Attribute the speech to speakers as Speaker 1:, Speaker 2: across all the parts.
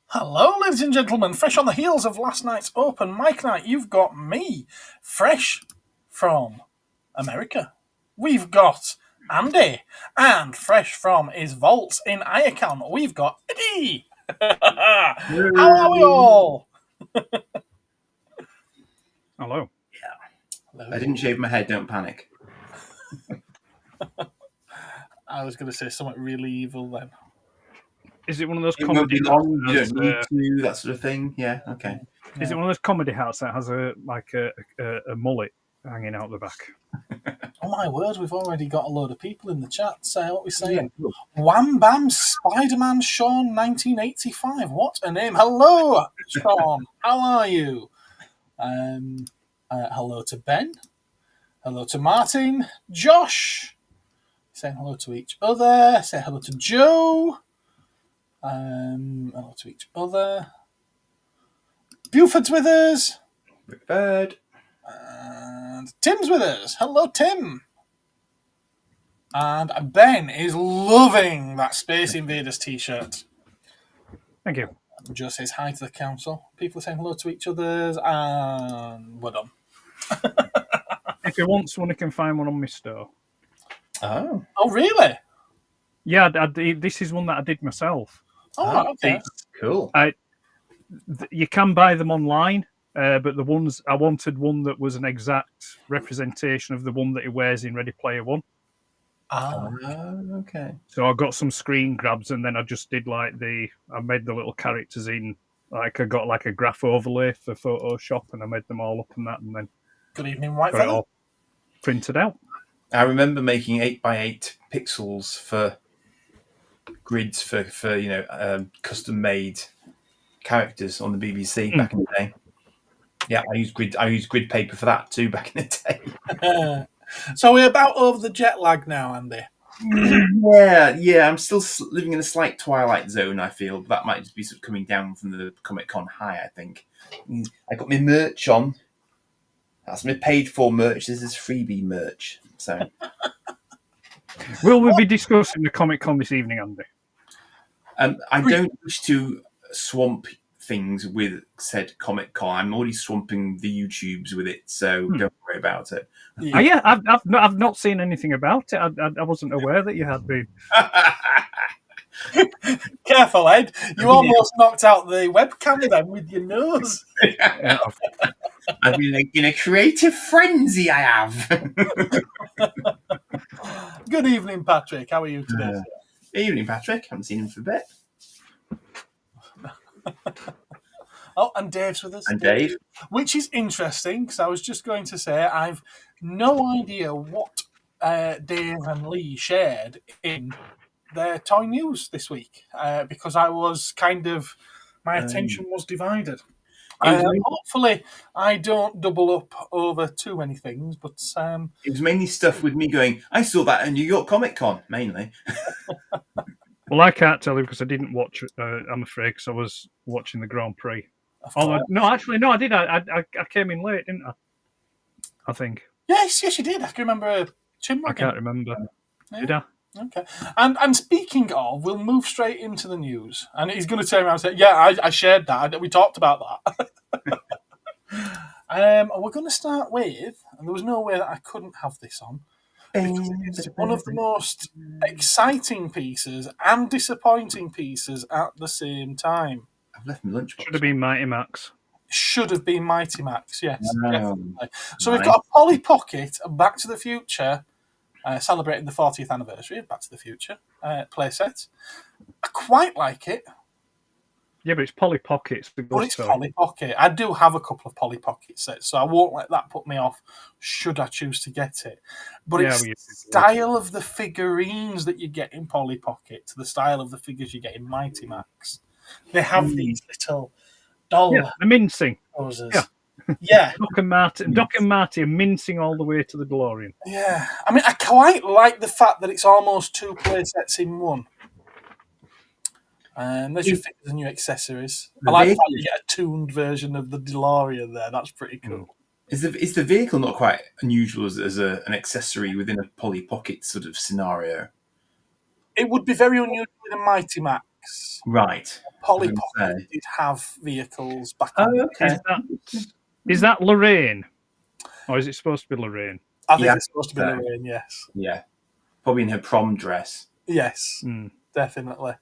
Speaker 1: Hello, ladies and gentlemen. Fresh on the heels of last night's open mic night, you've got me, fresh from America. We've got Andy, and fresh from his vaults in Iacon, we've got Eddie. How are we all?
Speaker 2: Hello.
Speaker 1: Yeah. Hello.
Speaker 3: I didn't shave my head, don't panic.
Speaker 1: I was going to say something really evil then.
Speaker 2: Is it one of those
Speaker 3: It won't
Speaker 2: comedy
Speaker 3: be long, you
Speaker 2: hats?
Speaker 3: don't need to, that sort of thing. Yeah, okay.
Speaker 2: Is it one of those comedy hats that has a mullet hanging out the back?
Speaker 1: Oh my word, we've already got a load of people in the chat. Say what we're saying. Yeah. Wham Bam Spider-Man Sean 1985. What a name. Hello, Sean. How are you? Hello to Ben. Hello to Martin. Josh. Saying hello to each other. Say hello to Joe. Hello to each other. Buford's with us.
Speaker 3: Bird.
Speaker 1: And Tim's with us. Hello, Tim. And Ben is loving that Space Invaders t-shirt.
Speaker 2: Thank you.
Speaker 1: Joe says hi to the council. People are saying hello to each other, and we're done.
Speaker 2: If you want one, you can find one on my store.
Speaker 1: Oh, really?
Speaker 2: Yeah, this is one that I did myself.
Speaker 1: Oh, okay.
Speaker 3: Cool.
Speaker 2: You can buy them online, but the ones I wanted one that was an exact representation of the one that he wears in Ready Player One.
Speaker 3: Okay.
Speaker 2: So I got some screen grabs, and then I just did I made the little characters in, I got like a graph overlay for Photoshop, and I made them all up and that, and then
Speaker 1: Good evening, White
Speaker 2: got it all printed out.
Speaker 3: I remember making 8x8 pixels for grids for custom made characters on the BBC back in the day. Yeah, I used grid paper for that too back in the day.
Speaker 1: So we're about over the jet lag now, Andy.
Speaker 3: Yeah. I'm still living in a slight twilight zone. I feel that might just be sort of coming down from the Comic-Con high. I think I got my merch on. That's my paid-for merch. This is freebie merch. So,
Speaker 2: will we be discussing the Comic-Con this evening, Andy?
Speaker 3: I don't wish to swamp things with said Comic-Con. I'm already swamping the YouTubes with it, so don't worry about it.
Speaker 2: Yeah, I've not seen anything about it. I wasn't aware that you had been.
Speaker 1: Careful, Ed. You almost knocked out the webcam then with your nose.
Speaker 2: Yeah.
Speaker 3: I've been in a creative frenzy, I have.
Speaker 1: Good evening, Patrick. How are you today?
Speaker 3: Evening, Patrick. Haven't seen him for a bit.
Speaker 1: Oh, and Dave's with us.
Speaker 3: And Dave.
Speaker 1: Which is interesting, because I was just going to say I've no idea what Dave and Lee shared in their toy news this week, because I was my attention was divided. Hopefully, I don't double up over too many things, but
Speaker 3: it was mainly stuff with me going, I saw that at New York Comic Con, mainly.
Speaker 2: Well, I can't tell you because I didn't watch it, I'm afraid, because I was watching the Grand Prix. No, I did. I came in late, didn't I? I think.
Speaker 1: Yes, you did. I can remember Chimwag.
Speaker 2: I can't remember. Yeah. Did I?
Speaker 1: Okay. And speaking of, we'll move straight into the news. And he's going to turn around and say, yeah, I shared that. We talked about that. We're going to start with, and there was no way that I couldn't have this on, because it's one of the most exciting pieces and disappointing pieces at the same time.
Speaker 3: I've left my lunchbox.
Speaker 2: Should have been Mighty Max.
Speaker 1: Should have been Mighty Max, yes. Definitely. So
Speaker 3: Nice.
Speaker 1: we've got a Polly Pocket, a Back to the Future, celebrating the 40th anniversary of Back to the Future playset. I quite like it.
Speaker 2: Yeah, but it's Polly Pockets.
Speaker 1: But it's Polly Pocket. I do have a couple of Polly Pocket sets, so I won't let that put me off should I choose to get it. But it's the style of the figurines that you get in Polly Pocket to the style of the figures you get in Mighty Max. They have these little doll
Speaker 2: the mincing.
Speaker 1: Poses.
Speaker 2: Yeah. Doc and Marty are mincing all the way to the DeLorean.
Speaker 1: Yeah. I mean, I quite like the fact that it's almost two play sets in one. There's your figures and your accessories.
Speaker 3: The
Speaker 1: I like the
Speaker 3: vehicle-
Speaker 1: fact you get a tuned version of the DeLorean there. That's pretty cool.
Speaker 3: Is the vehicle not quite unusual as an accessory within a Polly Pocket sort of scenario?
Speaker 1: It would be very unusual in a Mighty Max.
Speaker 3: Right.
Speaker 1: Polly
Speaker 3: I was gonna
Speaker 1: Pocket did have vehicles back
Speaker 3: Oh,
Speaker 1: in
Speaker 3: okay.
Speaker 2: Is that Lorraine? Or is it supposed to be Lorraine?
Speaker 1: I think
Speaker 3: Yeah.
Speaker 1: it's supposed to be Lorraine, yes.
Speaker 3: Yeah. Probably in her prom dress.
Speaker 1: Yes,
Speaker 2: Mm.
Speaker 1: definitely.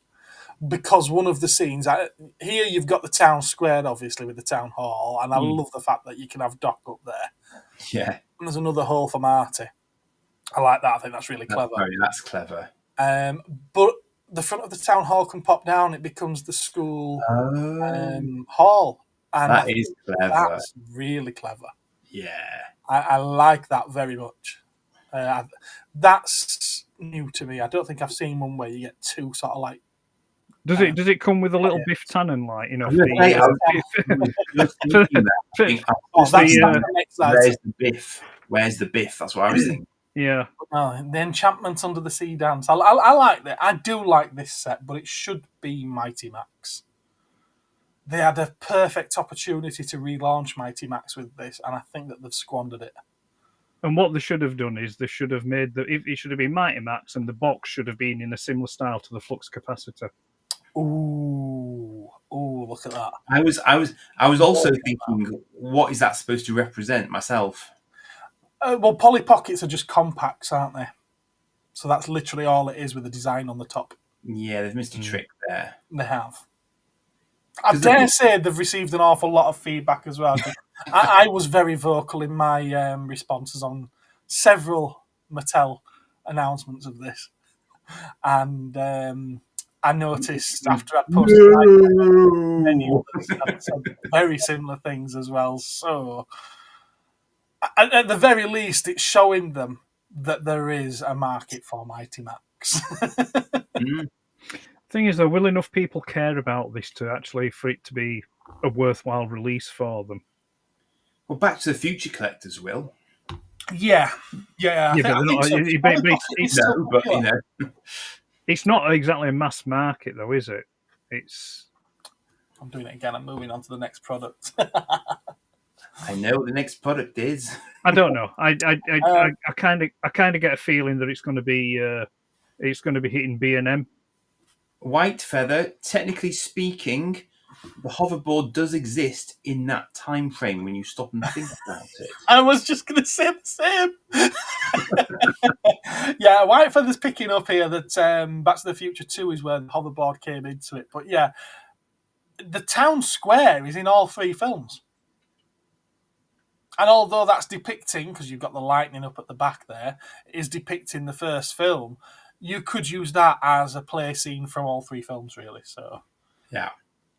Speaker 1: Because one of the scenes, here you've got the town square, obviously, with the town hall, and I love the fact that you can have Doc up there.
Speaker 3: Yeah.
Speaker 1: And there's another hall for Marty. I like that. I think that's really clever.
Speaker 3: That's clever.
Speaker 1: But the front of the town hall can pop down. It becomes the school
Speaker 3: Oh,
Speaker 1: hall. And
Speaker 3: that is clever.
Speaker 1: That's really clever.
Speaker 3: Yeah.
Speaker 1: I like that very much. That's new to me. I don't think I've seen one where you get two sort of like.
Speaker 2: Does it come with a little Biff Tannen light? You know,
Speaker 3: Where's the Biff? Where's the Biff? That's what I was thinking.
Speaker 2: Yeah.
Speaker 1: The enchantment under the sea dance. I like that. I do like this set, but it should be Mighty Max. They had a perfect opportunity to relaunch Mighty Max with this, and I think that they've squandered it.
Speaker 2: And what they should have done is they should have made it should have been Mighty Max, and the box should have been in a similar style to the flux capacitor.
Speaker 1: Ooh, look at that.
Speaker 3: I was also thinking, what is that supposed to represent myself?
Speaker 1: Well, Polly Pockets are just compacts, aren't they? So that's literally all it is with the design on the top.
Speaker 3: Yeah, they've missed a trick there.
Speaker 1: They have. I dare say they've received an awful lot of feedback as well. I was very vocal in my responses on several Mattel announcements of this. And I noticed after I posted many others had said very similar things as well. So at the very least, it's showing them that there is a market for Mighty Max.
Speaker 2: Thing is, though, will enough people care about this for it to be a worthwhile release for them?
Speaker 3: Well, Back to the Future collectors will.
Speaker 1: Yeah.
Speaker 2: It's not exactly a mass market, though, is it?
Speaker 1: I'm doing it again. I'm moving on to the next product.
Speaker 3: I know what the next product is.
Speaker 2: I don't know. I kind of get a feeling that it's going to be hitting B&M.
Speaker 3: White Feather, technically speaking, the hoverboard does exist in that time frame when you stop and think about it.
Speaker 1: I was just going to say the same. Yeah, White Feather's picking up here that Back to the Future 2 is where the hoverboard came into it. But yeah, the town square is in all three films. And although that's depicting, because you've got the lightning up at the back there, is depicting the first film, you could use that as a play scene from all three films, really. So,
Speaker 3: yeah.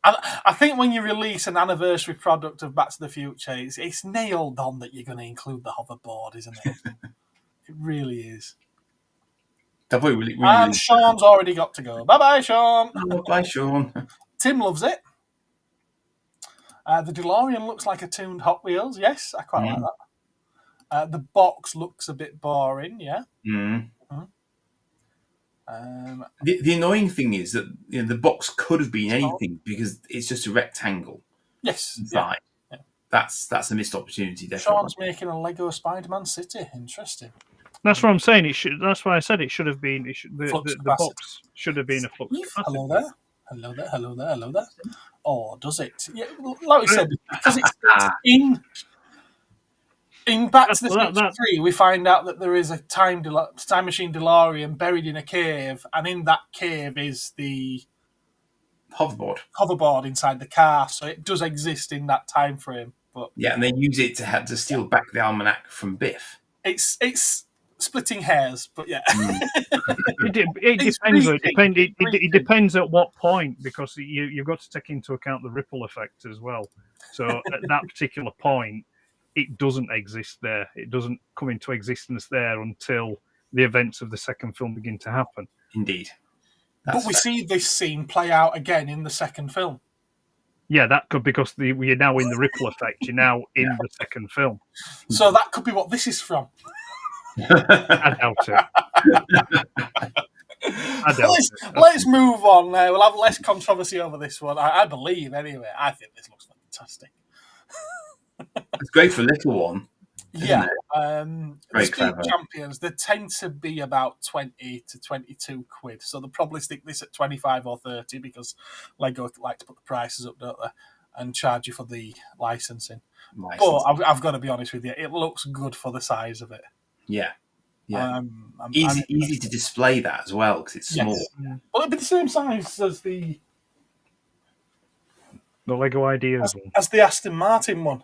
Speaker 1: I think when you release an anniversary product of Back to the Future, it's nailed on that you're going to include the hoverboard, isn't it? It really is. And Sean's already got to go. Bye-bye, Sean.
Speaker 3: Oh, bye, Sean.
Speaker 1: Tim loves it. The DeLorean looks like a tuned Hot Wheels. Yes, I quite like that. The box looks a bit boring, yeah.
Speaker 3: The annoying thing is that the box could have been anything because it's just a rectangle.
Speaker 1: Yes.
Speaker 3: Inside. Yeah. That's a missed opportunity, definitely.
Speaker 1: Sean's making a Lego Spider-Man City. Interesting.
Speaker 2: That's what I'm saying. That's why I said it should have been. The box should have been a flux capacitor.
Speaker 1: Hello there. Or does it? Yeah, like we said, because it's in Back to the Future 3, we find out that there is a time machine DeLorean buried in a cave, and in that cave is the hoverboard inside the car. So it does exist in that time frame. But
Speaker 3: yeah, and they use it to steal back the almanac from Biff.
Speaker 1: It's splitting hairs, but yeah.
Speaker 2: It depends at what point, because you've got to take into account the ripple effect as well. So at that particular point, it doesn't exist there. It doesn't come into existence there until the events of the second film begin to happen.
Speaker 3: Indeed.
Speaker 1: But we see this scene play out again in the second film.
Speaker 2: Yeah, that could, because we're now in the ripple effect. You're now in the second film.
Speaker 1: So that could be what this is from.
Speaker 2: I doubt it. I doubt it.
Speaker 1: Let's move on now. We'll have less controversy over this one. I believe, anyway. I think this looks fantastic.
Speaker 3: It's great for a little one.
Speaker 1: Yeah.
Speaker 3: Very
Speaker 1: The Speed
Speaker 3: clever.
Speaker 1: Champions, they tend to be about 20 to 22 quid. So they'll probably stick this at 25 or 30 because Lego like to put the prices up, don't they? And charge you for the licensing. But I've got to be honest with you, it looks good for the size of it.
Speaker 3: Yeah.
Speaker 1: Easy
Speaker 3: to display that as well because it's small.
Speaker 1: Yes. Well, it'd be the same size as the
Speaker 2: Lego Ideas one.
Speaker 1: As the Aston Martin one.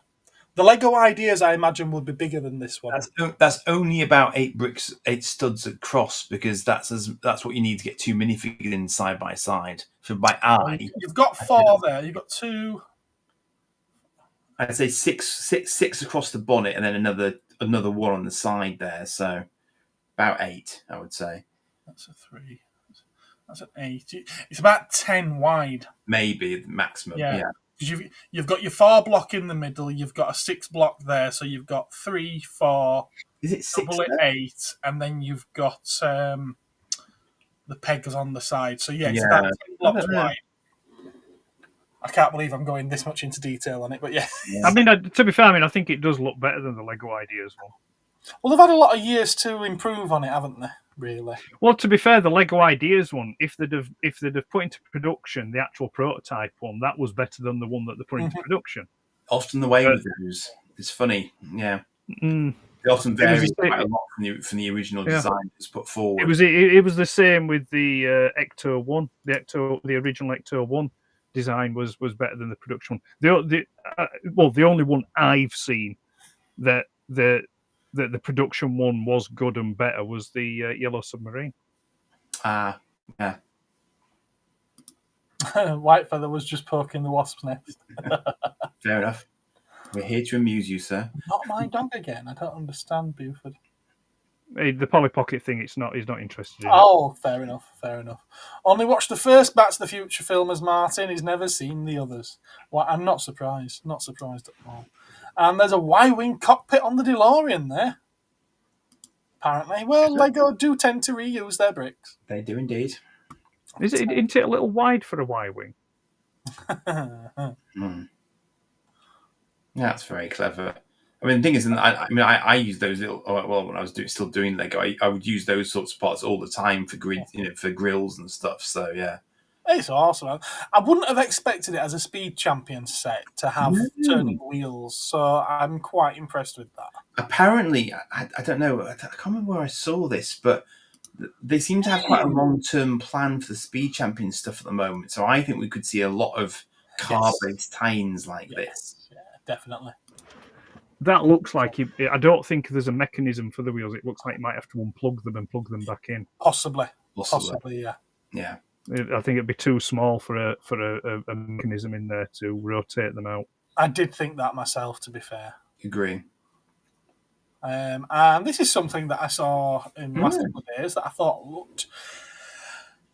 Speaker 1: The Lego Ideas, I imagine, would be bigger than this one.
Speaker 3: That's only about 8 bricks, 8 studs across because that's what you need to get 2 minifigures in side by side. So by eye,
Speaker 1: you've got 4 there. You've got 2.
Speaker 3: I'd say six across the bonnet, and then another one on the side there. So about 8, I would say.
Speaker 1: That's a 3. That's an 8. It's about 10 wide.
Speaker 3: Maybe maximum. Yeah.
Speaker 1: Because you've got your 4 block in the middle. You've got a 6 block there. So you've got 3, 4.
Speaker 3: Is it 6?
Speaker 1: Double it 8, and then you've got the pegs on the side. So it's about 10 blocks wide. I can't believe I'm going this much into detail on it, but yeah.
Speaker 2: I mean, to be fair, I think it does look better than the Lego Ideas one.
Speaker 1: Well, they've had a lot of years to improve on it, haven't they? Really.
Speaker 2: Well, to be fair, the Lego Ideas one, if they'd have put into production the actual prototype one, that was better than the one that they put into production.
Speaker 3: Often the way with those, it's funny, yeah. They often vary quite a lot from the original design that's put forward.
Speaker 2: It was the same with the Ecto one. The original Ecto one design was better than the production one. The only one I've seen that the production one was good and better was the Yellow Submarine.
Speaker 3: Yeah.
Speaker 1: Whitefeather was just poking the wasp's nest.
Speaker 3: Fair enough. We're here to amuse you, sir.
Speaker 1: Not my dog again. I don't understand, Buford.
Speaker 2: The Polly Pocket thing, he's not interested in.
Speaker 1: Oh, fair enough. Only watched the first Back to the Future film as Martin. He's never seen the others. Well, I'm not surprised. Not surprised at all. And there's a Y-wing cockpit on the DeLorean there. Apparently. Well, Lego do tend to reuse their bricks.
Speaker 3: They do indeed.
Speaker 2: Isn't it a little wide for a Y-wing?
Speaker 3: Yeah, that's very clever. I mean, the thing is, I use those little. Well, when I was still doing Lego, I would use those sorts of parts all the time for for grills and stuff. So yeah,
Speaker 1: it's awesome. I wouldn't have expected it as a Speed Champion set to have turning wheels, so I'm quite impressed with that.
Speaker 3: Apparently, I don't know. I can't remember where I saw this, but they seem to have quite a long-term plan for the Speed Champion stuff at the moment. So I think we could see a lot of car-based tie-ins like this.
Speaker 1: Yeah, definitely.
Speaker 2: That looks like I don't think there's a mechanism for the wheels. It looks like you might have to unplug them and plug them back in.
Speaker 1: Possibly, yeah.
Speaker 3: Yeah.
Speaker 2: I think it'd be too small for a mechanism in there to rotate them out.
Speaker 1: I did think that myself, to be fair.
Speaker 3: Agree.
Speaker 1: And this is something that I saw in the last couple of days that I thought looked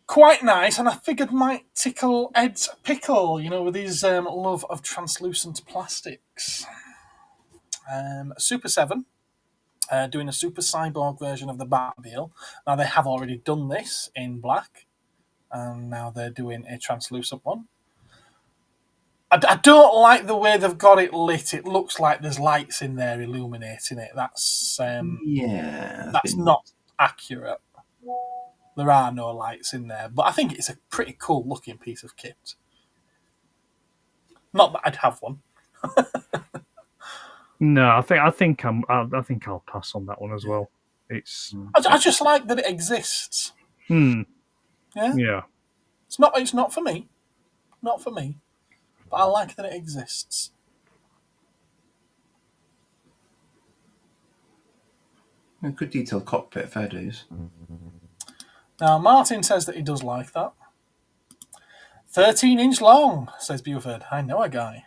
Speaker 1: quite nice, and I figured might tickle Ed's pickle, with his love of translucent plastics. Super 7, doing a Super Cyborg version of the Batmobile. Now, they have already done this in black, and now they're doing a translucent one. I don't like the way they've got it lit. It looks like there's lights in there illuminating it. That's not accurate. There are no lights in there, but I think it's a pretty cool looking piece of kit. Not that I'd have one.
Speaker 2: No, I think I'll pass on that one as well.
Speaker 1: I just like that it exists. Yeah. It's not for me. Not for me. But I like that it exists.
Speaker 3: A good detailed cockpit, fair dues.
Speaker 1: Now, Martin says that he does like that. 13-inch long, says Buford. I know a guy.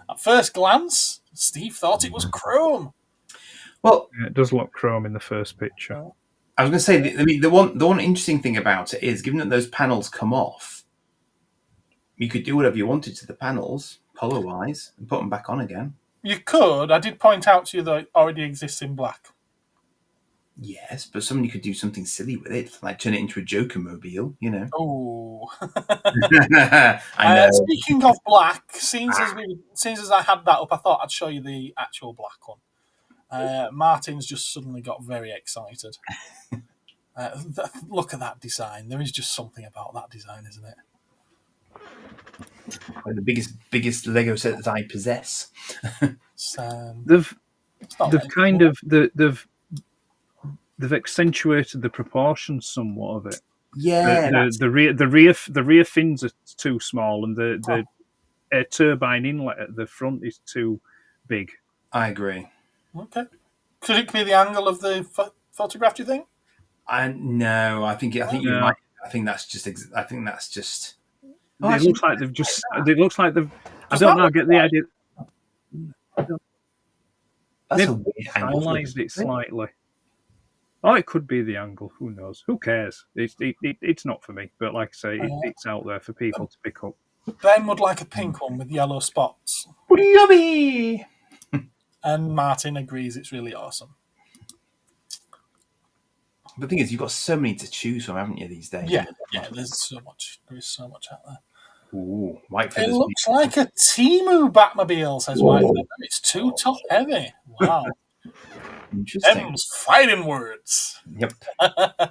Speaker 1: At first glance, Steve thought it was chrome.
Speaker 3: Well,
Speaker 2: it does look chrome in the first picture.
Speaker 3: I was going to say, the one interesting thing about it is, given that those panels come off, you could do whatever you wanted to the panels, color-wise, and put them back on again.
Speaker 1: You could. I did point out to you that it already exists in black.
Speaker 3: Yes, but somebody could do something silly with it, like turn it into a Joker mobile, you know.
Speaker 1: Oh.
Speaker 3: I know.
Speaker 1: Speaking of black, since as I had that up, I thought I'd show you the actual black one. Martin's just suddenly got very excited. Look at that design. There is just something about that design, isn't it?
Speaker 3: One of the biggest Lego set that I possess.
Speaker 2: They've accentuated the proportions somewhat of it.
Speaker 3: Yeah,
Speaker 2: the rear fins are too small, and the air turbine inlet at the front is too big.
Speaker 3: I agree.
Speaker 1: Okay, could it be the angle of the photograph? Do you think?
Speaker 3: No, I think you're right. I think that's just.
Speaker 2: It looks like they've just. It looks like they've. I don't know. I get the idea.
Speaker 3: They've
Speaker 2: stylized it slightly. Oh, it could be the angle. Who knows? Who cares? It's not for me. But like I say, it's out there for people to pick up.
Speaker 1: Ben would like a pink one with yellow spots.
Speaker 3: Yummy!
Speaker 1: And Martin agrees it's really awesome.
Speaker 3: The thing is, you've got so many to choose from, haven't you, these days?
Speaker 1: Yeah, there's so much. There is so much out there.
Speaker 3: Ooh, White Feathers.
Speaker 1: It looks like a Temu Batmobile, says White Feather. It's too top heavy. Wow.
Speaker 3: Interesting.
Speaker 1: M's fighting words.
Speaker 3: Yep.
Speaker 1: I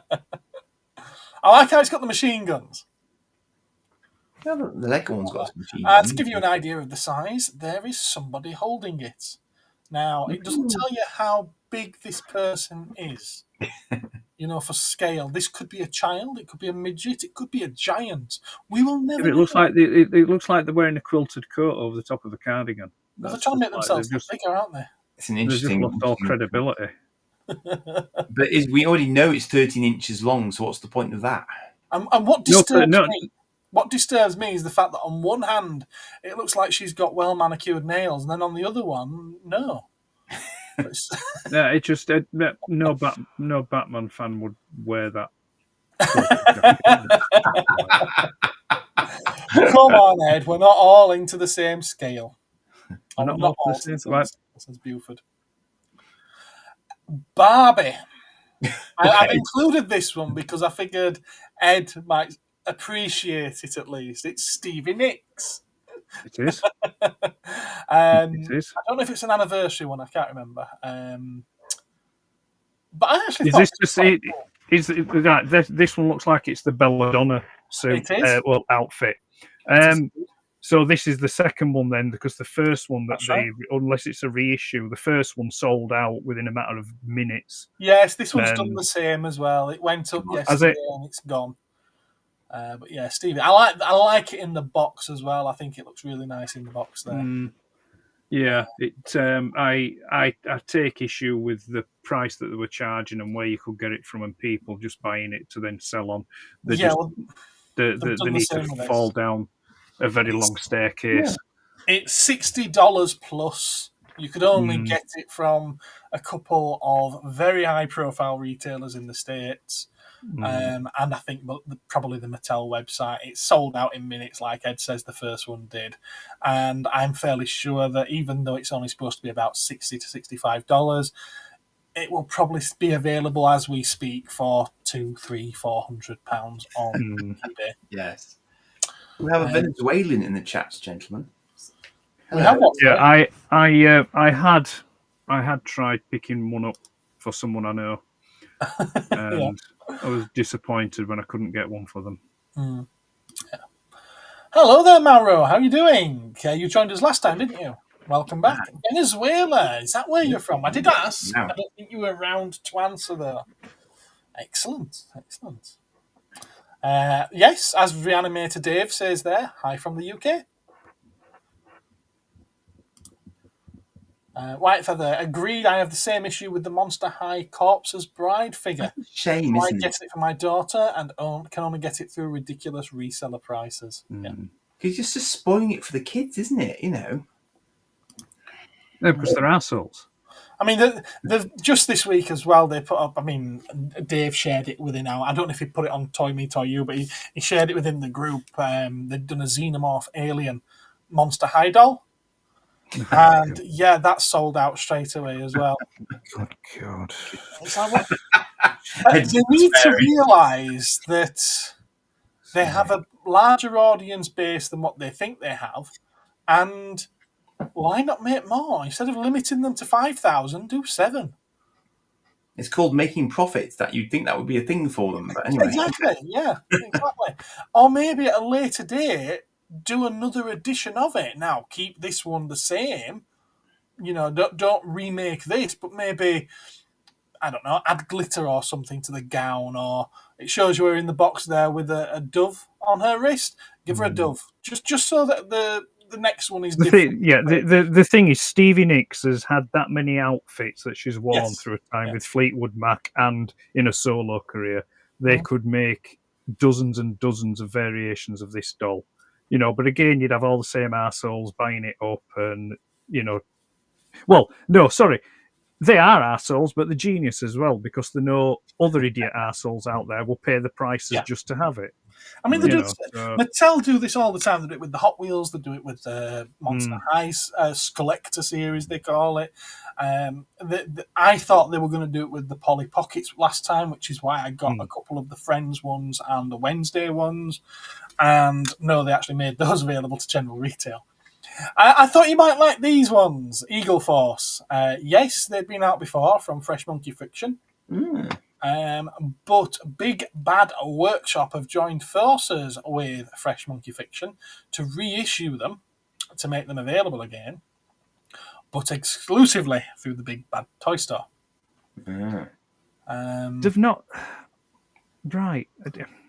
Speaker 1: like how it's got the machine guns.
Speaker 3: Yeah, the Lego one's got some machine guns.
Speaker 1: To give you an idea of the size, there is somebody holding it. Now, it doesn't tell you how big this person is. For scale. This could be a child, it could be a midget, it could be a giant. We will never know.
Speaker 2: It looks like they're wearing a quilted coat over the top of a cardigan.
Speaker 1: They're trying to make themselves bigger, aren't they?
Speaker 3: It's an interesting.
Speaker 2: They've just lost all credibility.
Speaker 3: But we already know it's 13 inches long, so what's the point of that?
Speaker 1: And what disturbs me? What disturbs me is the fact that on one hand it looks like she's got well manicured nails, and then on the other one, no.
Speaker 2: Yeah, it just no Batman fan would wear that.
Speaker 1: Come on, Ed. We're not all into the same scale.
Speaker 2: Not all the same. Right.
Speaker 1: Says Buford. Barbie. I've included this one because I figured Ed might appreciate it at least. It's Stevie Nicks.
Speaker 2: It is.
Speaker 1: It is. I don't know if it's an anniversary one. I can't remember. But I actually thought this one looks like it's the Belladonna suit, outfit. So this is the second one then, because the first one unless it's a reissue, the first one sold out within a matter of minutes. Yes, this one's done the same as well. It went up yesterday and it's gone. But yeah, Stevie, I like it in the box as well. I think it looks really nice in the box there.
Speaker 2: Yeah, I take issue with the price that they were charging and where you could get it from, and people just buying it to then sell on. They need to fall down a very long staircase.
Speaker 1: Yeah. It's $60 plus. You could only get it from a couple of very high-profile retailers in the States. And I think probably the Mattel website. It sold out in minutes, like Ed says the first one did. And I'm fairly sure that even though it's only supposed to be about $60 to $65, it will probably be available as we speak for £200, £300, £400 on eBay.
Speaker 3: Yes. We have a Venezuelan in the chat, gentlemen.
Speaker 1: We have one.
Speaker 2: Yeah, I had tried picking one up for someone I know, and I was disappointed when I couldn't get one for them.
Speaker 1: Yeah. Hello there, Mauro. How are you doing? You joined us last time, didn't you? Welcome back. Venezuela. Is that where you're from? I did ask. No. I don't think you were around to answer though. Excellent. Yes, as Reanimator Dave says there, hi from the UK. White Feather, agreed. I have the same issue with the Monster High Corpse's Bride figure.
Speaker 3: Shame,
Speaker 1: I get it for my daughter and can only get it through ridiculous reseller prices. Yeah.
Speaker 3: Because you're just spoiling it for the kids, isn't it?
Speaker 2: No, because they're assholes.
Speaker 1: I mean, they've just this week as well, they put up, I mean, Dave shared it within I don't know if he put it on Toy Me, Toy You, but he shared it within the group. They'd done a Xenomorph Alien Monster High doll. And yeah, that sold out straight away as well.
Speaker 2: Good God.
Speaker 1: They need to realise that they have a larger audience base than what they think they have, and why not make more? Instead of limiting them to 5,000, do 7.
Speaker 3: It's called making profits. That you'd think that would be a thing for them, but anyway.
Speaker 1: Exactly, yeah, exactly. Or maybe at a later date, do another edition of it. Now, keep this one the same. You know, don't remake this, but maybe, I don't know, add glitter or something to the gown, or it shows you her in the box there with a dove on her wrist. Give her a dove, just so that the next one is different.
Speaker 2: The thing is, Stevie Nicks has had that many outfits that she's worn through a time with Fleetwood Mac and in a solo career. They could make dozens and dozens of variations of this doll, you know. But again, you'd have all the same arseholes buying it up, and you know, well, no, sorry. They are arseholes, but the genius as well, because there are no other idiot arseholes out there will pay the prices just to have it.
Speaker 1: I mean, Mattel do this all the time. They do it with the Hot Wheels. They do it with the Monster High Collector series, they call it. I thought they were going to do it with the Polly Pockets last time, which is why I got a couple of the Friends ones and the Wednesday ones. And no, they actually made those available to general retail. I thought you might like these ones. Eagle Force. Yes, they'd been out before from Fresh Monkey Fiction. But Big Bad Workshop have joined forces with Fresh Monkey Fiction to reissue them, to make them available again, but exclusively through the Big Bad Toy Store.
Speaker 2: They've not... Right.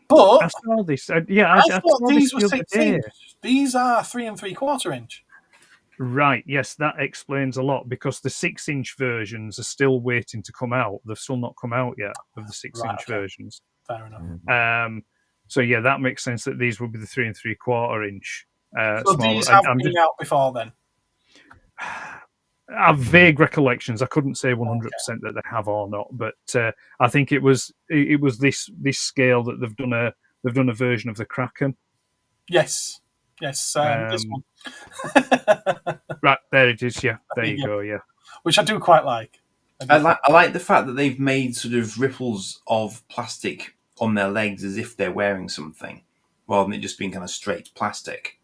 Speaker 1: But
Speaker 2: I saw this. I
Speaker 1: thought these were 6 inch. These are 3 3/4 inch.
Speaker 2: Right, yes, that explains a lot, because the 6 inch versions are still waiting to come out. They've still not come out yet of the 6 inch versions.
Speaker 1: Fair enough.
Speaker 2: So yeah, that makes sense that these will be the 3 3/4 inch.
Speaker 1: So these have been out before then?
Speaker 2: I have vague recollections. I couldn't say 100% that they have or not, but I think it was this scale that they've done a version of the Kraken.
Speaker 1: Yes, this one.
Speaker 2: Right, there it is. Yeah, there you go. Yeah,
Speaker 1: which I do quite like.
Speaker 3: I like the fact that they've made sort of ripples of plastic on their legs as if they're wearing something, rather than it just being kind of straight plastic.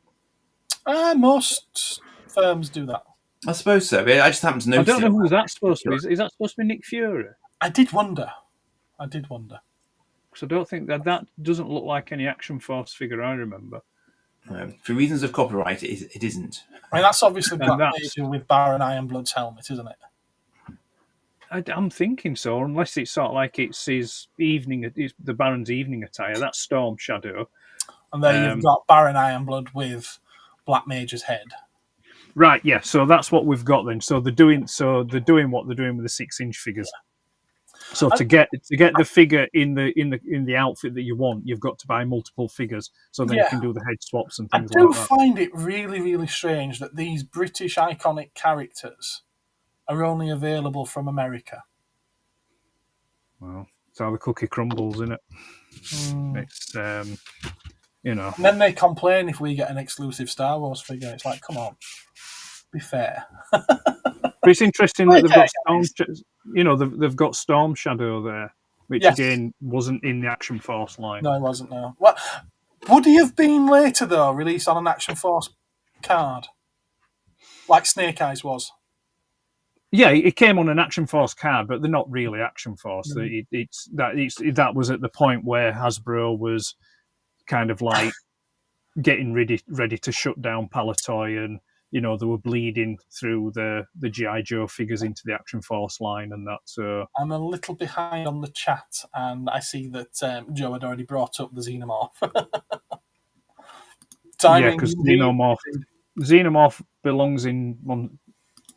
Speaker 1: Most firms do that.
Speaker 3: I suppose so. I just happened to notice.
Speaker 2: I don't know who that's supposed to be. Is that supposed to be Nick Fury?
Speaker 1: I did wonder.
Speaker 2: Because I don't think that doesn't look like any Action Force figure I remember.
Speaker 3: For reasons of copyright, it isn't.
Speaker 1: I mean, that's obviously Blackadder with Baron Ironblood's helmet, isn't it?
Speaker 2: I'm thinking so, unless it's sort of like it's the Baron's evening attire. That's Storm Shadow.
Speaker 1: And there you've got Baron Ironblood with Black Mage's head.
Speaker 2: Right, yeah. So that's what we've got then. So they're doing what they're doing with the 6 inch figures. So to get the figure in the outfit that you want, you've got to buy multiple figures. So then you can do the head swaps and things like that. I do
Speaker 1: find it really, really strange that these British iconic characters are only available from America.
Speaker 2: Well, it's how the cookie crumbles, isn't it? It's you know.
Speaker 1: And then they complain if we get an exclusive Star Wars figure. It's like, come on, be fair.
Speaker 2: But it's interesting that they've got Storm Shadow there, which again wasn't in the Action Force line.
Speaker 1: No, it wasn't. No. Well, would he have been later though, released on an Action Force card, like Snake Eyes was?
Speaker 2: Yeah, it came on an Action Force card, but they're not really Action Force. That was at the point where Hasbro was kind of like getting ready to shut down Palitoy, and you know they were bleeding through the G.I. Joe figures into the Action Force line and that. So
Speaker 1: I'm a little behind on the chat, and I see that Joe had already brought up the Xenomorph.
Speaker 2: Yeah, because Xenomorph belongs in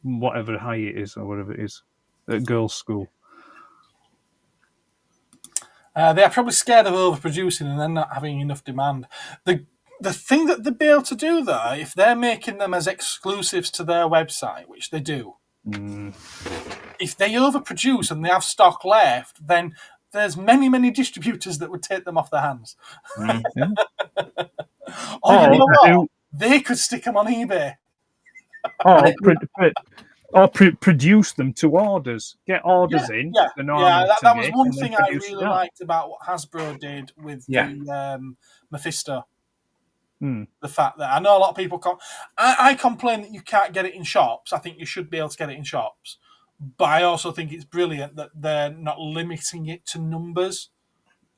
Speaker 2: whatever high it is or whatever it is at girls' school.
Speaker 1: They are probably scared of overproducing and then not having enough demand. The thing that they'd be able to do, though, if they're making them as exclusives to their website, which they do, if they overproduce and they have stock left, then there's many, many distributors that would take them off their hands.
Speaker 2: Mm-hmm.
Speaker 1: Or you know what? They could stick them on eBay.
Speaker 2: or produce them to orders. Get orders in.
Speaker 1: Yeah,
Speaker 2: they're not able to
Speaker 1: that was
Speaker 2: make,
Speaker 1: one
Speaker 2: and then
Speaker 1: thing I
Speaker 2: produce
Speaker 1: really
Speaker 2: that.
Speaker 1: liked about what Hasbro did with the Mephisto. The fact that I know a lot of people I complain that you can't get it in shops. I think you should be able to get it in shops, but I also think it's brilliant that they're not limiting it to numbers.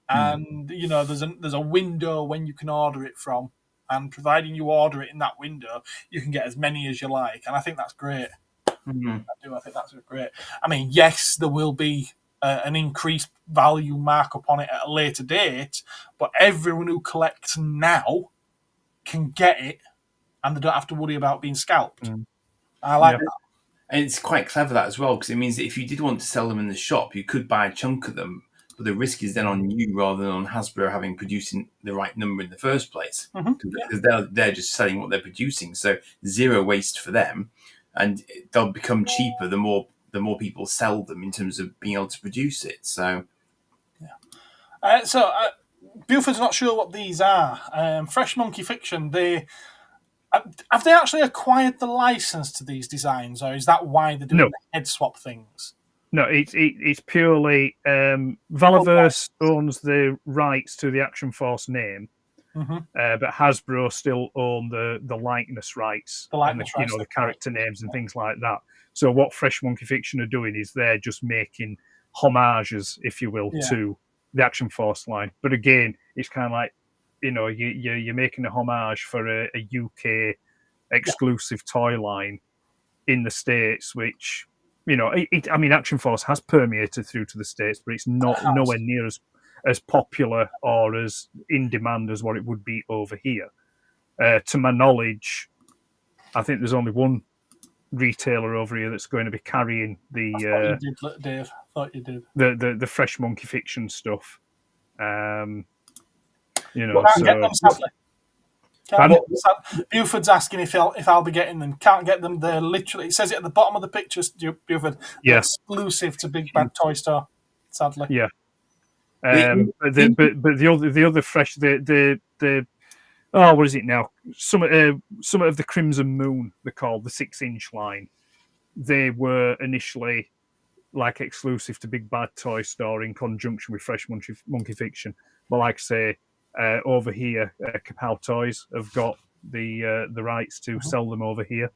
Speaker 1: And there's a window when you can order it from, and providing you order it in that window, you can get as many as you like. And I think that's great. I think that's great. I mean, yes, there will be an increased value markup on it at a later date, but everyone who collects now can get it, and they don't have to worry about being scalped. I like that.
Speaker 3: And it's quite clever that as well, because it means that if you did want to sell them in the shop, you could buy a chunk of them, but the risk is then on you rather than on Hasbro having producing the right number in the first place. Because they're just selling what they're producing, so zero waste for them, and they'll become cheaper the more people sell them in terms of being able to produce it. So,
Speaker 1: Buford's not sure what these are. Fresh Monkey Fiction, have they actually acquired the license to these designs, or is that why they're doing the head swap things?
Speaker 2: No, it's purely Valaverse owns the rights to the Action Force name, but Hasbro still own the likeness rights, and the character names and things like that. So what Fresh Monkey Fiction are doing is they're just making homages, if you will, to the Action Force line. But again, it's kind of like, you're making a homage for a UK exclusive toy line in the States, which, Action Force has permeated through to the States, but it's nowhere near as popular or as in demand as what it would be over here. To my knowledge, I think there's only one retailer over here that's going to be carrying the
Speaker 1: Dave. Thought you did.
Speaker 2: The Fresh Monkey Fiction stuff.
Speaker 1: Can't get them, sadly. Buford's asking if I'll be getting them. Can't get them. They're literally, it says it at the bottom of the pictures, Buford. They're exclusive to Big Bad Toy Store, sadly.
Speaker 2: Yeah. But the other fresh what is it now? Some of the Crimson Moon, they're called the 6-inch line. They were initially like exclusive to Big Bad Toy Store in conjunction with Fresh Monkey Fiction. But like I say, over here, Kapow Toys have got the rights to sell them over here,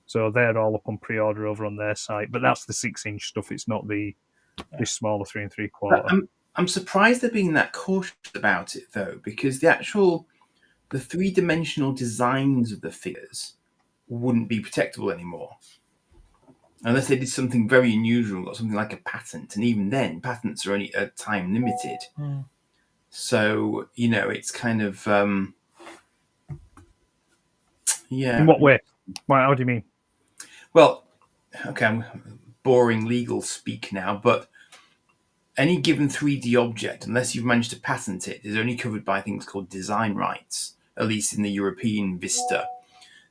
Speaker 2: so they're all up on pre-order over on their site. But that's the 6-inch stuff. It's not this smaller 3 3/4.
Speaker 3: I'm surprised they're being that cautious about it though, because the 3-dimensional designs of the figures wouldn't be protectable anymore unless they did something very unusual or something like a patent, and even then, patents are only time limited. So, it's kind of,
Speaker 2: In what way? How do you mean?
Speaker 3: Well, okay, I'm boring legal speak now, but any given 3D object, unless you've managed to patent it, is only covered by things called design rights, at least in the European vista.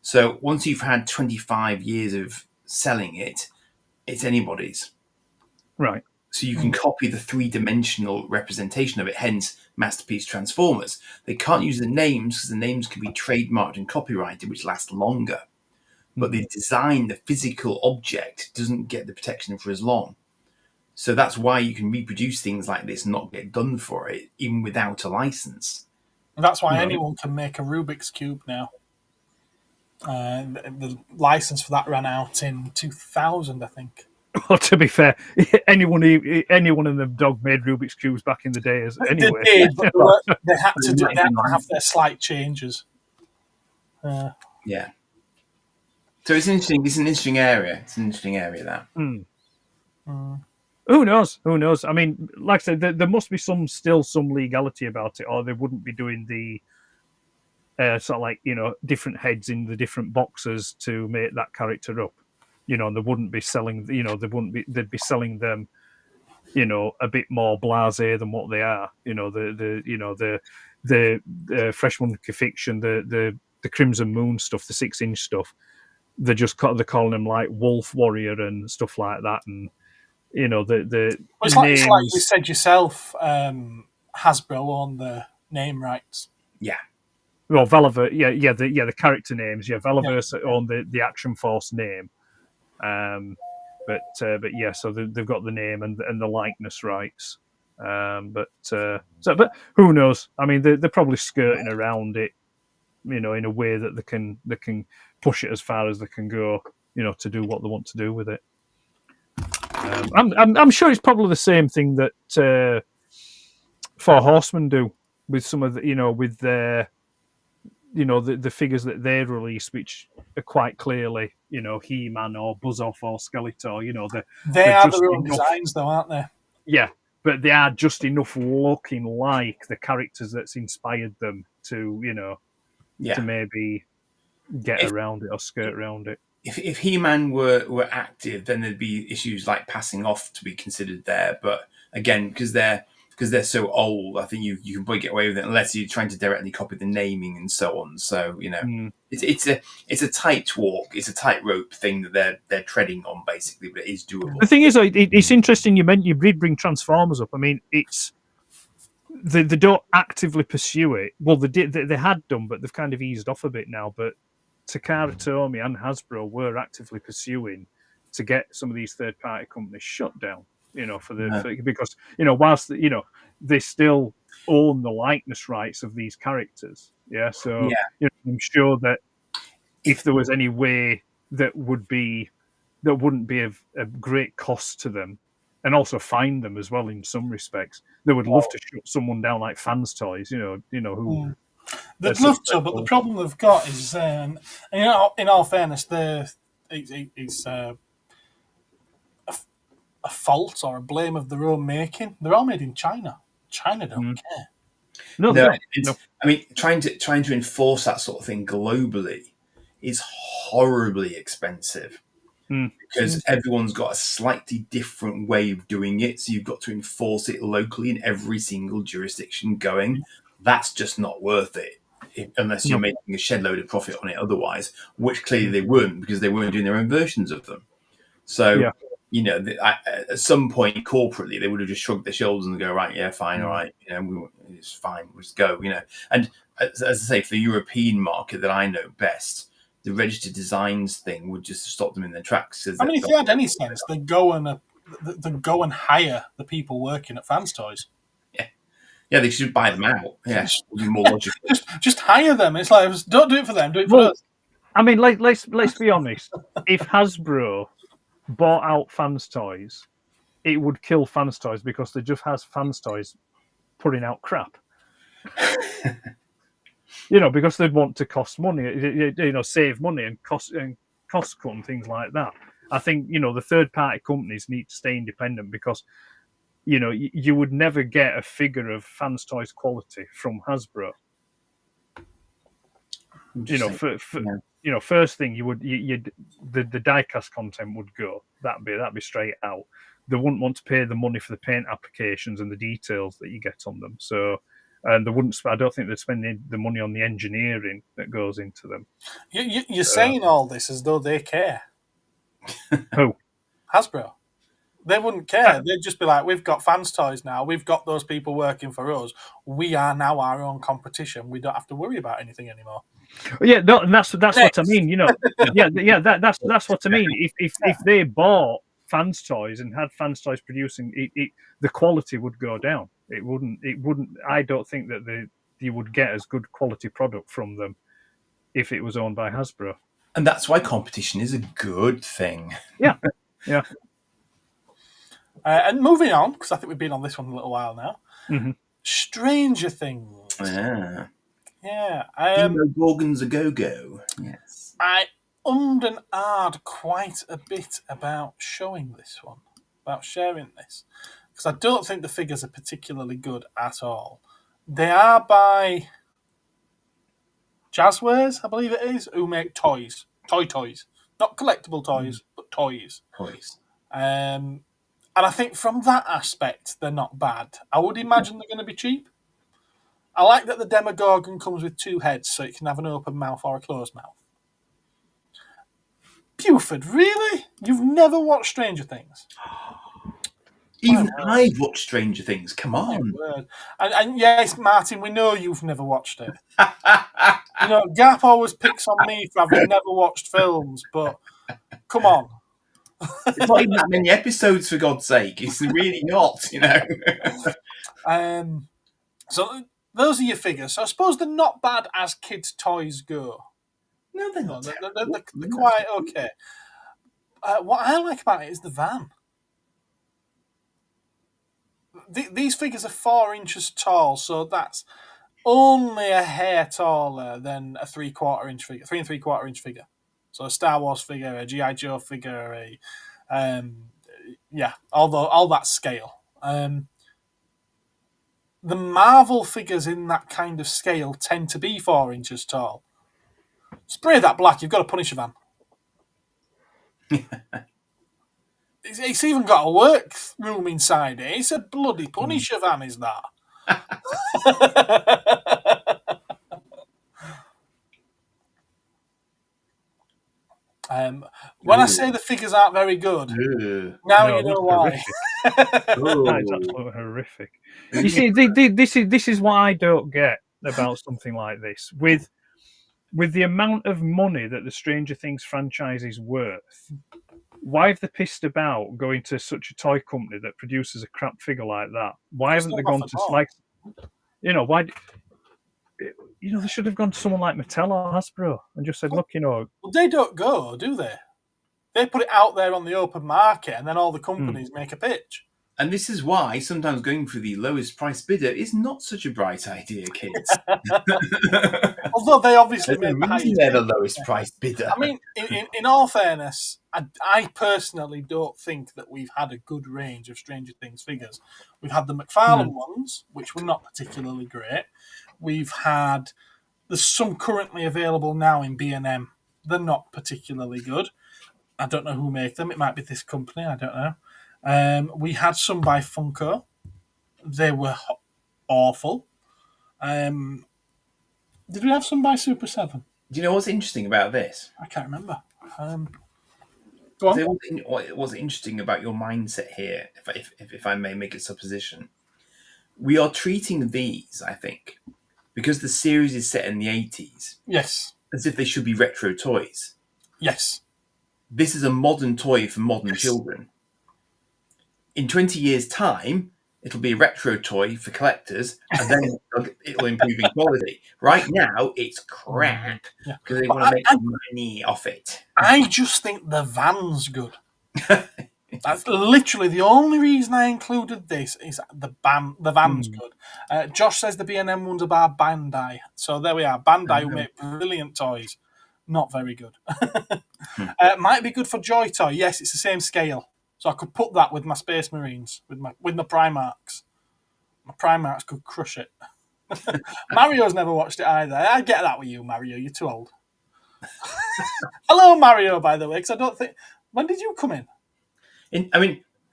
Speaker 3: So once you've had 25 years of selling it, it's anybody's.
Speaker 2: Right.
Speaker 3: So you can copy the 3-dimensional representation of it, hence Masterpiece Transformers. They can't use the names because the names can be trademarked and copyrighted, which last longer. But the design, the physical object, doesn't get the protection for as long. So that's why you can reproduce things like this and not get done for it, even without a license.
Speaker 1: And that's why anyone can make a Rubik's Cube now. The license for that ran out in 2000, I think.
Speaker 2: Well, to be fair, anyone in the dog made Rubik's Cubes back in the day. Anyway.
Speaker 1: They did, but they had to have their slight changes.
Speaker 3: Yeah. So it's interesting. It's an interesting area. That.
Speaker 2: Who knows? I mean, like I said, there must be still some legality about it, or they wouldn't be doing the different heads in the different boxes to make that character up. They wouldn't be selling. They'd be selling them, a bit more blasé than what they are. The Fresh Monkey Fiction, the Crimson Moon stuff, the 6-inch stuff. They're calling them like Wolf Warrior and stuff like that, and the
Speaker 1: it's like you said yourself. Hasbro own the name rights.
Speaker 3: Yeah.
Speaker 2: well, Valaverse, the character names, Valaverse own the Action Force name, but yeah, so they've got the name and the likeness rights, but who knows? I mean, they're probably skirting around it, in a way that they can push it as far as they can go, to do what they want to do with it. I'm sure it's probably the same thing that Four Horsemen do with some of the, with their, the figures that they release, which are quite clearly, He-Man or Buzz-Off or Skeletor.
Speaker 1: They are their own designs, though, aren't they?
Speaker 2: Yeah, but they are just enough looking like the characters that's inspired them to, to maybe get around it or skirt around it.
Speaker 3: If He-Man were active, then there'd be issues like passing off to be considered there. But again, because they're so old, I think you can probably get away with it unless you're trying to directly copy the naming and so on. So it's a tight walk, it's a tightrope thing that they're treading on basically, but it is doable.
Speaker 2: The thing is, it's interesting you did bring Transformers up. I mean, they don't actively pursue it. Well, they had done, but they've kind of eased off a bit now. But Takara Tomy and Hasbro were actively pursuing to get some of these third-party companies shut down. Because whilst they still own the likeness rights of these characters. Yeah, so I'm sure that if there was any way that wouldn't be of a great cost to them, and also find them as well in some respects, they would love to shut someone down like Fans Toys. Who.
Speaker 1: They'd love to, but the problem they've got is, in all fairness, it's a fault or a blame of their own making. They're all made in China. China don't care.
Speaker 2: No.
Speaker 3: I mean, trying to enforce that sort of thing globally is horribly expensive because everyone's got a slightly different way of doing it. So you've got to enforce it locally in every single jurisdiction going. That's just not worth it unless you're making a shed load of profit on it otherwise, which clearly they weren't because they weren't doing their own versions of them. So, at some point corporately, they would have just shrugged their shoulders and go, right, yeah, fine, all right, it's fine, we'll just go, And as I say, for the European market that I know best, the registered designs thing would just stop them in their tracks.
Speaker 1: I mean, if they had any sense, they'd go and hire the people working at Fans Toys.
Speaker 3: Yeah, they should buy them out. Yeah, would be more logical.
Speaker 1: just hire them. It's like, don't do it for them, do it for us.
Speaker 2: I mean, let's be honest. If Hasbro bought out Fans Toys, it would kill Fans Toys because they just has Fans Toys putting out crap. Because they'd want to cost money, save money and cost cut and things like that. I think the third party companies need to stay independent because you would never get a figure of Fans Toys quality from Hasbro. First thing the diecast content would go. That'd be straight out. They wouldn't want to pay the money for the paint applications and the details that you get on them. So, and they wouldn't. I don't think they'd spend the money on the engineering that goes into them.
Speaker 1: You're saying all this as though they care.
Speaker 2: Who?
Speaker 1: Hasbro. They wouldn't care. They'd just be like, we've got Fans Toys now. We've got those people working for us. We are now our own competition. We don't have to worry about anything anymore.
Speaker 2: Yeah, no, and that's what I mean. That's what I mean. If they bought Fans Toys and had Fans Toys producing it, the quality would go down. It wouldn't. I don't think that you would get as good quality product from them if it was owned by Hasbro.
Speaker 3: And that's why competition is a good thing.
Speaker 2: Yeah.
Speaker 1: And moving on, because I think we've been on this one a little while now.
Speaker 2: Mm-hmm.
Speaker 1: Stranger Things.
Speaker 3: Yeah.
Speaker 1: Gorgons
Speaker 3: a go-go. Yes.
Speaker 1: I and ahed quite a bit about showing this one, about sharing this, because I don't think the figures are particularly good at all. They are by Jazzwares, I believe it is, who make toys. Toys. Not collectible toys, but toys. And I think from that aspect, they're not bad. I would imagine they're going to be cheap. I like that the Demogorgon comes with two heads, so it can have an open mouth or a closed mouth. Buford, really? You've never watched Stranger Things?
Speaker 3: Even I've watched Stranger Things. Come on.
Speaker 1: Word. And yes, Martin, we know you've never watched it. You know, Gap always picks on me for having never watched films, but come on.
Speaker 3: It's not even that many episodes, for God's sake. It's really not, you know.
Speaker 1: So those are your figures. So I suppose they're not bad as kids' toys go.
Speaker 3: No, they're not.
Speaker 1: They're quite okay. What I like about it is the van. These figures are 4 inches tall, so that's only a hair taller than a 3/4 inch figure, 3 3/4 inch figure. So a Star Wars figure, a G.I. Joe figure, all that scale. The Marvel figures in that kind of scale tend to be 4 inches tall. Spray that black, you've got a Punisher van. It's even got a workroom inside it. It's a bloody Punisher van, is that? When I say the figures aren't very good, you know why.
Speaker 2: That is absolutely horrific. You see, this is what I don't get about something like this. With the amount of money that the Stranger Things franchise is worth, why have they pissed about going to such a toy company that produces a crap figure like that? Why haven't they gone to why? They should have gone to someone like Mattel or Hasbro and just said, look, Well,
Speaker 1: they don't go, do they? They put it out there on the open market, and then all the companies make a pitch.
Speaker 3: And this is why sometimes going for the lowest price bidder is not such a bright idea, kids.
Speaker 1: Although they obviously
Speaker 3: they're the lowest price bidder.
Speaker 1: I mean, in all fairness, I personally don't think that we've had a good range of Stranger Things figures. We've had the McFarlane ones, which were not particularly great. There's some currently available now in B&M. They're not particularly good. I don't know who make them. It might be this company. I don't know. We had some by Funko. They were awful. Did we have some by Super 7?
Speaker 3: Do you know what's interesting about this?
Speaker 1: I can't remember. Go on.
Speaker 3: What's interesting about your mindset here, if I may make a supposition, we are treating these, I think, because the series is set in the 80s.
Speaker 1: Yes.
Speaker 3: As if they should be retro toys.
Speaker 1: Yes.
Speaker 3: This is a modern toy for modern children. In 20 years' time, it'll be a retro toy for collectors, and then it'll improve in quality. Right now, it's crap because they want to make money off it.
Speaker 1: I just think the van's good. That's literally the only reason I included this. Is the van's good. Josh says the B&M ones are by Bandai, so there we are. Bandai who make brilliant toys. Not very good. Might be good for Joy Toy. Yes, it's the same scale. So I could put that with my Space Marines, with my Primarchs. My Primarchs could crush it. Mario's never watched it either. I get that with you, Mario. You're too old. Hello, Mario, by the way, because I don't think... When did you come in?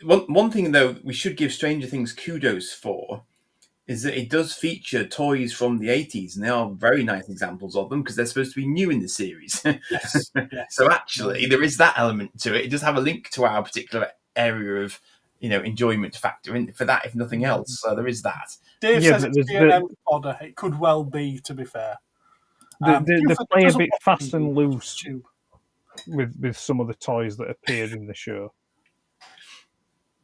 Speaker 3: One thing, though, we should give Stranger Things kudos for is that it does feature toys from the 80s, and they are very nice examples of them because they're supposed to be new in the series.
Speaker 1: Yes.
Speaker 3: So actually, there is that element to it. It does have a link to our particular area of, enjoyment factor in for that, if nothing else. So there is that.
Speaker 1: Dave says it's B&M order. It could well be, to be fair.
Speaker 2: They play a bit fast and loose with some of the toys that appear in the show.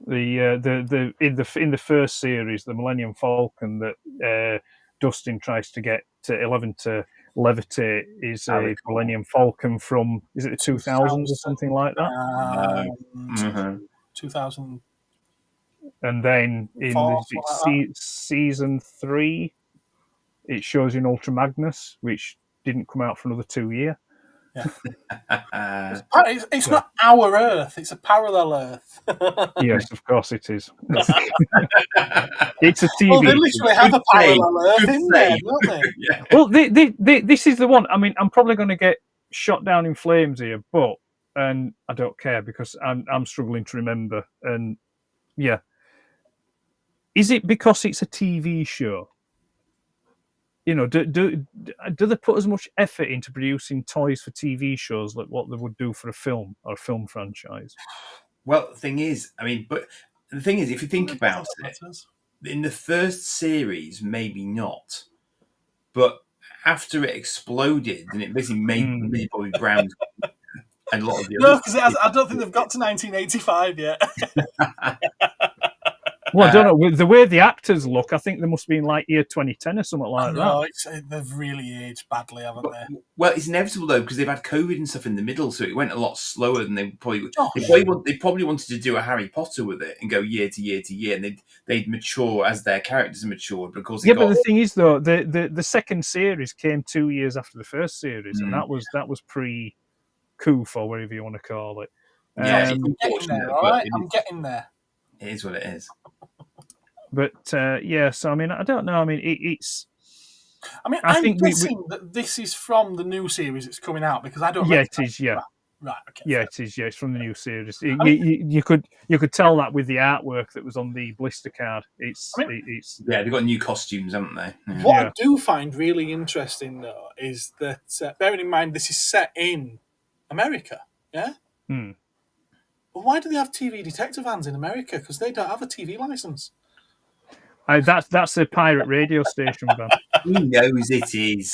Speaker 2: In the first series, the Millennium Falcon that Dustin tries to get to 11 to levitate is a Millennium Falcon from, is it the 2000s or something like that?
Speaker 1: 2000.
Speaker 2: And then in season 3, it shows you an Ultra Magnus, which didn't come out for another 2 years.
Speaker 1: Yeah. It's not our Earth, it's a parallel Earth.
Speaker 2: Yes, of course it is. It's a TV.
Speaker 1: Well, they literally have a parallel Earth in there, don't they?
Speaker 3: Yeah.
Speaker 2: Well, this is the one. I mean, I'm probably going to get shot down in flames here, and I don't care because I'm struggling to remember. And yeah, is it because it's a TV show? Do they put as much effort into producing toys for TV shows like what they would do for a film or a film franchise?
Speaker 3: Well, the thing is, but the thing is, if you think about it,
Speaker 1: Matters.
Speaker 3: in the first series, maybe not, but after it exploded and it basically made Millie Bobby Brown and a lot of the
Speaker 1: No,
Speaker 3: other
Speaker 1: because I don't think they've got to 1985 yet.
Speaker 2: Well, I don't know. With the way the actors look, I think they must be in like year 2010 or something like that.
Speaker 1: No, they've really aged badly, haven't they?
Speaker 3: Well, it's inevitable though because they've had COVID and stuff in the middle, so it went a lot slower than they probably.
Speaker 1: Oh.
Speaker 3: They probably wanted to do a Harry Potter with it and go year to year to year, and they'd mature as their characters matured because.
Speaker 2: But the thing is though, the second series came 2 years after the first series, and that was pre-Coof or whatever you want to call it.
Speaker 3: Yeah,
Speaker 1: I'm getting there. All right, I'm getting there.
Speaker 3: It is what it is.
Speaker 2: But yeah, so I mean, I don't know. I mean, it's.
Speaker 1: I mean, I'm guessing that this is from the new series that's coming out because I don't.
Speaker 2: Yeah, it is. Yeah.
Speaker 1: Right. Okay.
Speaker 2: Yeah, it is. Yeah, it's from the new series. You could tell that with the artwork that was on the blister card. It's.
Speaker 3: They've got new costumes, haven't they? Yeah.
Speaker 1: What I do find really interesting though is that bearing in mind this is set in America. Yeah.
Speaker 2: Hmm.
Speaker 1: Well, why do they have TV detective vans in America? Because they don't have a TV license.
Speaker 2: That's a pirate radio station van.
Speaker 3: He knows it is.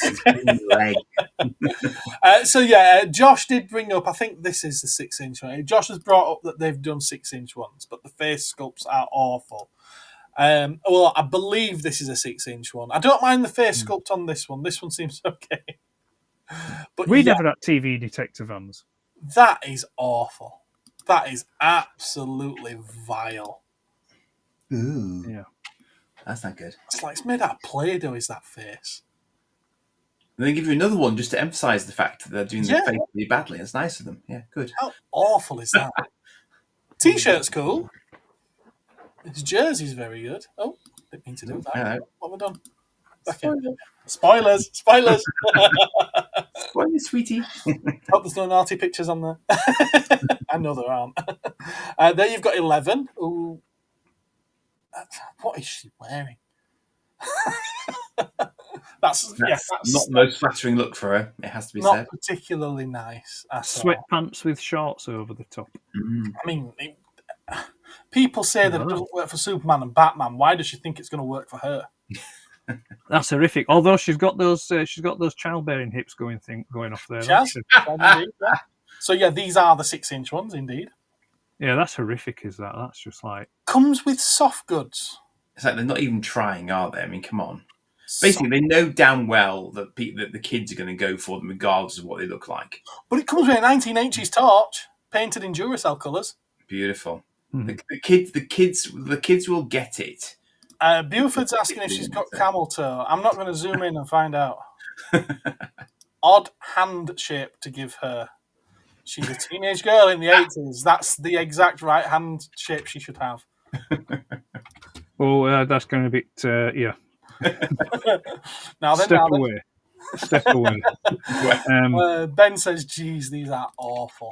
Speaker 1: So yeah, Josh did bring up. I think this is the 6-inch one. Josh has brought up that they've done 6-inch ones, but the face sculpts are awful. Well, I believe this is a 6-inch one. I don't mind the face sculpt on this one. This one seems okay. But
Speaker 2: we never had TV detective vans.
Speaker 1: That is awful. That is absolutely vile.
Speaker 3: Ooh.
Speaker 2: Yeah.
Speaker 3: That's not good.
Speaker 1: It's like it's made out of Play-Doh, is that face?
Speaker 3: And they give you another one just to emphasise the fact that they're doing the face really badly. It's nice of them. Yeah, good.
Speaker 1: How awful is that? T-shirt's cool. His jersey's very good. Oh, didn't mean to do that.
Speaker 3: Hello.
Speaker 1: What have I done? Spoilers. Spoilers.
Speaker 3: Spoilers, sweetie.
Speaker 1: Hope there's no naughty pictures on there. I know there aren't. There you've got 11. Ooh. What is she wearing? That's not
Speaker 3: the most flattering look for her. It has to be
Speaker 1: not
Speaker 3: said.
Speaker 1: Particularly nice.
Speaker 2: Sweatpants with shorts over the top.
Speaker 3: Mm.
Speaker 1: I mean, people say that it doesn't work for Superman and Batman. Why does she think it's going to work for her?
Speaker 2: That's horrific. Although she's got those childbearing hips going off there.
Speaker 1: So yeah, these are the 6-inch ones, indeed.
Speaker 2: Yeah, that's horrific. Is that? That's just like
Speaker 1: comes with soft goods.
Speaker 3: It's like they're not even trying, are they? I mean, come on. Basically, they know damn well that the kids are going to go for them regardless of what they look like.
Speaker 1: But it comes with a 1980s torch painted in Duracell colours.
Speaker 3: Beautiful.
Speaker 2: Mm-hmm.
Speaker 3: The kids will get it.
Speaker 1: Buford's asking if she's got camel toe. I'm not going to zoom in and find out. Odd hand shape to give her. She's a teenage girl in the 80s. That's the exact right hand shape she should have.
Speaker 2: Oh, that's going to be yeah.
Speaker 1: Step
Speaker 2: away.
Speaker 1: Ben says, "Geez, these are awful."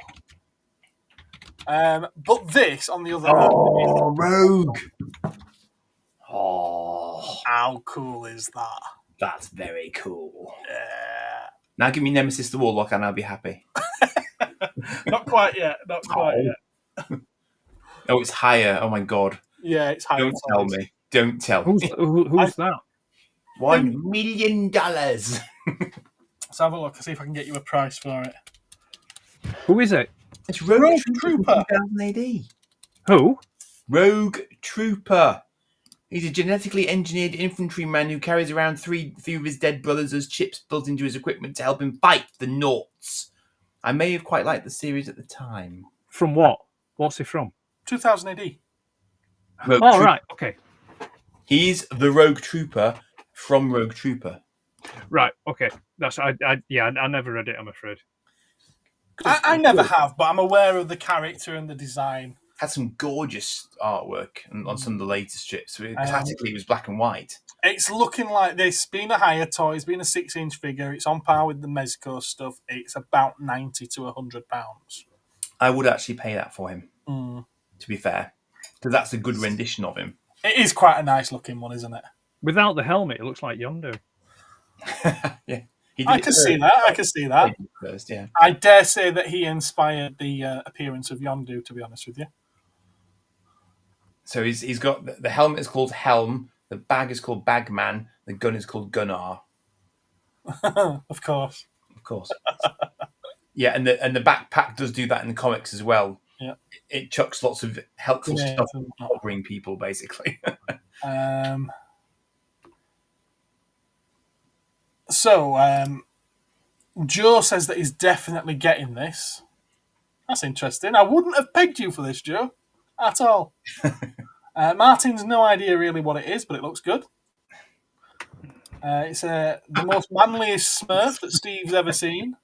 Speaker 1: But this, on the other hand,
Speaker 3: Rogue. Oh,
Speaker 1: how cool is that?
Speaker 3: That's very cool.
Speaker 1: Yeah.
Speaker 3: Now give me Nemesis the Warlock, and I'll be happy.
Speaker 1: Not quite yet.
Speaker 3: Oh, it's higher. Oh my god.
Speaker 1: Yeah, it's higher.
Speaker 3: Don't tell me. Don't tell me.
Speaker 2: Who's that?
Speaker 3: $1 million.
Speaker 1: Let's have a look and see if I can get you a price for it.
Speaker 2: Who is it?
Speaker 3: It's Rogue Trooper. 2000 AD.
Speaker 2: Who?
Speaker 3: Rogue Trooper. He's a genetically engineered infantryman who carries around three of his dead brothers as chips built into his equipment to help him fight the Naughts. I may have quite liked the series at the time.
Speaker 2: From what? What's he from?
Speaker 1: 2000 AD.
Speaker 2: Right. Okay.
Speaker 3: He's the Rogue Trooper from Rogue Trooper.
Speaker 2: Right. Okay. That's I never read it. I'm afraid.
Speaker 1: I never have, but I'm aware of the character and the design.
Speaker 3: Had some gorgeous artwork on some of the later strips. Classically, it was black and white.
Speaker 1: It's looking like this. Being a higher toy, it's being a 6-inch figure. It's on par with the Mezco stuff. It's about £90 to £100.
Speaker 3: I would actually pay that for him.
Speaker 1: To
Speaker 3: be fair, because that's a good rendition of him.
Speaker 1: It is quite a nice looking one, isn't it?
Speaker 2: Without the helmet, it looks like Yondu.
Speaker 3: Yeah.
Speaker 1: I can see that.
Speaker 3: First, yeah.
Speaker 1: I dare say that he inspired the appearance of Yondu, to be honest with you.
Speaker 3: So he's got the helmet is called Helm, the bag is called Bagman, the gun is called Gunnar.
Speaker 1: Of course.
Speaker 3: Of course. Yeah, and the backpack does do that in the comics as well.
Speaker 1: Yeah.
Speaker 3: It chucks lots of helpful
Speaker 1: Grenades
Speaker 3: stuff
Speaker 1: and
Speaker 3: covering people, basically.
Speaker 1: Joe says that he's definitely getting this. That's interesting. I wouldn't have pegged you for this, Joe, at all. Martin's no idea really what it is, but it looks good. It's the most manliest Smurf that Steve's ever seen.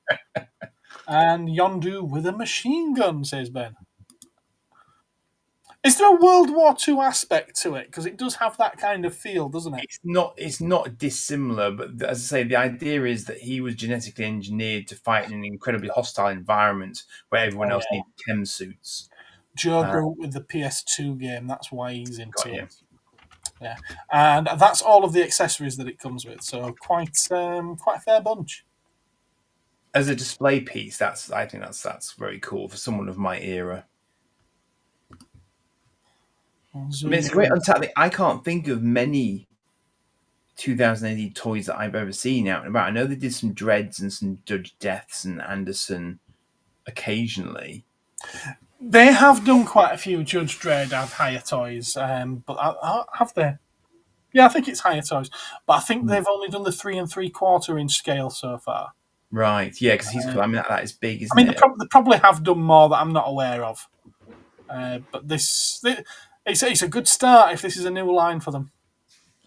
Speaker 1: And Yondu with a machine gun, says Ben. Is there a World War II aspect to it? Because it does have that kind of feel, doesn't it?
Speaker 3: It's not dissimilar, but as I say, the idea is that he was genetically engineered to fight in an incredibly hostile environment where everyone else needed chem suits.
Speaker 1: Joe grew up with the PS2 game. That's why he's into it. Yeah, and that's all of the accessories that it comes with. So quite a fair bunch.
Speaker 3: As a display piece, I think that's very cool for someone of my era. I mean, it's great untapped. I can't think of many 2000 AD toys that I've ever seen out and about. I know they did some Dreads and some Judge Deaths and Anderson occasionally.
Speaker 1: They have done quite a few Judge Dredd have higher toys, but have they? Yeah, I think it's higher toys, but I think they've only done the 3 3/4 inch scale so far.
Speaker 3: Right, yeah, because he's. I mean, that is big, isn't
Speaker 1: it?
Speaker 3: They
Speaker 1: probably have done more that I'm not aware of, but it's a good start if this is a new line for them.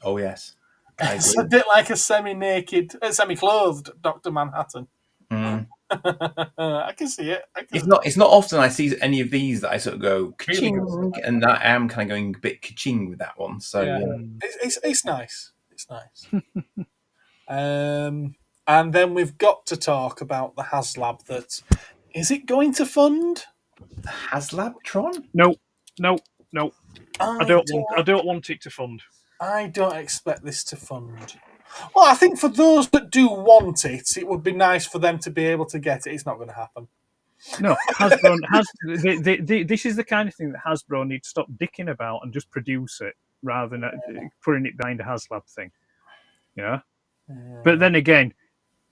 Speaker 3: Oh yes,
Speaker 1: it's a bit like a semi-clothed Dr. Manhattan.
Speaker 3: Mm.
Speaker 1: I can see it.
Speaker 3: It's not often I see any of these that I sort of go ka-ching, and I am kind of going a bit ka-ching with that one. So yeah.
Speaker 1: It's nice. It's nice. And then we've got to talk about the HasLab. That is it going to fund
Speaker 3: the HasLab Tron?
Speaker 2: No. I don't want it to fund. I
Speaker 1: don't expect this to fund. Well, I think for those that do want it, it would be nice for them to be able to get it. It's not going to happen.
Speaker 2: No, Hasbro this is the kind of thing that Hasbro needs to stop dicking about and just produce it rather than putting it behind a HasLab thing. Yeah? But then again,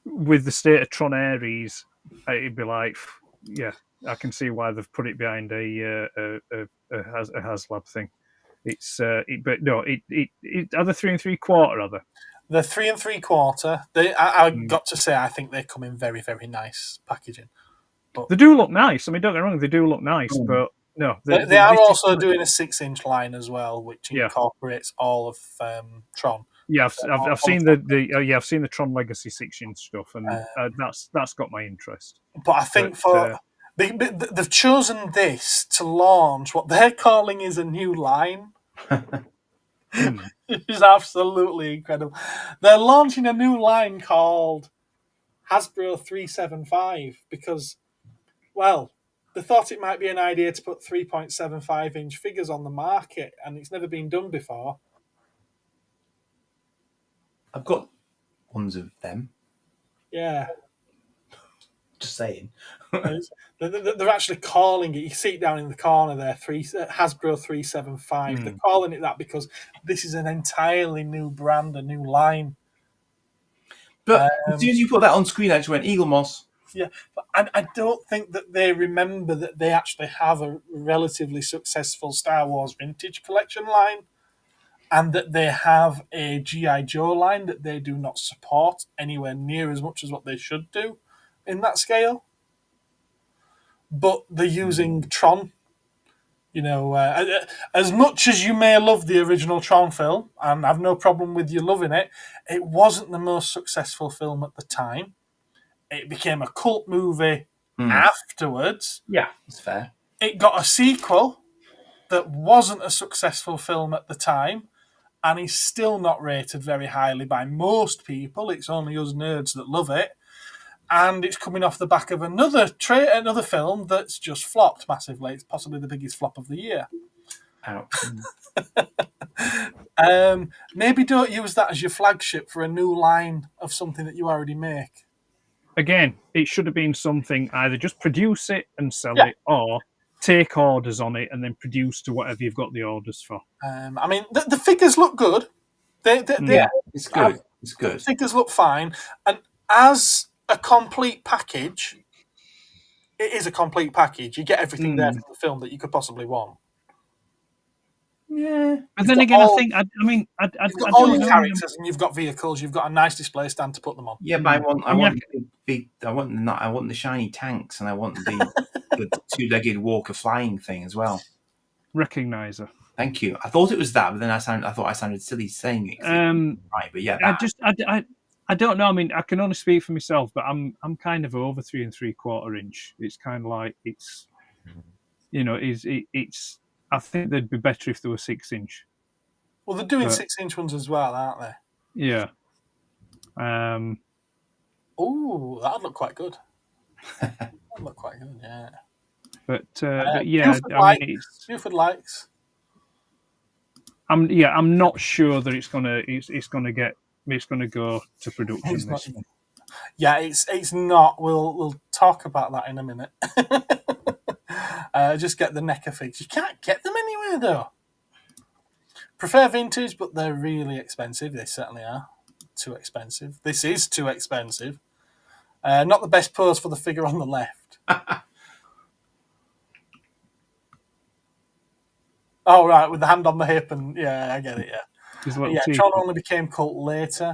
Speaker 2: with the state of Tron Ares, it'd be like, yeah, I can see why they've put it behind a HasLab thing. It's but no, are the 3 3/4 are they?
Speaker 1: The 3 3/4. I got to say, I think they come in very, very nice packaging.
Speaker 2: But they do look nice. I mean, don't get me wrong, they do look nice, but no,
Speaker 1: they are also doing a 6-inch line as well, which incorporates all of Tron.
Speaker 2: Yeah, I've seen I've seen the Tron Legacy 6-inch stuff, and that's got my interest.
Speaker 1: But I think they've chosen this to launch what they're calling is a new line. It is absolutely incredible. They're launching a new line called Hasbro 375 because, well, they thought it might be an idea to put 3.75-inch figures on the market, and it's never been done before.
Speaker 3: I've got ones of them.
Speaker 1: Yeah.
Speaker 3: Just saying.
Speaker 1: They're actually calling it. You see it down in the corner there. Hasbro 375. They're calling it that because this is an entirely new brand, a new line.
Speaker 3: But as soon as you put that on screen, I just went Eagle Moss.
Speaker 1: Yeah, but I don't think that they remember that they actually have a relatively successful Star Wars vintage collection line, and that they have a G.I. Joe line that they do not support anywhere near as much as what they should do in that scale. But they're using Tron. You know, as much as you may love the original Tron film, and I've no problem with you loving it, it wasn't the most successful film at the time. It became a cult movie afterwards.
Speaker 3: Yeah, that's fair.
Speaker 1: It got a sequel that wasn't a successful film at the time, and is still not rated very highly by most people. It's only us nerds that love it. And it's coming off the back of another film that's just flopped massively. It's possibly the biggest flop of the year.
Speaker 3: Ouch.
Speaker 1: Maybe don't use that as your flagship for a new line of something that you already make.
Speaker 2: Again, it should have been something, either just produce it and sell it, or take orders on it and then produce to whatever you've got the orders for.
Speaker 1: I mean, the figures look good.
Speaker 3: Yeah, it's good. It's
Speaker 1: The
Speaker 3: good.
Speaker 1: figures look fine, and as a complete package, it is a complete package. You get everything there from the film that you could possibly want.
Speaker 3: Yeah.
Speaker 2: But then again, I mean, I
Speaker 1: You've got
Speaker 2: don't
Speaker 1: all your
Speaker 2: know.
Speaker 1: characters, and you've got vehicles. You've got a nice display stand to put them on.
Speaker 3: Yeah, but I want the shiny tanks, and I want the two-legged walker flying thing as well.
Speaker 2: Recognizer.
Speaker 3: Thank you. I thought it was that, but then I thought I sounded silly saying it. Right, but yeah,
Speaker 2: I don't know. I mean, I can only speak for myself, but I'm kind of over 3 3/4 inch. It's kind of like it's, it's. I think they'd be better if they were 6 inch.
Speaker 1: Well, they're doing 6-inch ones as well, aren't they?
Speaker 2: Yeah.
Speaker 1: Oh, that'd look quite good. That'd look quite good, yeah.
Speaker 2: But yeah,
Speaker 1: Buford likes.
Speaker 2: I'm not sure that it's gonna go to production this one.
Speaker 1: Yeah, it's not. We'll talk about that in a minute. Just get the NECA figs. You can't get them anywhere though. Prefer vintage, but they're really expensive. They certainly are. Too expensive. This is too expensive. Not the best pose for the figure on the left. Oh, right, with the hand on the hip, and yeah, I get it, yeah. Tron only became cult later.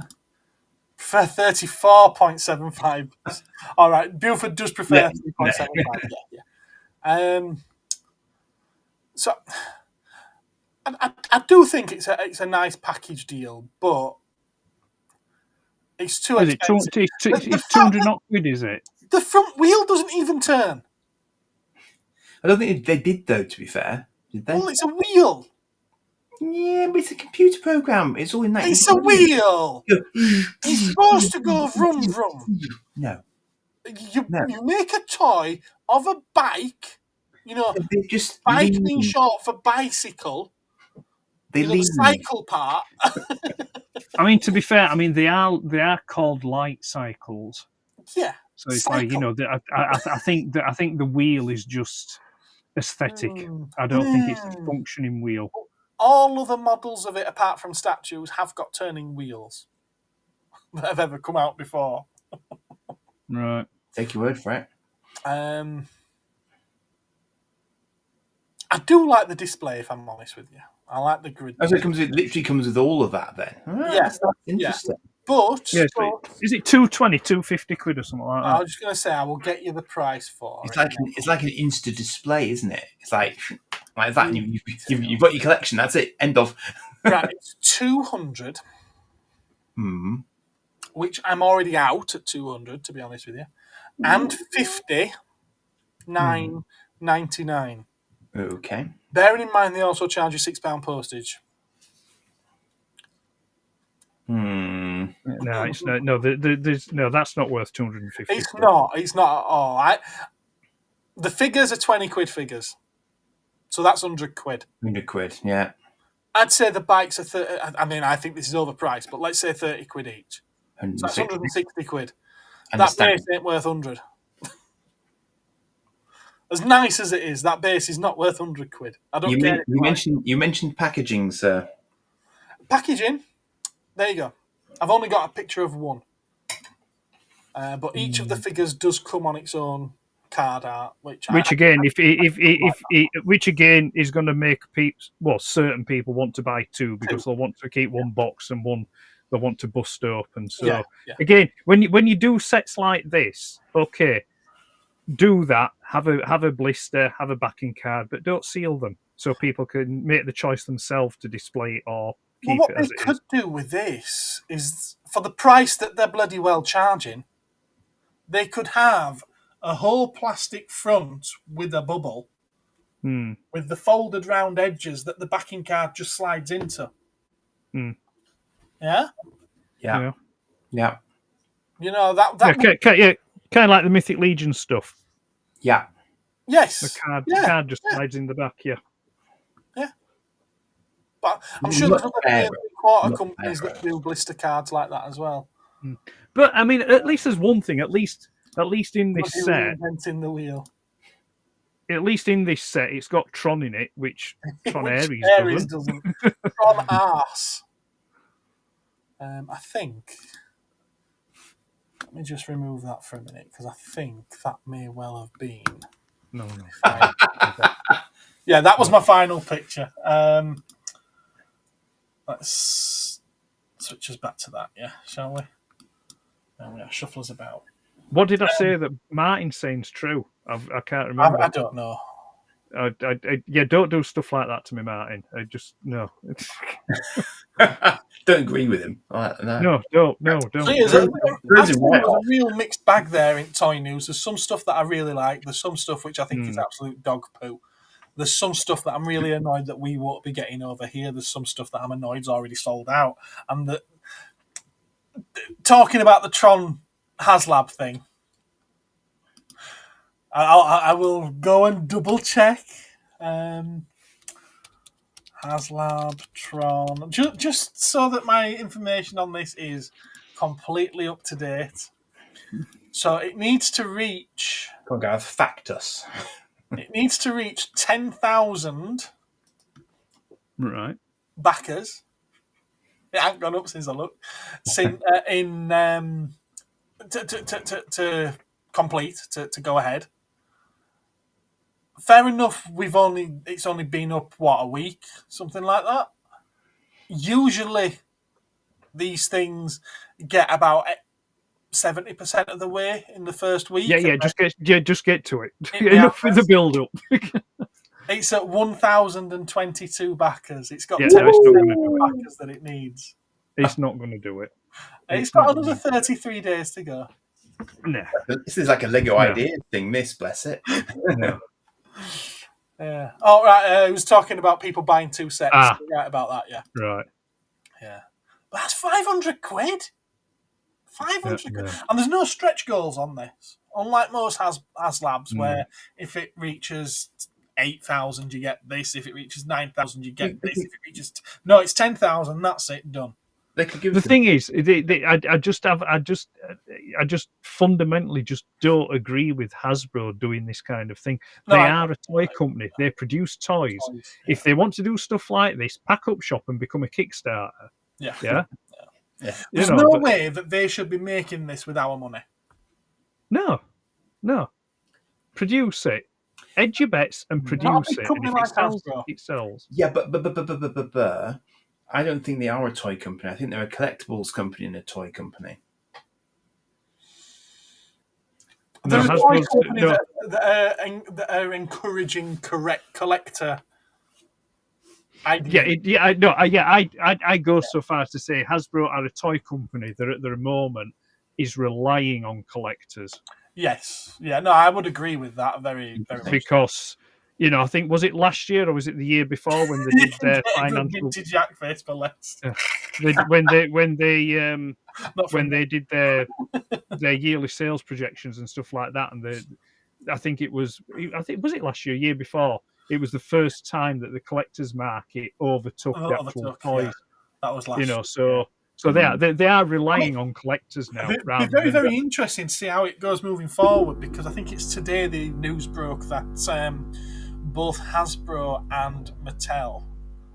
Speaker 1: Prefer 34.75. All right, Buford does prefer 3.75. Yeah. So, I do think it's a nice package deal, but it's too expensive.
Speaker 2: It's 200 quid, is it?
Speaker 1: The front wheel doesn't even turn.
Speaker 3: I don't think they did, though, to be fair. Did they?
Speaker 1: Well, it's a wheel.
Speaker 3: Yeah, but it's a computer program. It's all in that.
Speaker 1: It's a wheel. It's supposed to go vroom vroom.
Speaker 3: No.
Speaker 1: You make a toy of a bike.
Speaker 3: Just
Speaker 1: bike being short for bicycle. The cycle part.
Speaker 2: I mean, to be fair, I mean they are called light cycles.
Speaker 1: Yeah.
Speaker 2: So it's like I think the wheel is just aesthetic. I don't think it's a functioning wheel.
Speaker 1: All other models of it, apart from statues, have got turning wheels that have ever come out before.
Speaker 2: Right.
Speaker 3: Take your word for it.
Speaker 1: I do like the display, if I'm honest with you. I like the grid.
Speaker 3: So it literally comes with all of that then?
Speaker 1: Yes.
Speaker 3: That's interesting.
Speaker 1: Yeah. But
Speaker 2: is it 250 quid or something like that?
Speaker 1: I was just going to say, I will get you the price for
Speaker 3: it. It's like an Insta display, isn't it? It's like that, and you've got your collection. That's it. End of.
Speaker 1: Right, it's 200. Which I'm already out at 200, to be honest with you, and 50, 9.99.
Speaker 3: Okay.
Speaker 1: Bearing in mind, they also charge you £6 postage.
Speaker 2: No, it's no. That's not worth 250.
Speaker 1: It's not. It's not at all. The figures are 20 quid figures, so that's 100 quid.
Speaker 3: 100 quid, yeah.
Speaker 1: I'd say the bikes are 30. I mean, I think this is overpriced, but let's say 30 quid each. So that's 160 quid. That base ain't worth 100. As nice as it is, that base is not worth 100 quid. I don't get it.
Speaker 3: You mentioned packaging, sir.
Speaker 1: Packaging. There you go. I've only got a picture of one, but each of the figures does come on its own card art, which again
Speaker 2: is going to make certain people want to buy two because they'll want to keep one box and one they'll want to bust open. So again, when you do sets like this, okay, do that. Have a blister, have a backing card, but don't seal them so people can make the choice themselves to display it or.
Speaker 1: Well, what they could do with this is, for the price that they're bloody well charging, they could have a whole plastic front with a bubble, with the folded round edges that the backing card just slides into. Yeah?
Speaker 3: Yeah. Yeah.
Speaker 1: That
Speaker 2: kind of like the Mythic Legion stuff.
Speaker 3: Yeah.
Speaker 1: Yes.
Speaker 2: The card just slides in the back, yeah.
Speaker 1: But I'm sure there's other quarter companies that do blister cards like that as well.
Speaker 2: But I mean, at least there's one thing. At least in this set,
Speaker 1: inventing the wheel.
Speaker 2: at least in this set, it's got Tron in it, which Tron
Speaker 1: Which
Speaker 2: Ares
Speaker 1: Ares
Speaker 2: doesn't.
Speaker 1: Tron Arse. I think. Let me just remove that for a minute because I think that may well have been.
Speaker 2: No.
Speaker 1: Yeah, that was my final picture. Let's switch us back to that, yeah, shall we? And we shuffle us about.
Speaker 2: What did I say that Martin's saying's true? I can't remember.
Speaker 1: I don't know.
Speaker 2: Yeah, don't do stuff like that to me, Martin. I just no.
Speaker 3: Don't agree with him.
Speaker 2: No, don't.
Speaker 1: There's a real mixed bag there in toy news. There's some stuff that I really like. There's some stuff which I think is absolute dog poo. There's some stuff that I'm really annoyed that we won't be getting over here. There's some stuff that I'm annoyed is already sold out. And talking about the Tron HasLab thing, I will go and double check. HasLab, Tron, just so that my information on this is completely up to date. So it needs to reach.
Speaker 3: Come on, Gareth, fact us.
Speaker 1: It needs to reach 10,000 backers. It hasn't gone up since I looked. To complete to go ahead. Fair enough. It's only been up a week, something like that. Usually, these things get about 70% of the way in the first week.
Speaker 2: Just get to it. Enough with the build up.
Speaker 1: It's at 1,022 backers. It's got 10 backers that it needs.
Speaker 2: It's not going to do it.
Speaker 1: It's got another 33 days to go.
Speaker 2: No.
Speaker 3: This is like a Lego idea thing, this, bless it.
Speaker 2: No.
Speaker 1: Yeah. Oh, right. I was talking about people buying two sets. Right about that, yeah.
Speaker 2: Right.
Speaker 1: Yeah. But that's 500 quid. 500 quid.
Speaker 2: Yeah.
Speaker 1: And there's no stretch goals on this. Unlike most HasLabs, where if it reaches 8,000, you get this. If it reaches 9,000, you get this. If it reaches... No, it's 10,000. That's it. Done.
Speaker 2: The thing is, I just fundamentally just don't agree with Hasbro doing this kind of thing. They are a toy company. They produce toys. If they want to do stuff like this, pack up shop and become a Kickstarter. Yeah.
Speaker 1: There's no way that they should be making this with our money.
Speaker 2: No. Produce it. Edge your bets and produce it. And if it sells.
Speaker 3: Yeah, but I don't think they are a toy company. I think they're a collectibles company and a toy company.
Speaker 1: There's a toy company that are encouraging correct collector ideas.
Speaker 2: I go so far as to say Hasbro are a toy company that at the moment is relying on collectors.
Speaker 1: Yes. Yeah, no, I would agree with that very, very much.
Speaker 2: Because... I think, was it last year or was it the year before when they did their financial...
Speaker 1: Jack face for less.
Speaker 2: When they did their yearly sales projections and stuff like that, and I think was it last year before? It was the first time that the collectors market overtook the actual toys.
Speaker 1: Yeah. That was last year.
Speaker 2: So they are relying on collectors now.
Speaker 1: It'd be very, very interesting to see how it goes moving forward, because I think it's today the news broke that both Hasbro and Mattel,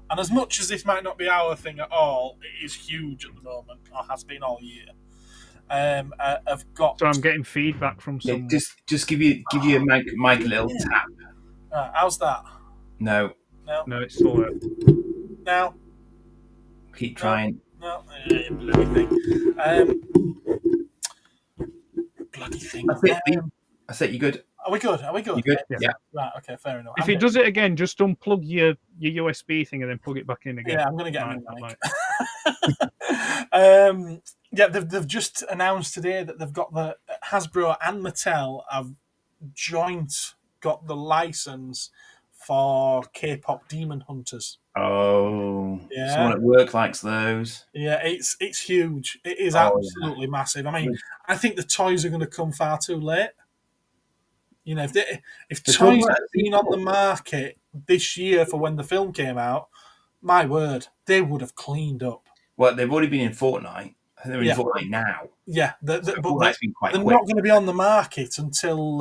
Speaker 1: and as much as this might not be our thing at all, it is huge at the moment, or has been all year. Have got.
Speaker 2: So I'm getting feedback from someone.
Speaker 3: Just give you Mike a little tap.
Speaker 1: How's that?
Speaker 3: No,
Speaker 2: it's still there.
Speaker 1: Now.
Speaker 3: Keep trying.
Speaker 1: No, bloody thing. Bloody thing.
Speaker 3: I said you good.
Speaker 1: Are we good?
Speaker 3: You good? Yeah.
Speaker 1: Right, okay, fair enough.
Speaker 2: If it does it again, just unplug your USB thing and then plug it back in again.
Speaker 1: Yeah, I'm going to get a new mic. They've just announced today that they've got the Hasbro and Mattel have got the license for K-pop Demon Hunters.
Speaker 3: Oh, someone at work likes those.
Speaker 1: Yeah, it's huge. It is absolutely massive. I mean, I think the toys are going to come far too late. If toys had been on the market this year for when the film came out, my word, they would have cleaned up.
Speaker 3: Well, they've already been in Fortnite. I think they're in Fortnite now.
Speaker 1: Yeah, but
Speaker 3: Fortnite's been quite
Speaker 1: they're
Speaker 3: quick.
Speaker 1: not going to be on the market until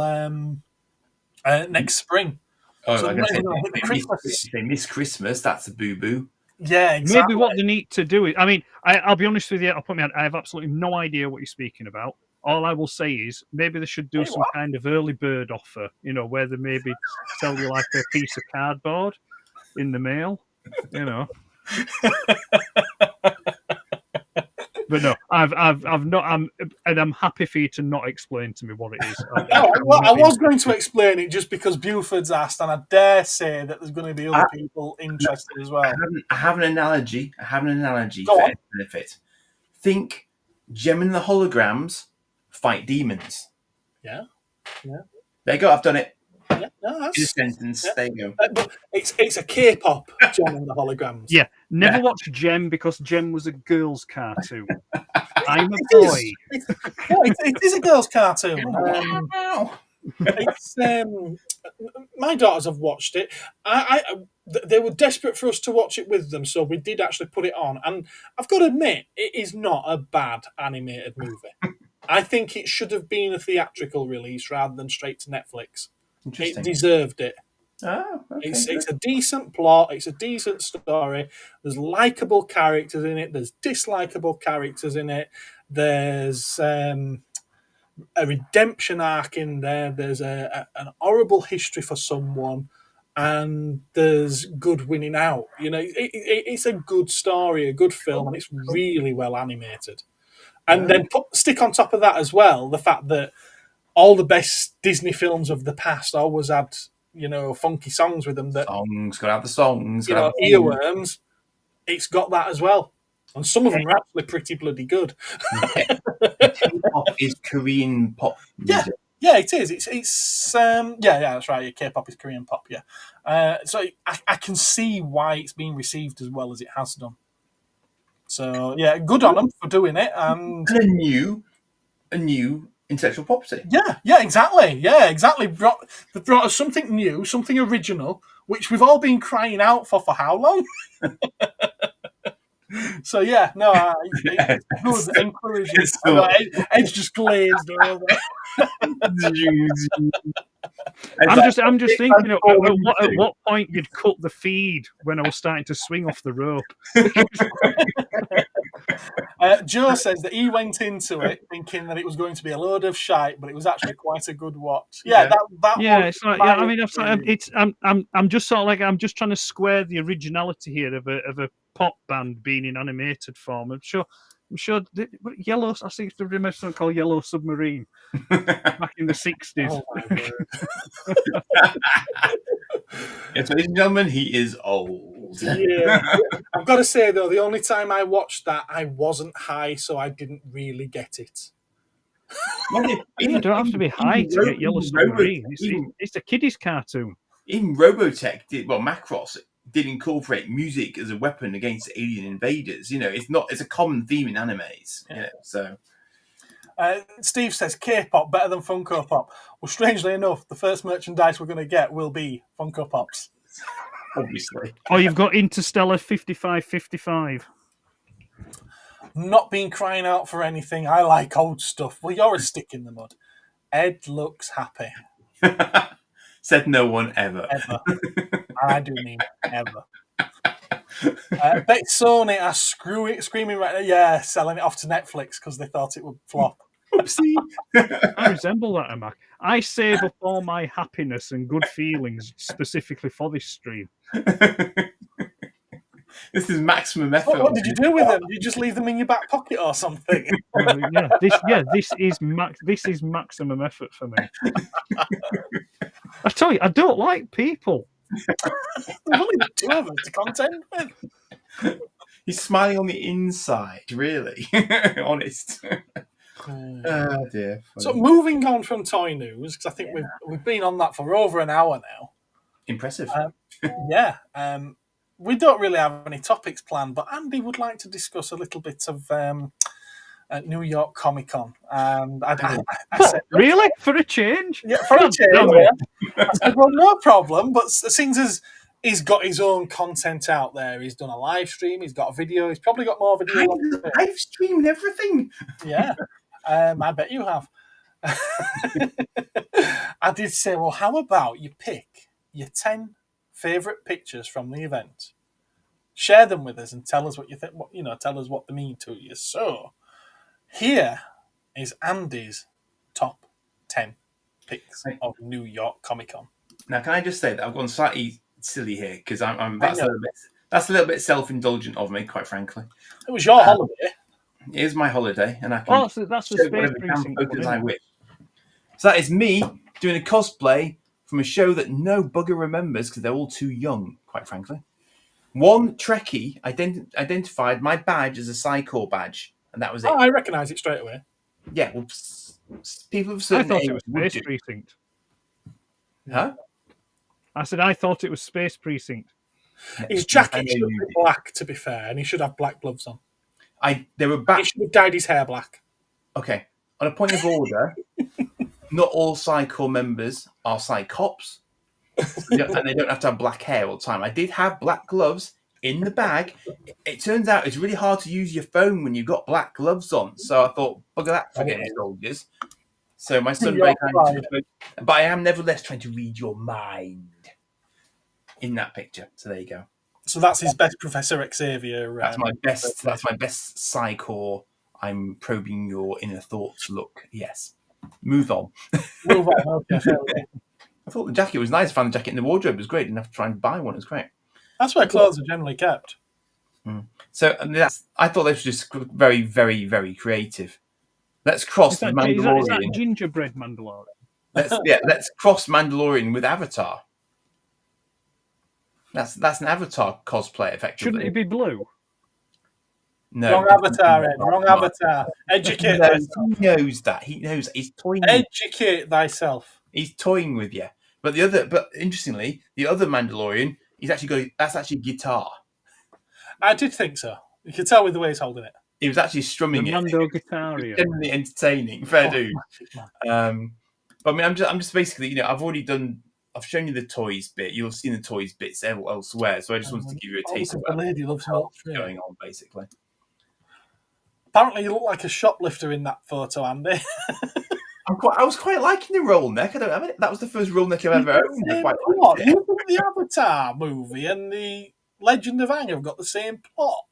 Speaker 1: next spring.
Speaker 3: Oh,
Speaker 1: So
Speaker 3: I
Speaker 1: they're
Speaker 3: guess
Speaker 1: not even gonna hit the Christmas.
Speaker 3: they miss Christmas. That's a boo-boo.
Speaker 1: Yeah, exactly.
Speaker 2: Maybe what they need to do is, I mean, I'll be honest with you, I'll put my hand, I have absolutely no idea what you're speaking about. All I will say is maybe they should do some kind of early bird offer, you know, where they maybe sell you like a piece of cardboard in the mail, you know. But no, I'm happy for you to not explain to me what it is.
Speaker 1: I was going to explain it just because Buford's asked, and I dare say that there's going to be other people interested as well.
Speaker 3: I have an analogy.
Speaker 1: Go
Speaker 3: for
Speaker 1: on.
Speaker 3: benefit. Think Gem and the Holograms fight demons.
Speaker 1: Yeah.
Speaker 3: There you go. I've done it.
Speaker 1: Yeah, no, that's
Speaker 3: In a sentence.
Speaker 1: yeah.
Speaker 3: There you go.
Speaker 1: But it's a K-pop Gem and the Holograms.
Speaker 2: Yeah, never watched Gem because Gem was a girl's cartoon. I'm a boy.
Speaker 1: It is a girl's cartoon. It's my daughters have watched it. They were desperate for us to watch it with them, so we did actually put it on. And I've got to admit, it is not a bad animated movie. I think it should have been a theatrical release rather than straight to Netflix. It deserved it.
Speaker 3: Oh, okay,
Speaker 1: it's a decent plot. It's a decent story. There's likable characters in it. There's dislikable characters in it. There's a redemption arc in there. There's an horrible history for someone, and there's good winning out. You know, it's a good story, a good film, and it's really well animated. And then stick on top of that as well the fact that all the best Disney films of the past always had, you know, funky songs with them. That
Speaker 3: songs, gotta have the songs.
Speaker 1: You know, earworms. It's got that as well, and some of them are actually pretty bloody good.
Speaker 3: K-pop is Korean pop music.
Speaker 1: Yeah, it is. It's that's right. Yeah, K-pop is Korean pop. Yeah, so I can see why it's been received as well as it has done. So yeah, good on them for doing it, and
Speaker 3: a new intellectual property.
Speaker 1: Yeah, exactly. They brought us something new, something original, which we've all been crying out for how long? So yeah, no, it's good, encouraging. Ed's just glazed over.
Speaker 2: I'm just thinking at what point you'd cut the feed when I was starting to swing off the rope.
Speaker 1: Joe says that he went into it thinking that it was going to be a load of shite, but it was actually quite a good watch. Yeah.
Speaker 2: It's like, yeah. I mean, I'm just sort of like I'm just trying to square the originality here of a pop band being in animated form. I'm sure. Yellow. I think I remember something called Yellow Submarine back in the '60s.
Speaker 1: Oh my
Speaker 3: Yes, ladies and gentlemen, he is old.
Speaker 1: Yeah, I've got to say though, the only time I watched that, I wasn't high, so I didn't really get it.
Speaker 2: You don't have to be high to get Yellow Submarine. It's a kiddies cartoon.
Speaker 3: Even Robotech Macross did incorporate music as a weapon against alien invaders. You know, it's a common theme in animes. Yeah. You know, so.
Speaker 1: Steve says K-pop better than Funko Pop. Well, strangely enough, the first merchandise we're going to get will be Funko Pops.
Speaker 3: Obviously.
Speaker 2: Oh, you've got Interstellar 5555.
Speaker 1: Not been crying out for anything. I like old stuff. Well, you're a stick in the mud. Ed looks happy.
Speaker 3: Said no one ever.
Speaker 1: Ever. I do mean ever. Bet Sony are screaming right now. Yeah, selling it off to Netflix because they thought it would flop.
Speaker 3: Oopsie.
Speaker 2: I resemble that, Amac. I save up all my happiness and good feelings specifically for this stream.
Speaker 3: This is maximum effort.
Speaker 1: What did you do with them? Did you just leave them in your back pocket or something?
Speaker 2: This is maximum effort for me. I tell you, I don't like people.
Speaker 1: There's only the two of us to contend with.
Speaker 3: He's smiling on the inside, really. Honest. Oh dear. Funny.
Speaker 1: So moving on from toy news, because I think we've been on that for over an hour now.
Speaker 3: Impressive.
Speaker 1: We don't really have any topics planned, but Andy would like to discuss a little bit of New York Comic Con. And I said,
Speaker 2: really? For a change?
Speaker 1: Yeah, for a change. I said, well, no problem. But since he's got his own content out there, he's done a live stream, he's got a video, he's probably got more video.
Speaker 3: Live stream and everything.
Speaker 1: Yeah, I bet you have. I did say, well, how about you pick your 10 favourite pictures from the event. Share them with us and tell us what you think. Tell us what they mean to you. So, here is Andy's top 10 pics of New York Comic Con.
Speaker 3: Now, can I just say that I've gone slightly silly here because that's a little bit self-indulgent of me, quite frankly.
Speaker 1: It was your holiday.
Speaker 3: It is my holiday, and I can
Speaker 2: that's the
Speaker 3: show
Speaker 2: Space
Speaker 3: whatever damn
Speaker 2: Precinct
Speaker 3: photos
Speaker 2: one,
Speaker 3: I
Speaker 2: isn't it?
Speaker 3: wish. So that is me doing a cosplay from a show that no bugger remembers because they're all too young, quite frankly. One Trekkie identified my badge as a Psycho badge, and that was it.
Speaker 1: Oh, I recognise it straight away.
Speaker 3: Yeah, well, people of
Speaker 2: I
Speaker 3: certain
Speaker 2: thought
Speaker 3: age
Speaker 2: it was
Speaker 3: would
Speaker 2: Space
Speaker 3: do.
Speaker 2: Precinct.
Speaker 3: Huh?
Speaker 2: I said I thought it was Space Precinct.
Speaker 1: His jacket should be black, to be fair, and he should have black gloves on.
Speaker 3: They were back.
Speaker 1: He should have dyed his hair black.
Speaker 3: Okay, on a point of order, not all Psycho members are Psychops, and they don't have to have black hair all the time. I did have black gloves in the bag. It turns out it's really hard to use your phone when you've got black gloves on. So I thought, bugger that, forget it, soldiers. So my son very kindly, but I am nevertheless trying to read your mind in that picture. So there you go.
Speaker 1: So that's his best Professor Xavier.
Speaker 3: That's my best. That's my best Psycho. I'm probing your inner thoughts. Look, yes. Move on.
Speaker 1: Move on. Okay, fair enough.
Speaker 3: I thought the jacket was nice. I found the jacket in the wardrobe. It was great. Didn't have to try and buy one. It was great.
Speaker 1: That's where clothes are generally kept.
Speaker 3: So I thought this was just very, very, very creative. Let's cross the Mandalorian.
Speaker 2: Is that gingerbread Mandalorian?
Speaker 3: Let's cross Mandalorian with Avatar. That's an Avatar cosplay, effectively.
Speaker 2: Shouldn't it be blue?
Speaker 3: No.
Speaker 1: Wrong Avatar, Ed. Wrong Avatar. Educate thyself.
Speaker 3: He knows that. He knows that. He's toying.
Speaker 1: Educate thyself.
Speaker 3: He's toying with you. But interestingly, the other Mandalorian, that's actually guitar.
Speaker 1: I did think so. You can tell with the way he's holding it.
Speaker 3: He was actually strumming it.
Speaker 2: Mando Guitarian.
Speaker 3: Generally entertaining, fair dude. But I mean, I'm just basically, I've shown you the toys bit. You'll have seen the toys bits elsewhere. So I just wanted to give you a taste of
Speaker 1: the lady loves
Speaker 3: what's going on, basically.
Speaker 1: Apparently, you look like a shoplifter in that photo, Andy.
Speaker 3: I was quite liking the roll neck. That was the first roll neck I've ever owned. I quite liked it.
Speaker 1: You think the Avatar movie and the Legend of Aang have got the same plot?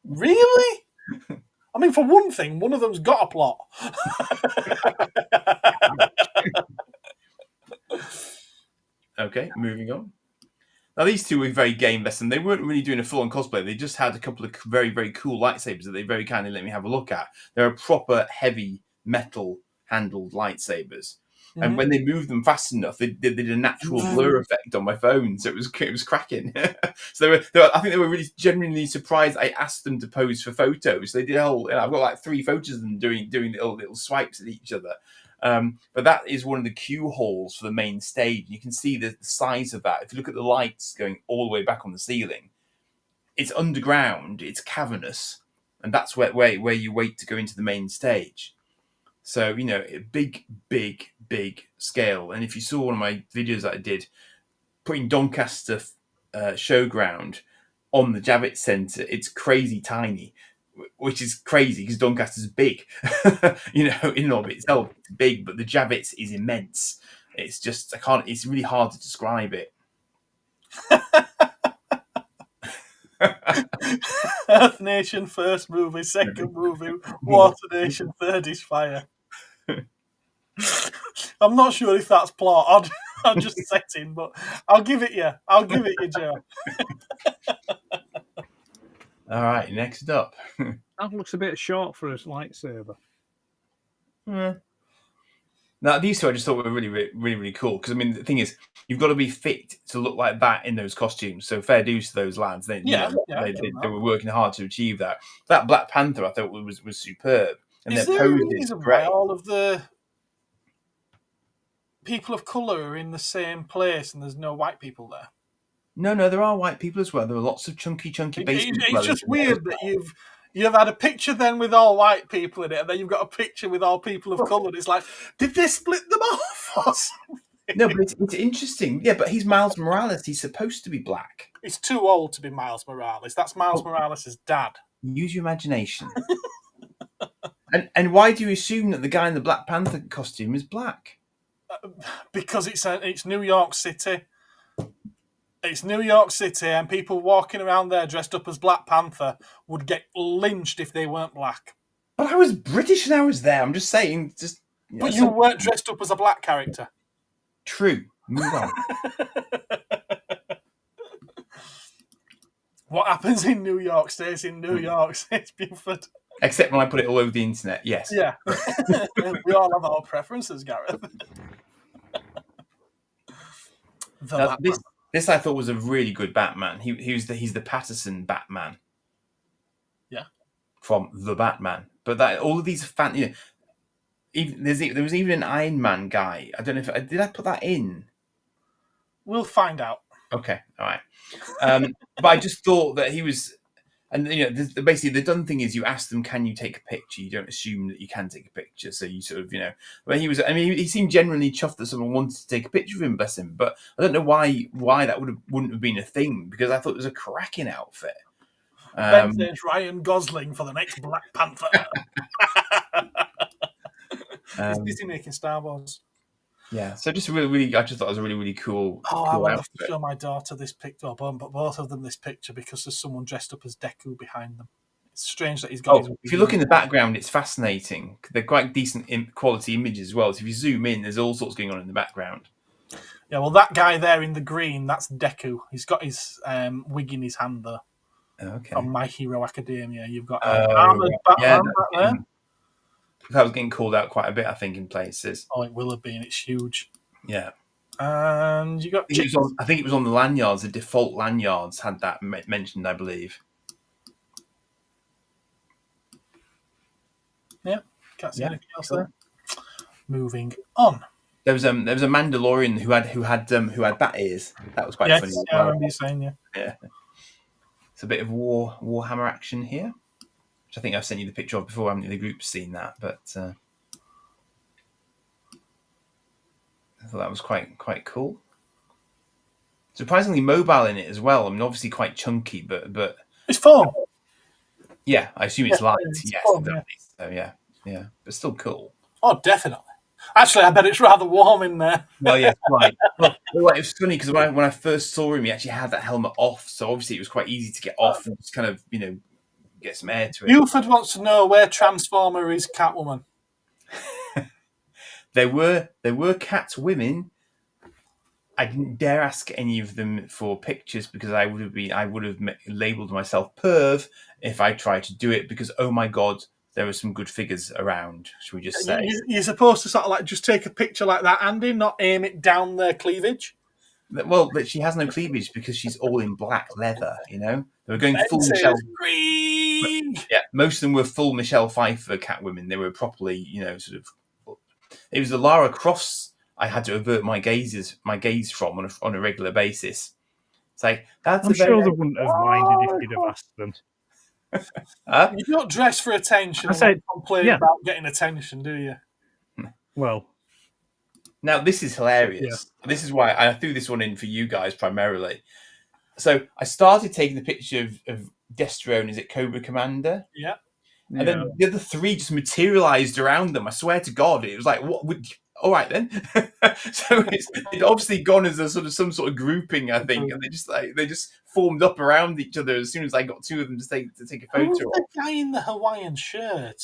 Speaker 1: Really? I mean, for one thing, one of them's got a plot.
Speaker 3: Okay, moving on. Now, these two were very game-less, and they weren't really doing a full-on cosplay. They just had a couple of very, very cool lightsabers that they very kindly let me have a look at. They're proper heavy metal-handled lightsabers. Mm-hmm. And when they moved them fast enough, they did a natural blur effect on my phone, so it was cracking. So I think they were really genuinely surprised I asked them to pose for photos. They did I've got like 3 photos of them doing little swipes at each other. But that is one of the queue halls for the main stage. You can see the size of that. If you look at the lights going all the way back on the ceiling, it's underground, it's cavernous, and that's where you wait to go into the main stage. So, big, big, big scale. And if you saw one of my videos that I did, putting Doncaster Showground on the Javits Centre, it's crazy tiny, which is crazy because Doncaster's big. In and of itself, it's big, but the Javits is immense. It's just, it's really hard to describe it.
Speaker 1: Earth Nation first movie, second movie, Water Nation third is fire. I'm not sure if that's plot. I'm just setting, but I'll give it you. Joe.
Speaker 3: All right, next up.
Speaker 2: That looks a bit short for a lightsaber.
Speaker 3: Now, these two I just thought were really, really, really, really cool. Because, I mean, the thing is, you've got to be fit to look like that in those costumes. So fair dues to those lads. They were working hard to achieve that. That Black Panther, I thought, was superb. And
Speaker 1: is
Speaker 3: their
Speaker 1: there a
Speaker 3: poses
Speaker 1: reason
Speaker 3: great.
Speaker 1: why all of the people of colour are in the same place and there's no white people there?
Speaker 3: No, there are white people as well. There are lots of chunky basement
Speaker 1: It's
Speaker 3: dwellers
Speaker 1: just weird that you've had a picture then with all white people in it, and then you've got a picture with all people of colour. It's like, did they split them off or something?
Speaker 3: No, but it's interesting. Yeah, but he's Miles Morales. He's supposed to be black.
Speaker 1: He's too old to be Miles Morales. That's Miles Morales' dad.
Speaker 3: Use your imagination. And why do you assume that the guy in the Black Panther costume is black?
Speaker 1: because it's New York City. It's New York City, and people walking around there dressed up as Black Panther would get lynched if they weren't black.
Speaker 3: But I was British and I was there. I'm just saying,
Speaker 1: But you weren't dressed up as a black character.
Speaker 3: True. Move on.
Speaker 1: What happens in New York stays in New York, says Buford.
Speaker 3: Except when I put it all over the internet, yes.
Speaker 1: Yeah. We all have our preferences, Gareth.
Speaker 3: This I thought was a really good Batman. He's the Patterson Batman.
Speaker 1: Yeah.
Speaker 3: From the Batman. But all of these there was even an Iron Man guy. I don't know if did I put that in?
Speaker 1: We'll find out.
Speaker 3: Okay, all right. But I just thought that he was, and basically the done thing is you ask them, can you take a picture? You don't assume that you can take a picture, so you sort of when he was. I mean, he seemed genuinely chuffed that someone wanted to take a picture of him, bless him. But I don't know why that wouldn't have been a thing, because I thought it was a cracking outfit.
Speaker 1: Ben says Ryan Gosling for the next Black Panther. He's busy making Star Wars.
Speaker 3: Yeah, so just really, I just thought it was a really, really cool.
Speaker 1: I want to show my daughter this picture, but both of them this picture, because there's someone dressed up as Deku behind them. It's strange that he's got.
Speaker 3: If you look in the background, it's fascinating. They're quite decent quality images as well. So if you zoom in, there's all sorts going on in the background.
Speaker 1: Yeah, well, that guy there in the green, that's Deku. He's got his wig in his hand there.
Speaker 3: Okay.
Speaker 1: From My Hero Academia, you've got armored Batman back there.
Speaker 3: That was getting called out quite a bit, I think, in places.
Speaker 1: Oh, it will have been. It's huge.
Speaker 3: Yeah.
Speaker 1: And you got.
Speaker 3: I think it was on the lanyards. The default lanyards had that mentioned, I believe.
Speaker 1: Yeah. Can't see anything else there. Moving on.
Speaker 3: There was a Mandalorian who had bat ears. That was quite funny.
Speaker 1: Yeah, I remember you saying,
Speaker 3: yeah. It's a bit of Warhammer action here. I think I've sent you the picture of before. I haven't in the group's seen that, but I thought that was quite cool. Surprisingly mobile in it as well. I mean, obviously quite chunky, but
Speaker 1: it's foam.
Speaker 3: Yeah, I assume it's light.
Speaker 1: It's foam,
Speaker 3: So yeah, but still cool.
Speaker 1: Oh, definitely. Actually, I bet it's rather warm in there.
Speaker 3: Well, yeah, right. Well, it was funny because when I first saw him, he actually had that helmet off, so obviously it was quite easy to get off and just kind of get some air to it.
Speaker 1: Buford wants to know where Transformer is Catwoman.
Speaker 3: There were Catwomen. I didn't dare ask any of them for pictures because I would have labelled myself perv if I tried to do it, because oh my god, there were some good figures around. Should we just say
Speaker 1: you're supposed to sort of like just take a picture like that, Andy, not aim it down their cleavage?
Speaker 3: Well, but she has no cleavage because she's all in black leather. They were going full Michelle. Yeah, most of them were full Michelle Pfeiffer Catwomen. They were properly, sort of. It was the Lara Crofts I had to avert my gaze from on a regular basis. It's like
Speaker 2: I'm sure they wouldn't have minded if you'd have asked them.
Speaker 1: You don't dress for attention. I said, complain about getting attention, do you?
Speaker 2: Well,
Speaker 3: now this is hilarious. Yeah. This is why I threw this one in for you guys primarily. So I started taking the picture of Destro and is it Cobra Commander?
Speaker 1: Yeah.
Speaker 3: And then the other three just materialized around them. I swear to God, it was like, what would? All right then. So it's obviously gone as some sort of grouping, I think, and they just formed up around each other as soon as I got two of them to take a photo.
Speaker 1: Who's the guy in the Hawaiian shirt?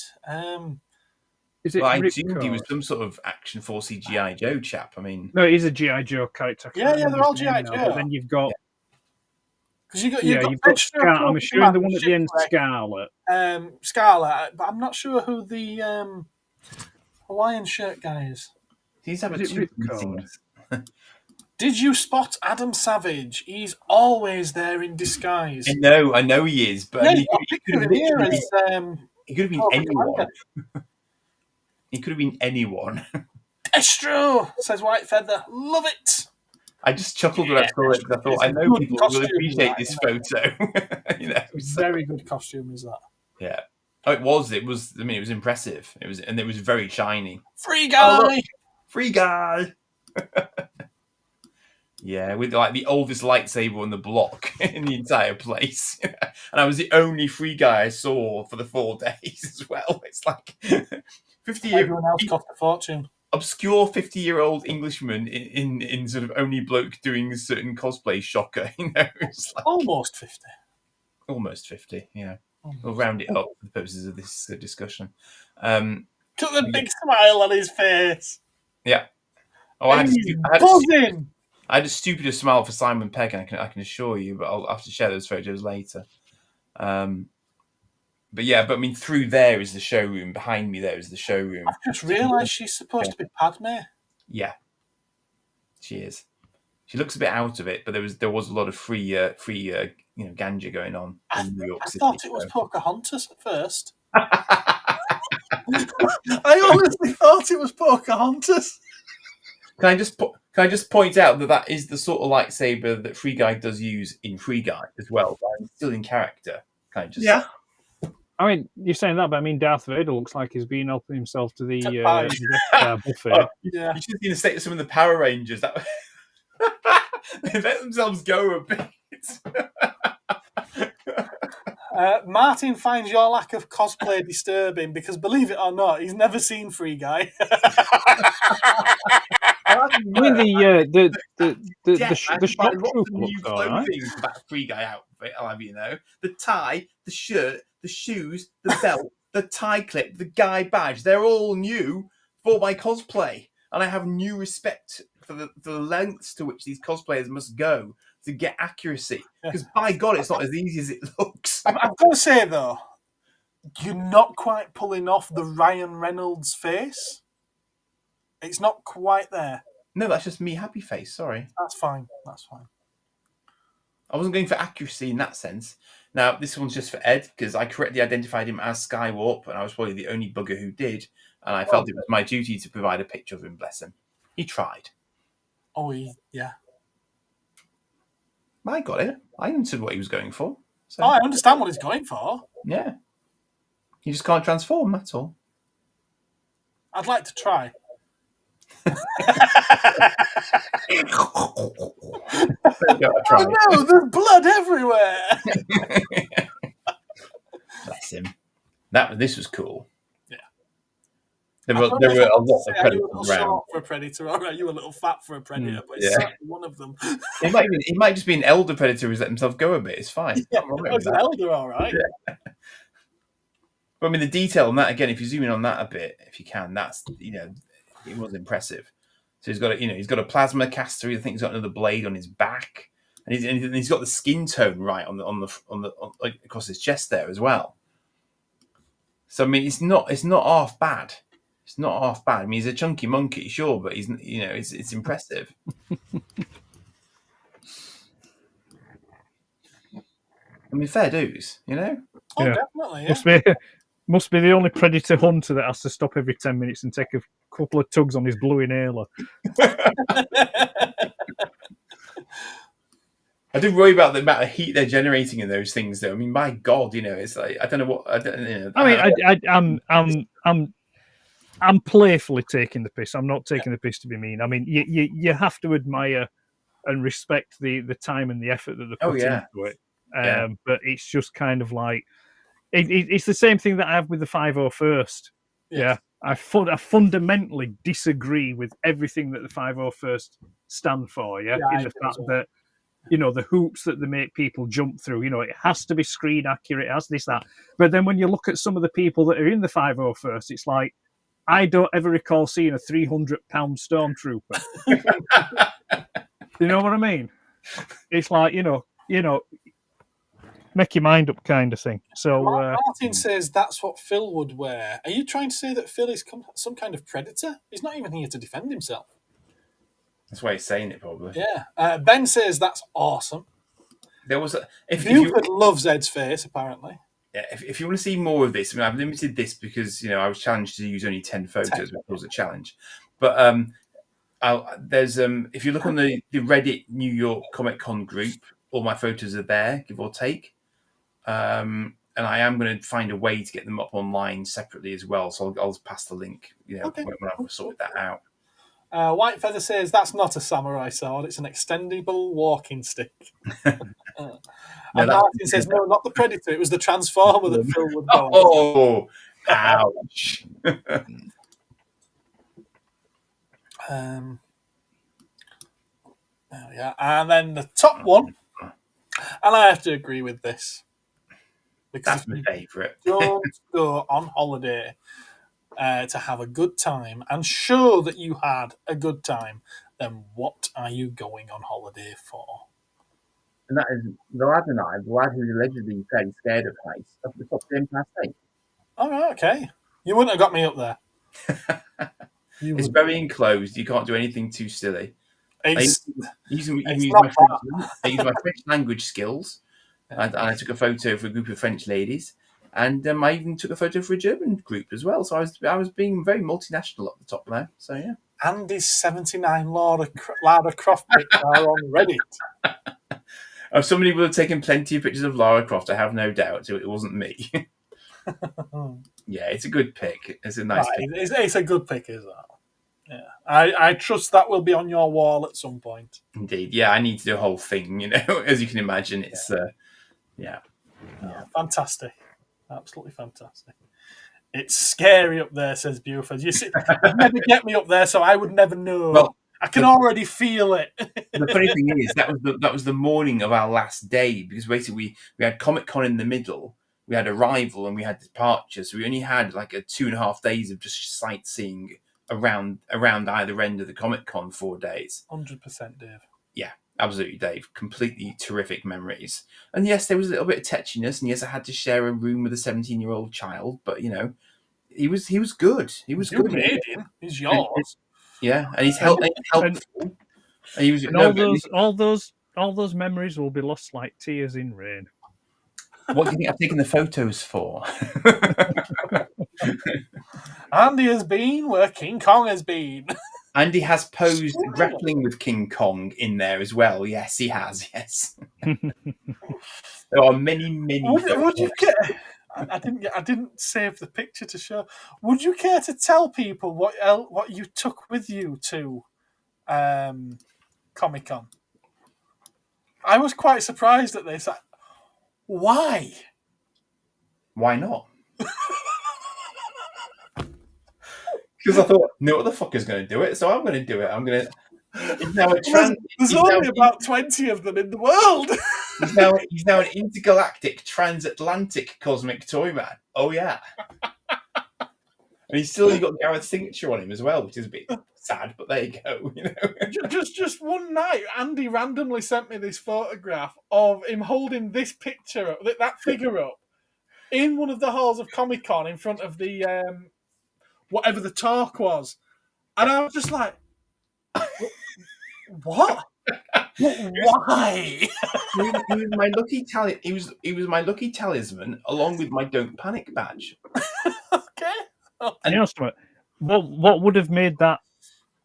Speaker 2: Is it?
Speaker 3: Well, I assumed he was some sort of Action Force GI Joe chap. I mean,
Speaker 2: no, he's a GI Joe character.
Speaker 1: Yeah, they're all GI Joe.
Speaker 2: But then you've got.
Speaker 1: Because you've got
Speaker 2: Scarlet. I'm assuming the one at the end, Scarlet.
Speaker 1: Scarlet, but I'm not sure who the Hawaiian shirt guy is.
Speaker 3: He's having two meetings.
Speaker 1: Did you spot Adam Savage? He's always there in disguise.
Speaker 3: I know he is, but he could have been anyone. He could have been anyone.
Speaker 1: Destro, says White Feather. Love it.
Speaker 3: I just chuckled when I saw it because I thought I know people will appreciate this photo.
Speaker 1: Very good costume, is that?
Speaker 3: Yeah. Oh, it was. It was. I mean, it was impressive. It was very shiny.
Speaker 1: Free guy.
Speaker 3: Free guy. Yeah, with like the oldest lightsaber on the block in the entire place, and I was the only free guy I saw for the 4 days as well. It's like 50 years.
Speaker 1: Everyone else cost a fortune.
Speaker 3: obscure 50-year-old Englishman in sort of only bloke doing a certain cosplay shocker. It's like
Speaker 1: Almost 50.
Speaker 3: almost 50. Yeah,
Speaker 1: Almost.
Speaker 3: we'll round it up for the purposes of this discussion.
Speaker 1: Took the big smile on his face.
Speaker 3: Yeah. Oh, I had a stupider smile for Simon Pegg, and I can assure you, but I'll have to share those photos later. But I mean, through there is the showroom. Behind me there is the showroom.
Speaker 1: I've just realised she's supposed to be Padme.
Speaker 3: Yeah, she is. She looks a bit out of it, but there was a lot of free ganja going on in New York City.
Speaker 1: I thought it was Pocahontas at first. I honestly thought it was Pocahontas.
Speaker 3: Can I just point out that is the sort of lightsaber that Free Guy does use in Free Guy as well, but still in character. Can I just
Speaker 2: I mean, you're saying that, but I mean, Darth Vader looks like he's been helping himself to the buffet.
Speaker 3: Oh, yeah, you should see the state of some of the Power Rangers. That they let themselves go a bit.
Speaker 1: Martin finds your lack of cosplay disturbing because, believe it or not, he's never seen Free Guy.
Speaker 2: I mean, the shock troop looks all right.
Speaker 3: For that Free Guy outfit, I'll have you know. The tie, the shirt, the shoes, the belt, the tie clip, the guy badge, they're all new for my cosplay. And I have new respect for the lengths to which these cosplayers must go to get accuracy. Because by God, it's not as easy as it looks.
Speaker 1: I've got to say, though, you're not quite pulling off the Ryan Reynolds face. It's not quite there.
Speaker 3: No, that's just me happy face, sorry.
Speaker 1: That's fine.
Speaker 3: I wasn't going for accuracy in that sense. Now, this one's just for Ed, because I correctly identified him as Skywarp, and I was probably the only bugger who did, and I felt it was my duty to provide a picture of him, bless him. He tried.
Speaker 1: Oh, yeah.
Speaker 3: I got it. I understood what he was going for. So.
Speaker 1: Oh, I understand what he's going for.
Speaker 3: Yeah. You just can't transform, that's all.
Speaker 1: I'd like to try. Oh no, there's blood everywhere.
Speaker 3: Bless him. This was cool.
Speaker 1: Yeah.
Speaker 3: There were a lot of predators around.
Speaker 1: Short for a predator, all right. You were a little fat for a predator, but it's one of them.
Speaker 3: He might just be an elder predator who's let himself go a bit. It's fine.
Speaker 1: Yeah, it's an elder, all right.
Speaker 3: Yeah. But I mean, the detail on that again. If you zoom in on that a bit, if you can, that's it was impressive. So he's got a plasma caster. I think he's got another blade on his back, and he's got the skin tone right on the across his chest there as well. So I mean, it's not half bad. It's not half bad. I mean, he's a chunky monkey, sure, but it's impressive. I mean, fair dues,
Speaker 1: Oh, yeah. Definitely. Yeah.
Speaker 2: Must be the only predator hunter that has to stop every 10 minutes and take a couple of tugs on his blue inhaler.
Speaker 3: I do worry about the amount of heat they're generating in those things, though. I mean, my God, it's like I don't know what.
Speaker 2: I'm playfully taking the piss. I'm not taking the piss to be mean. I mean, you have to admire and respect the time and the effort that they put into it. But it's just kind of like it's the same thing that I have with the 501st. Yeah, I fundamentally disagree with everything that the 501st stand for. Yeah, in the fact that the hoops that they make people jump through. It has to be screen accurate. It has this, that. But then when you look at some of the people that are in the 501st, it's like I don't ever recall seeing a 300-pound stormtrooper. You know what I mean? It's like make your mind up kind of thing. So
Speaker 1: Martin says that's what Phil would wear. Are you trying to say that Phil is some kind of predator? He's not even here to defend himself.
Speaker 3: That's why he's saying it, probably.
Speaker 1: Yeah. Ben says that's awesome.
Speaker 3: There was
Speaker 1: Buford loves Ed's face, apparently.
Speaker 3: Yeah, if you want to see more of this, I mean, I've limited this because I was challenged to use only 10 photos, which was a challenge. But there's if you look on the Reddit New York Comic Con group, all my photos are there, give or take. And I am going to find a way to get them up online separately as well. So I'll pass the link, when I've sorted that out.
Speaker 1: White Feather says that's not a samurai sword; it's an extendable walking stick. And Martin says no, not the Predator. It was the Transformer that Phil would go.
Speaker 3: Oh, ouch!
Speaker 1: There we are. And then the top one, and I have to agree with this. Because
Speaker 3: That's my favourite.
Speaker 1: don't go on holiday to have a good time and show that you had a good time, then what are you going on holiday for?
Speaker 3: And that is the lad and I, the lad who's allegedly fairly scared of heights, up the top of the Empire State.
Speaker 1: All right, okay. You wouldn't have got me up there.
Speaker 3: It's very enclosed. You can't do anything too silly. I used my French language skills. And I took a photo for a group of French ladies, and I even took a photo for a German group as well. So I was being very multinational at the top there. So yeah.
Speaker 1: Andy's 79 Lara Croft pics are on Reddit.
Speaker 3: Somebody will have taken plenty of pictures of Lara Croft. I have no doubt. So it wasn't me. Yeah, it's a good pic. It's a nice pic.
Speaker 1: It's a good pic, is that? Yeah, I trust that will be on your wall at some point.
Speaker 3: Indeed. Yeah, I need to do a whole thing. As you can imagine, it's yeah.
Speaker 1: Fantastic. Absolutely fantastic. It's scary up there, says Buford. You see, you'd never get me up there, so I would never know.
Speaker 3: Well,
Speaker 1: I can already feel it.
Speaker 3: The funny thing is, that was the morning of our last day, because basically we had Comic Con in the middle, we had arrival, and we had departure. So we only had like 2.5 days of just sightseeing around either end of the Comic Con 4 days.
Speaker 1: 100%, Dave.
Speaker 3: Yeah. Absolutely, Dave. Completely terrific memories. And yes, there was a little bit of tetchiness, and yes, I had to share a room with a 17-year-old child, but he was good. He was good.
Speaker 1: You made him. He's yours.
Speaker 3: Yeah, and he's helpful. And he was
Speaker 2: all those memories will be lost like tears in rain.
Speaker 3: What do you think I've taken the photos for?
Speaker 1: Andy has been where King Kong has been.
Speaker 3: Andy has posed grappling with King Kong in there as well. Yes, he has. Yes, there are many.
Speaker 1: Would you care? I didn't save the picture to show. Would you care to tell people what you took with you to Comic-Con? I was quite surprised at this. Why?
Speaker 3: Why not? Because I thought, no other fucker's going to do it, so I'm going to do it.
Speaker 1: There's only about 20 of them in the world.
Speaker 3: He's now an intergalactic, transatlantic cosmic toy man. Oh, yeah. And he's still only got Gareth's signature on him as well, which is a bit sad, but there you go.
Speaker 1: Just one night, Andy randomly sent me this photograph of him holding this picture up, that figure up, in one of the halls of Comic-Con in front of the whatever the talk was. And I was just like, what? Why?
Speaker 3: He was my lucky He was my lucky talisman, along with my Don't Panic badge.
Speaker 1: Okay.
Speaker 2: And you know what would have made that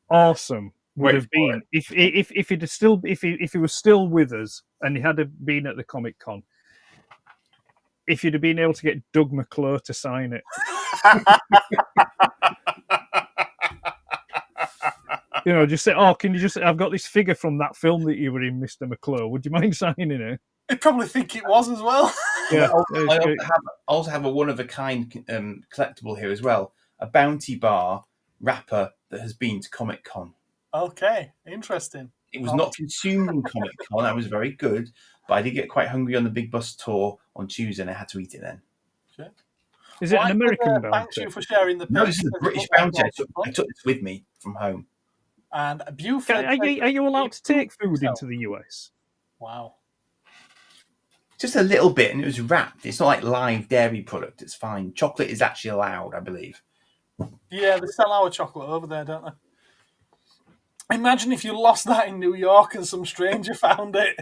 Speaker 2: awesome would have been if he was still with us and he had been at the Comic Con. If you'd have been able to get Doug McClure to sign it. Just say, can you I've got this figure from that film that you were in, Mr. McClure. Would you mind signing it?
Speaker 1: I'd probably think it was as well.
Speaker 3: Yeah, I also have a one-of-a-kind collectible here as well. A Bounty Bar wrapper that has been to Comic-Con.
Speaker 1: Okay, interesting.
Speaker 3: It was not consumed in Comic-Con. I was very good, but I did get quite hungry on the big bus tour on Tuesday, and I had to eat it then.
Speaker 1: Okay.
Speaker 2: Is it an American bounty?
Speaker 1: Thank you for sharing the picture.
Speaker 3: No, this is a British bounty. I took this with me from home.
Speaker 1: And Buford,
Speaker 2: are you allowed to take food into the US?
Speaker 1: Wow.
Speaker 3: Just a little bit, and it was wrapped. It's not like live dairy product. It's fine. Chocolate is actually allowed, I believe.
Speaker 1: Yeah, they sell our chocolate over there, don't they? Imagine if you lost that in New York and some stranger found it.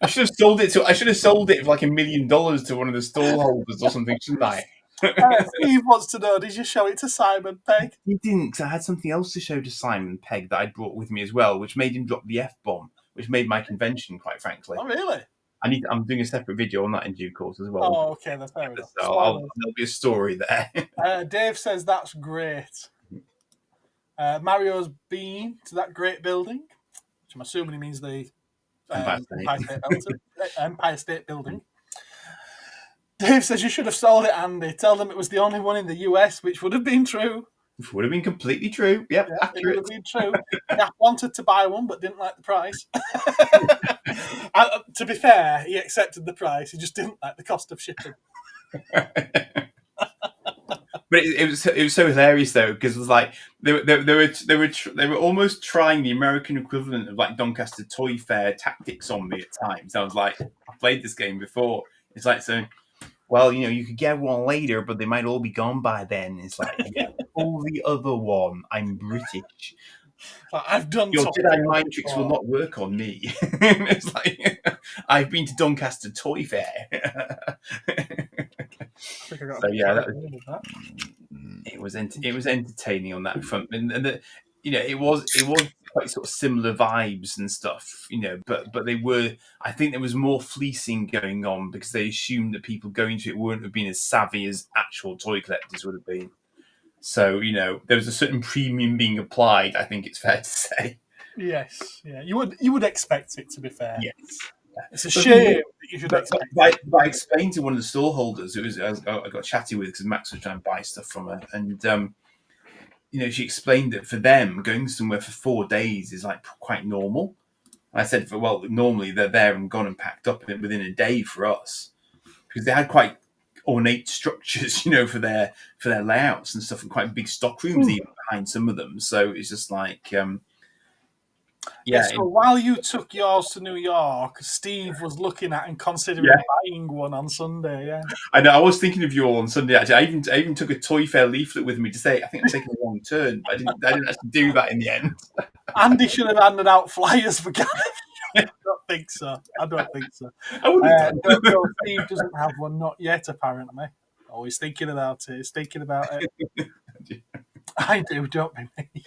Speaker 3: I should have sold it for like $1 million to one of the stall holders or something, shouldn't I?
Speaker 1: Steve wants to know, did you show it to Simon Pegg?
Speaker 3: He didn't, because I had something else to show to Simon Pegg that I'd brought with me as well, which made him drop the F-bomb, which made my convention, quite frankly.
Speaker 1: Oh, really?
Speaker 3: I'm doing a separate video on that in due course as well.
Speaker 1: Oh, okay, that's fair enough.
Speaker 3: So there'll be a story there.
Speaker 1: Dave says that's great. Mario's been to that great building, which I'm assuming he means the Empire State Building. Dave says you should have sold it, Andy. Tell them it was the only one in the US, which would have been true.
Speaker 3: It would have been completely true. Yep,
Speaker 1: yeah,
Speaker 3: accurate.
Speaker 1: It would have been true. Gap wanted to buy one, but didn't like the price. To be fair, he accepted the price. He just didn't like the cost of shipping.
Speaker 3: But it was so hilarious though, because it was like they were almost trying the American equivalent of like Doncaster Toy Fair tactics on me at times. I was like, I played this game before. It's like, so, well, you could get one later, but they might all be gone by then. It's like, yeah, pull the other one. I'm British.
Speaker 1: I've done
Speaker 3: your Jedi mind tricks will not work on me. It's like, I've been to Doncaster Toy Fair. So yeah, it was entertaining on that front, and it was quite sort of similar vibes and stuff, but they were. I think there was more fleecing going on because they assumed that people going to it wouldn't have been as savvy as actual toy collectors would have been. So there was a certain premium being applied. I think it's fair to say.
Speaker 1: Yes, yeah, you would expect it, to be fair.
Speaker 3: Yes.
Speaker 1: It's a shame that you should expect.
Speaker 3: But I explained to one of the stallholders, I got chatty with because Max was trying to buy stuff from her, and she explained that for them going somewhere for 4 days is like quite normal. I said, normally they're there and gone and packed up within a day for us, because they had quite ornate structures, for their layouts and stuff, and quite big stock rooms even behind some of them. So it's just like.
Speaker 1: So while you took yours to New York, Steve was looking at and considering buying one on Sunday. Yeah,
Speaker 3: I know. I was thinking of you all on Sunday. Actually, I even took a Toy Fair leaflet with me to say I think I'm taking a wrong turn. But I didn't actually do that in the end.
Speaker 1: Andy should have handed out flyers for Gareth. I don't think so. I wouldn't have done. Steve doesn't have one, not yet, apparently. Oh, he's thinking about it. I do, don't be me.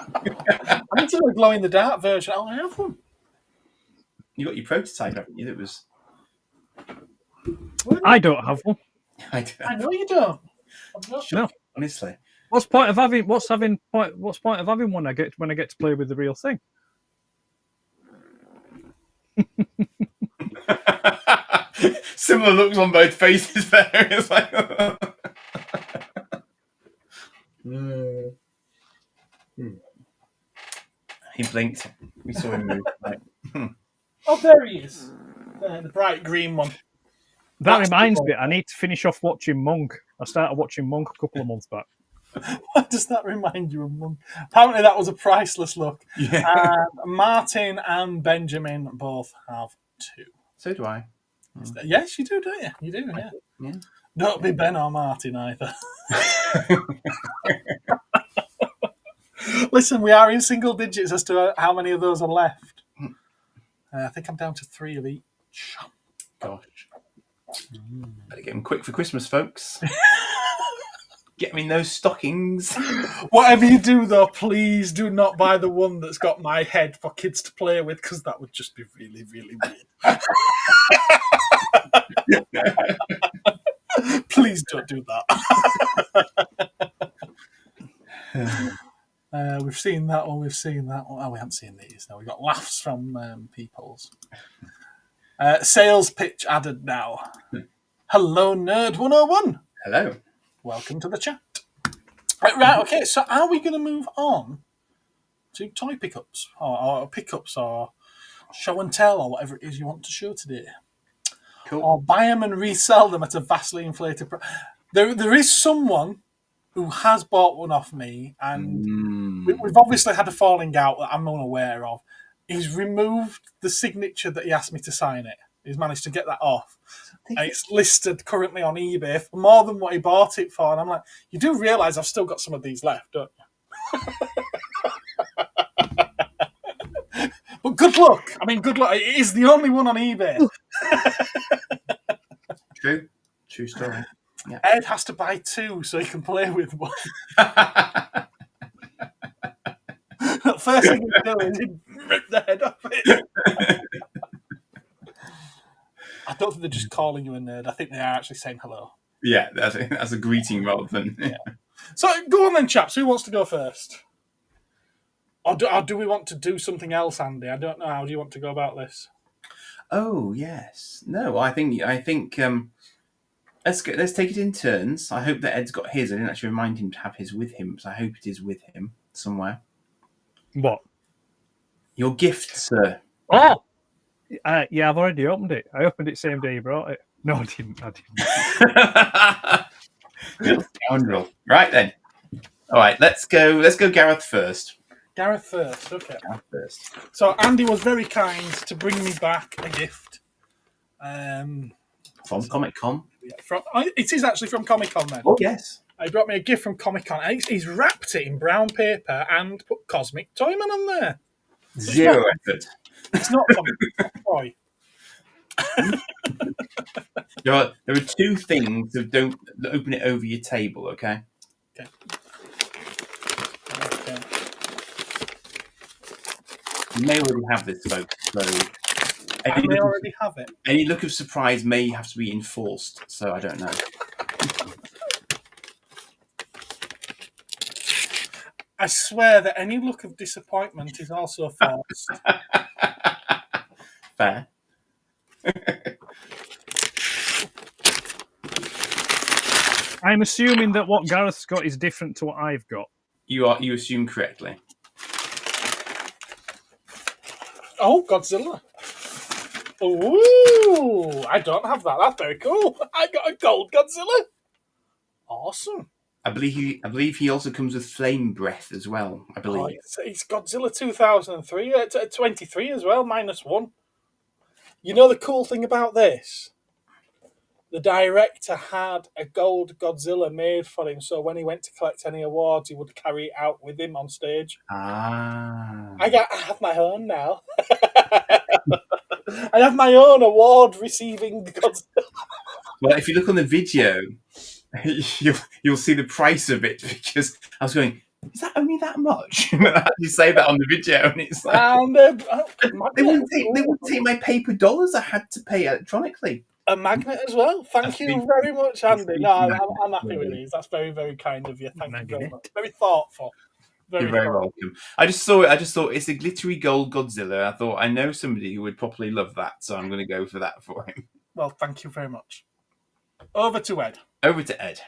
Speaker 1: I need to do a glow-in-the-dark version. I'll have one.
Speaker 3: You got your prototype, haven't you? That was.
Speaker 2: I don't have one.
Speaker 1: I know you don't.
Speaker 2: No,
Speaker 3: honestly.
Speaker 2: What's point of having one? When I get to play with the real thing.
Speaker 3: Similar looks on both faces there. It's like. He blinked. We saw him move.
Speaker 1: Oh, there he is. The bright green one.
Speaker 2: That reminds me, I need to finish off watching Monk. I started watching Monk a couple of months back.
Speaker 1: What does that remind you of, Monk? Apparently that was a priceless look.
Speaker 3: Yeah.
Speaker 1: Martin and Benjamin both have 2.
Speaker 3: So do I.
Speaker 1: Yes, you do, don't you? You do, yeah. Don't be Ben or Martin either. Listen, we are in single digits as to how many of those are left. I think I'm down to 3 of each.
Speaker 3: Gosh. Better get them quick for Christmas, folks. Get them in those stockings.
Speaker 1: Whatever you do, though, please do not buy the one that's got my head for kids to play with, because that would just be really, really weird. Please don't do that. We've seen that one. Oh, we haven't seen these. No, we got laughs from peoples. Sales pitch added now. Hello, Nerd 101.
Speaker 3: Hello.
Speaker 1: Welcome to the chat. Right, okay, so are we going to move on to toy pickups or pickups or show and tell or whatever it is you want to show today?
Speaker 3: Cool.
Speaker 1: Or buy them and resell them at a vastly inflated price? There is someone who has bought one off me, and we've obviously had a falling out that I'm unaware of. He's removed the signature that he asked me to sign it. He's managed to get that off. And it's listed currently on eBay for more than what he bought it for. And I'm like, you do realise I've still got some of these left, don't you? But good luck. I mean, good luck. It is the only one on eBay.
Speaker 3: True story. Yeah.
Speaker 1: Ed has to buy 2 so he can play with one. The first thing he's doing is rip the head off it. I don't think they're just calling you a nerd. I think they are actually saying hello.
Speaker 3: Yeah, that's a greeting rather than...
Speaker 1: Yeah. So go on then, chaps. Who wants to go first? Or do we want to do something else, Andy? I don't know. How do you want to go about this?
Speaker 3: Oh yes. No, I think let's take it in turns. I hope that Ed's got his. I didn't actually remind him to have his with him, so I hope it is with him somewhere.
Speaker 2: What?
Speaker 3: Your gift, sir.
Speaker 2: Oh! Yeah, I've already opened it. I opened it same day you brought it. No, I didn't.
Speaker 3: Little scoundrel. Right then. All right, let's go Gareth first.
Speaker 1: Gareth first, okay.
Speaker 3: Gareth first.
Speaker 1: So Andy was very kind to bring me back a gift.
Speaker 3: From Comic Con.
Speaker 1: It is actually from Comic Con then.
Speaker 3: Oh yes.
Speaker 1: He brought me a gift from Comic Con. He's wrapped it in brown paper and put Cosmic Toyman on there.
Speaker 3: Zero effort.
Speaker 1: It's not Comic Toy.
Speaker 3: There are two things, so don't open it over your table, okay?
Speaker 1: Okay.
Speaker 3: You may already have this, folks. So
Speaker 1: I may already have it.
Speaker 3: Any look of surprise may have to be enforced, so I don't know.
Speaker 1: I swear that any look of disappointment is also forced.
Speaker 3: Fair.
Speaker 2: I'm assuming that what Gareth's got is different to what I've got.
Speaker 3: You assume correctly.
Speaker 1: Oh, Godzilla. Ooh, I don't have that. That's very cool. I got a gold Godzilla. Awesome.
Speaker 3: I believe he also comes with flame breath as well. I believe
Speaker 1: it's Godzilla 2003, 23 as well, -1. You know the cool thing about this? The director had a gold Godzilla made for him, so when he went to collect any awards, he would carry it out with him on stage.
Speaker 3: Ah.
Speaker 1: I have my own now. I have my own award-receiving Godzilla.
Speaker 3: Well, if you look on the video, you'll see the price of it, because I was going, is that only that much? You say that on the video, and it's like, they wouldn't take my paper dollars I had to pay electronically.
Speaker 1: A magnet as well. Thank you very much, Andy. No, I'm happy with these. That's very, very kind of you. Thank you very much. Very thoughtful.
Speaker 3: You're very welcome. I just thought it's a glittery gold Godzilla. I thought, I know somebody who would probably love that, so I'm going to go for that for him.
Speaker 1: Well, thank you very much. Over to Ed.
Speaker 3: Over to Ed.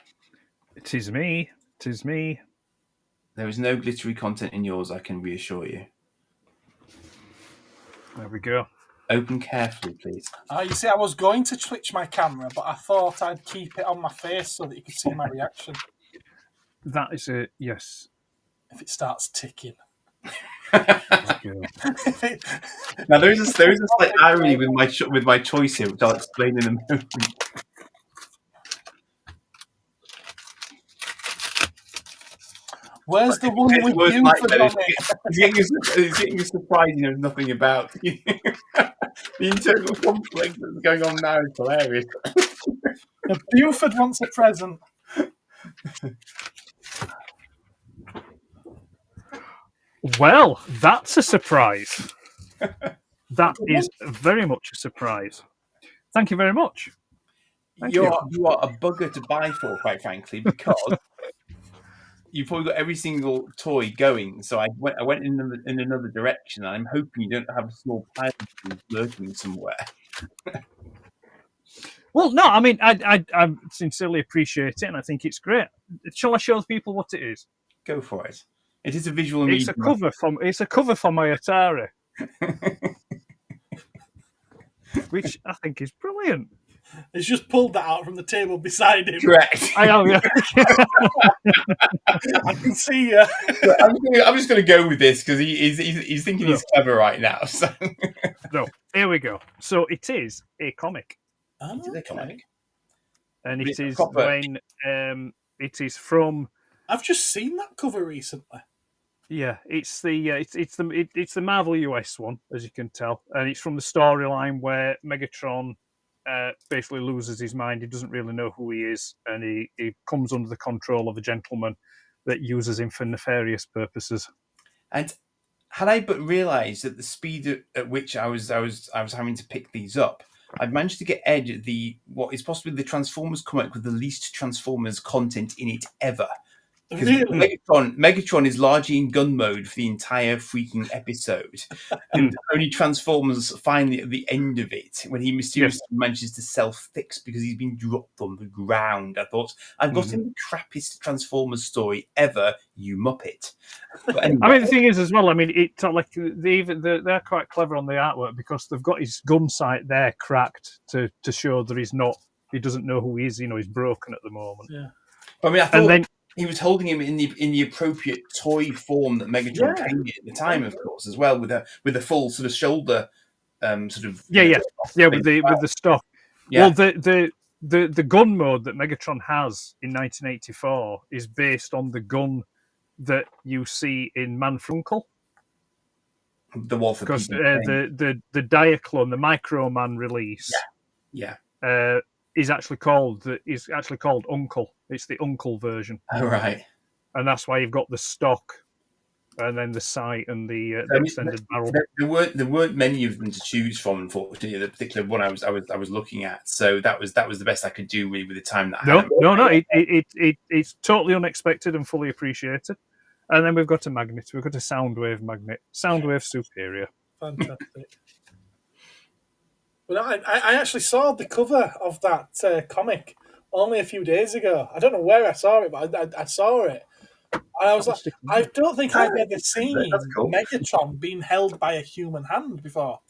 Speaker 2: It is me. It is me.
Speaker 3: There is no glittery content in yours, I can reassure you.
Speaker 2: There we go.
Speaker 3: Open carefully, please.
Speaker 1: You see, I was going to switch my camera, but I thought I'd keep it on my face so that you could see my reaction.
Speaker 2: That is a yes.
Speaker 1: If it starts ticking.
Speaker 3: Now there is a slight irony with my choice here, which I'll explain in a moment.
Speaker 1: Where's the one with Buford on it?
Speaker 3: He's getting a surprise he knows nothing about. The internal conflict that's going on now is hilarious.
Speaker 1: The Buford wants a present.
Speaker 2: Well, that's a surprise. That is very much a surprise. Thank you very much.
Speaker 3: You are a bugger to buy for, quite frankly, because you've probably got every single toy going. So I went in another direction. And I'm hoping you don't have a small pile of things lurking somewhere.
Speaker 2: Well, no, I mean, I sincerely appreciate it, and I think it's great. Shall I show people what it is?
Speaker 3: Go for it. It is a visual.
Speaker 2: It's a cover for my Atari, which I think is brilliant.
Speaker 1: He's just pulled that out from the table beside him.
Speaker 3: Correct.
Speaker 2: I have, yeah.
Speaker 1: I can see you.
Speaker 3: I'm just going to go with this because he's thinking he's clever right now. So.
Speaker 2: No, here we go. So it is a comic.
Speaker 1: Oh,
Speaker 3: it is a comic.
Speaker 2: And it is when it is from.
Speaker 1: I've just seen that cover recently.
Speaker 2: Yeah, it's the Marvel US one, as you can tell, and it's from the storyline where Megatron basically loses his mind. He doesn't really know who he is, and he comes under the control of a gentleman that uses him for nefarious purposes.
Speaker 3: And had I but realised at the speed at which I was having to pick these up, I'd managed to get Ed what is possibly the Transformers comic with the least Transformers content in it ever.
Speaker 1: Really?
Speaker 3: Megatron is largely in gun mode for the entire freaking episode, and only transforms finally at the end of it when he mysteriously manages to self-fix because he's been dropped on the ground. I thought, I've got him the crappiest Transformers story ever, you muppet. But anyway.
Speaker 2: I mean, the thing is as well. I mean, it's like they're quite clever on the artwork because they've got his gun sight there cracked to show that he doesn't know who he is. You know, he's broken at the moment.
Speaker 1: Yeah.
Speaker 3: I mean, I thought he was holding him in the appropriate toy form that Megatron came in at the time, of course, as well, with a full sort of shoulder, with
Speaker 2: the stock.
Speaker 3: Yeah.
Speaker 2: Well, the gun mode that Megatron has in 1984 is based on the gun that you see in Man for Uncle.
Speaker 3: The Wolf,
Speaker 2: because the Diaclone, the Micro Man release, is actually called Uncle. It's the Uncle version.
Speaker 3: Oh, right.
Speaker 2: And that's why you've got the stock, and then the sight and the extended barrel.
Speaker 3: There weren't many of them to choose from, unfortunately. The particular one I was looking at, so that was the best I could do really with the time that I had.
Speaker 2: No. It's totally unexpected and fully appreciated. And then we've got a magnet. We've got a Soundwave magnet. Soundwave Superior.
Speaker 1: Fantastic. But I actually saw the cover of that comic only a few days ago. I don't know where I saw it, but I saw it. And I was like, I don't think I've ever seen Megatron being held by a human hand before.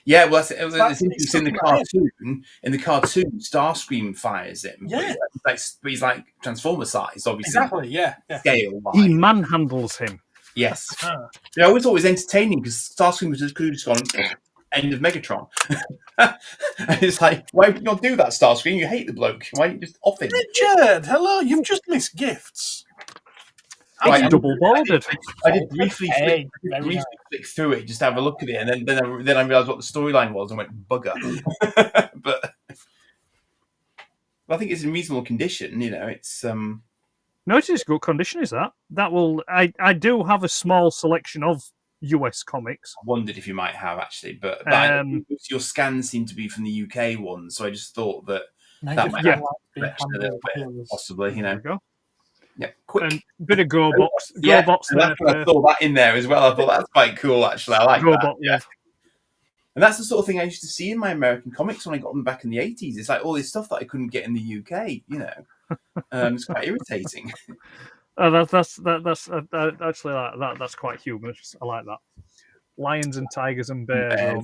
Speaker 3: Yeah, well, it's in the cartoon. In the cartoon, Starscream fires him.
Speaker 1: Yeah.
Speaker 3: But he's like Transformer size, obviously.
Speaker 1: Exactly, yeah.
Speaker 3: Scale-wise.
Speaker 2: He manhandles him.
Speaker 3: Yes. You know, it was always entertaining because Starscream could have just gone, end of Megatron. And it's like, why would you not do that, Starscream? You hate the bloke. Why don't you just off him?
Speaker 1: Richard, hello, you've just missed gifts.
Speaker 2: It's double-bordered.
Speaker 3: I did briefly flick through it, just to have a look at it, and then I realised what the storyline was and went, bugger. But I think it's in reasonable condition, you know, it's...
Speaker 2: No, it is good condition, is that? That will... I do have a small selection of US comics.
Speaker 3: I wondered if you might have, actually, but your scans seem to be from the UK ones, so I just thought that might have a little bit, possibly, you know.
Speaker 2: There we go.
Speaker 3: Yeah, quick.
Speaker 2: And bit of GoBox.
Speaker 3: Yeah,
Speaker 2: GoBox
Speaker 3: I thought that in there as well. I thought that's quite cool, actually. I like that. Yeah. And that's the sort of thing I used to see in my American comics when I got them back in the 80s. It's like all this stuff that I couldn't get in the UK, you know. It's quite irritating.
Speaker 2: That's actually like that's quite humorous. I like that. Lions and tigers and bears.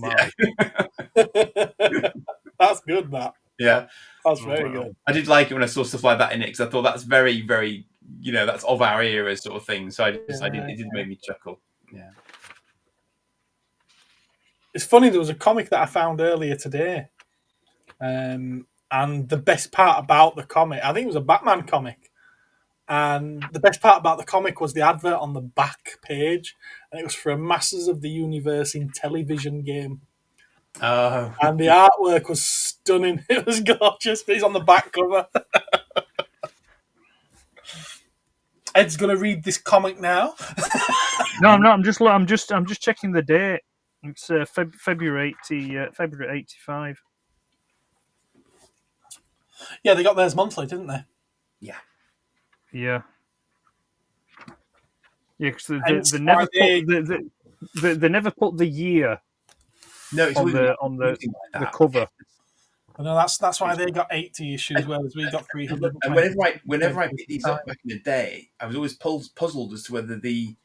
Speaker 1: That's good, that.
Speaker 3: Yeah.
Speaker 1: That's very good.
Speaker 3: I did like it when I saw stuff like that in it because I thought that's very, very, you know, that's of our era sort of thing. So it did make me chuckle. Yeah.
Speaker 1: It's funny, there was a comic that I found earlier today. And the best part about the comic, I think it was a Batman comic. And the best part about the comic was the advert on the back page. And it was for a Masters of the Universe in television game.
Speaker 3: Oh.
Speaker 1: And the artwork was stunning. It was gorgeous, but he's on the back cover. Ed's going to read this comic now.
Speaker 2: No, I'm not. I'm just checking the date. It's February 85.
Speaker 1: Yeah, they got theirs monthly, didn't they?
Speaker 3: Yeah.
Speaker 2: Yeah. Yeah, because they never put the year.
Speaker 3: No, it's
Speaker 2: on the cover.
Speaker 1: No, that's why they got 80 issues, whereas we got 300.
Speaker 3: And whenever I picked these up back in the day, I was always puzzled as to whether the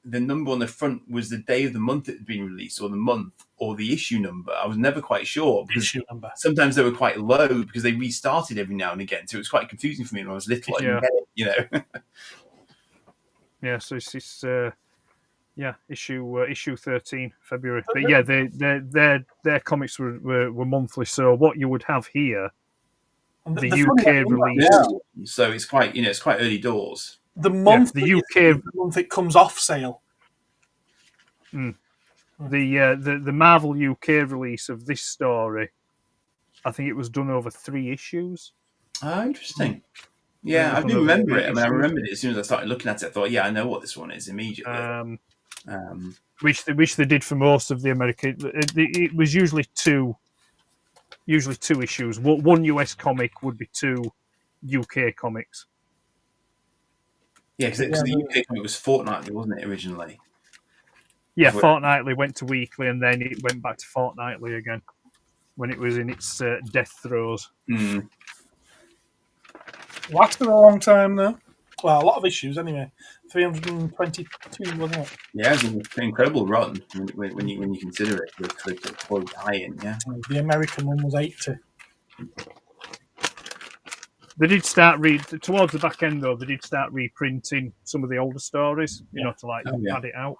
Speaker 3: number on the front was the day of the month it had been released, or the month, or the issue number. I was never quite sure.
Speaker 1: Issue number.
Speaker 3: Sometimes they were quite low because they restarted every now and again, so it was quite confusing for me when I was little. I didn't get it, you know.
Speaker 2: Yeah, so it's issue 13 February. But yeah, their comics were monthly. So what you would have here, the UK release.
Speaker 3: So it's quite early doors.
Speaker 1: The month
Speaker 2: the UK
Speaker 1: month it comes off sale.
Speaker 2: The Marvel UK release of this story, I think it was done over 3 issues.
Speaker 3: Oh, interesting. Yeah, I do remember it. I mean, I remembered it as soon as I started looking at it. I thought, yeah, I know what this one is immediately.
Speaker 2: Which they did for most of the American. It was usually two issues. One US comic would be 2 UK comics.
Speaker 3: Yeah, because the UK comic was fortnightly, wasn't it, originally?
Speaker 2: Yeah, fortnightly went to weekly, and then it went back to fortnightly again when it was in its death throes.
Speaker 3: Mm.
Speaker 1: Lasted a long time, though. Well, a lot of issues, anyway. 322, wasn't it?
Speaker 3: Yeah, it was an incredible run when you consider it for tie-in. Yeah,
Speaker 1: The American one was 80.
Speaker 2: They did start towards the back end, though. They did start reprinting some of the older stories, you know, to like pad it out.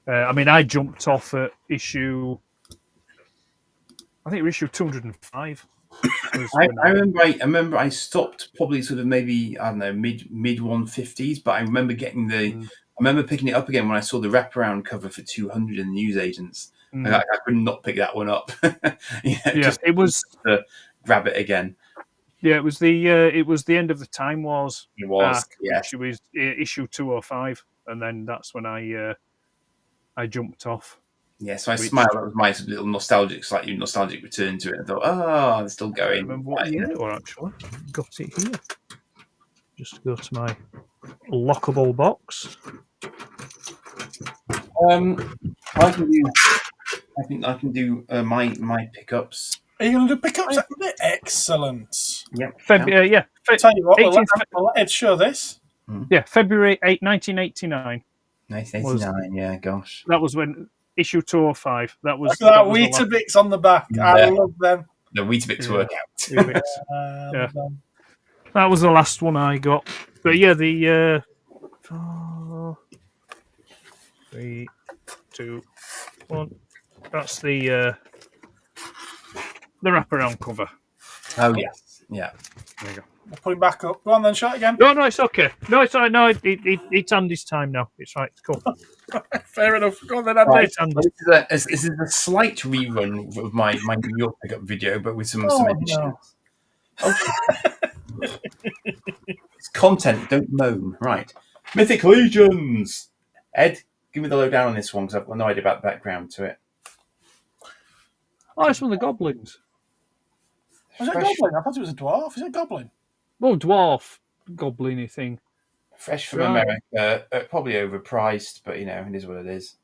Speaker 2: I mean, I jumped off at issue. I think it was issue 205.
Speaker 3: I remember I stopped probably sort of maybe, I don't know, mid 150s, but I remember getting I remember picking it up again when I saw the wraparound cover for 200 in the newsagents. I could not pick that one up.
Speaker 2: It was
Speaker 3: to grab it again.
Speaker 2: Yeah, it was the end of the Time Wars.
Speaker 3: It was,
Speaker 2: arc, which was issue 205, and then that's when I jumped off.
Speaker 3: Yeah, so I smiled. That was my little slightly nostalgic return to it. I thought, oh, it's still going.
Speaker 2: I remember what year it was, actually. Got it here. Just go to my lockable box.
Speaker 3: I can do my pickups.
Speaker 1: Are you going to do pickups? Excellent.
Speaker 3: Yep.
Speaker 2: February, yeah.
Speaker 1: Tell you what, we'll let Ed show this.
Speaker 2: Yeah, February 8, 1989.
Speaker 3: 1989, yeah, gosh.
Speaker 2: That was when issue 205. That was.
Speaker 1: Look at that Weetabix on the back. Yeah. I love them.
Speaker 3: The Weetabix work out.
Speaker 2: Yeah. That was the last one I got. But yeah, the 4, 3, 2, 1. That's the wraparound cover.
Speaker 1: Oh
Speaker 3: yes, yeah.
Speaker 2: There you go.
Speaker 1: I'll put him back up. Go on then, show it again.
Speaker 2: No, it's okay. No, it's all right. No, it's Andy's time now. It's right. It's cool.
Speaker 1: Fair enough. Go on then, Andy.
Speaker 3: Right. This is a slight rerun of my New York pickup video, but with some additions. No. It's content, don't moan. Right. Mythic Legions. Ed, give me the lowdown on this one, because I've got no idea about the background to it.
Speaker 2: Oh, it's one of the goblins.
Speaker 1: Was it a goblin? I thought it was a dwarf. Is it a goblin?
Speaker 2: Well, dwarf goblin-y thing.
Speaker 3: Fresh from America, probably overpriced, but it is what it is.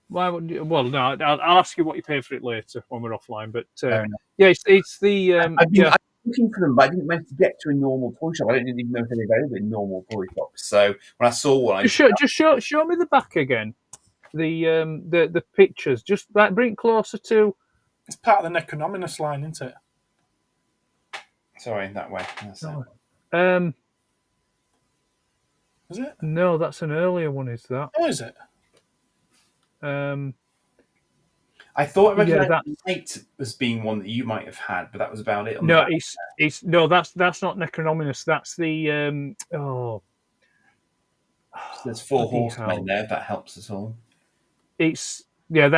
Speaker 2: Why would you? Well, no, I'll ask you what you pay for it later when we're offline. But yeah, it's the.
Speaker 3: I'm looking for them, but I didn't manage to get to a normal toy shop. I didn't even know if they're available in normal toy shops. So when I saw one,
Speaker 2: just show me the back again. The pictures. Just bring it closer to.
Speaker 1: It's part of the Necronominus line, isn't it?
Speaker 3: Sorry, that way.
Speaker 1: Is it?
Speaker 2: No, that's an earlier one. Is that?
Speaker 1: Oh, is it?
Speaker 3: I thought I recognized that Knight as being one that you might have had, but that was about it.
Speaker 2: No, that's not Necronominus. That's the
Speaker 3: There's 4 horsemen in there. If that helps us all.
Speaker 2: That's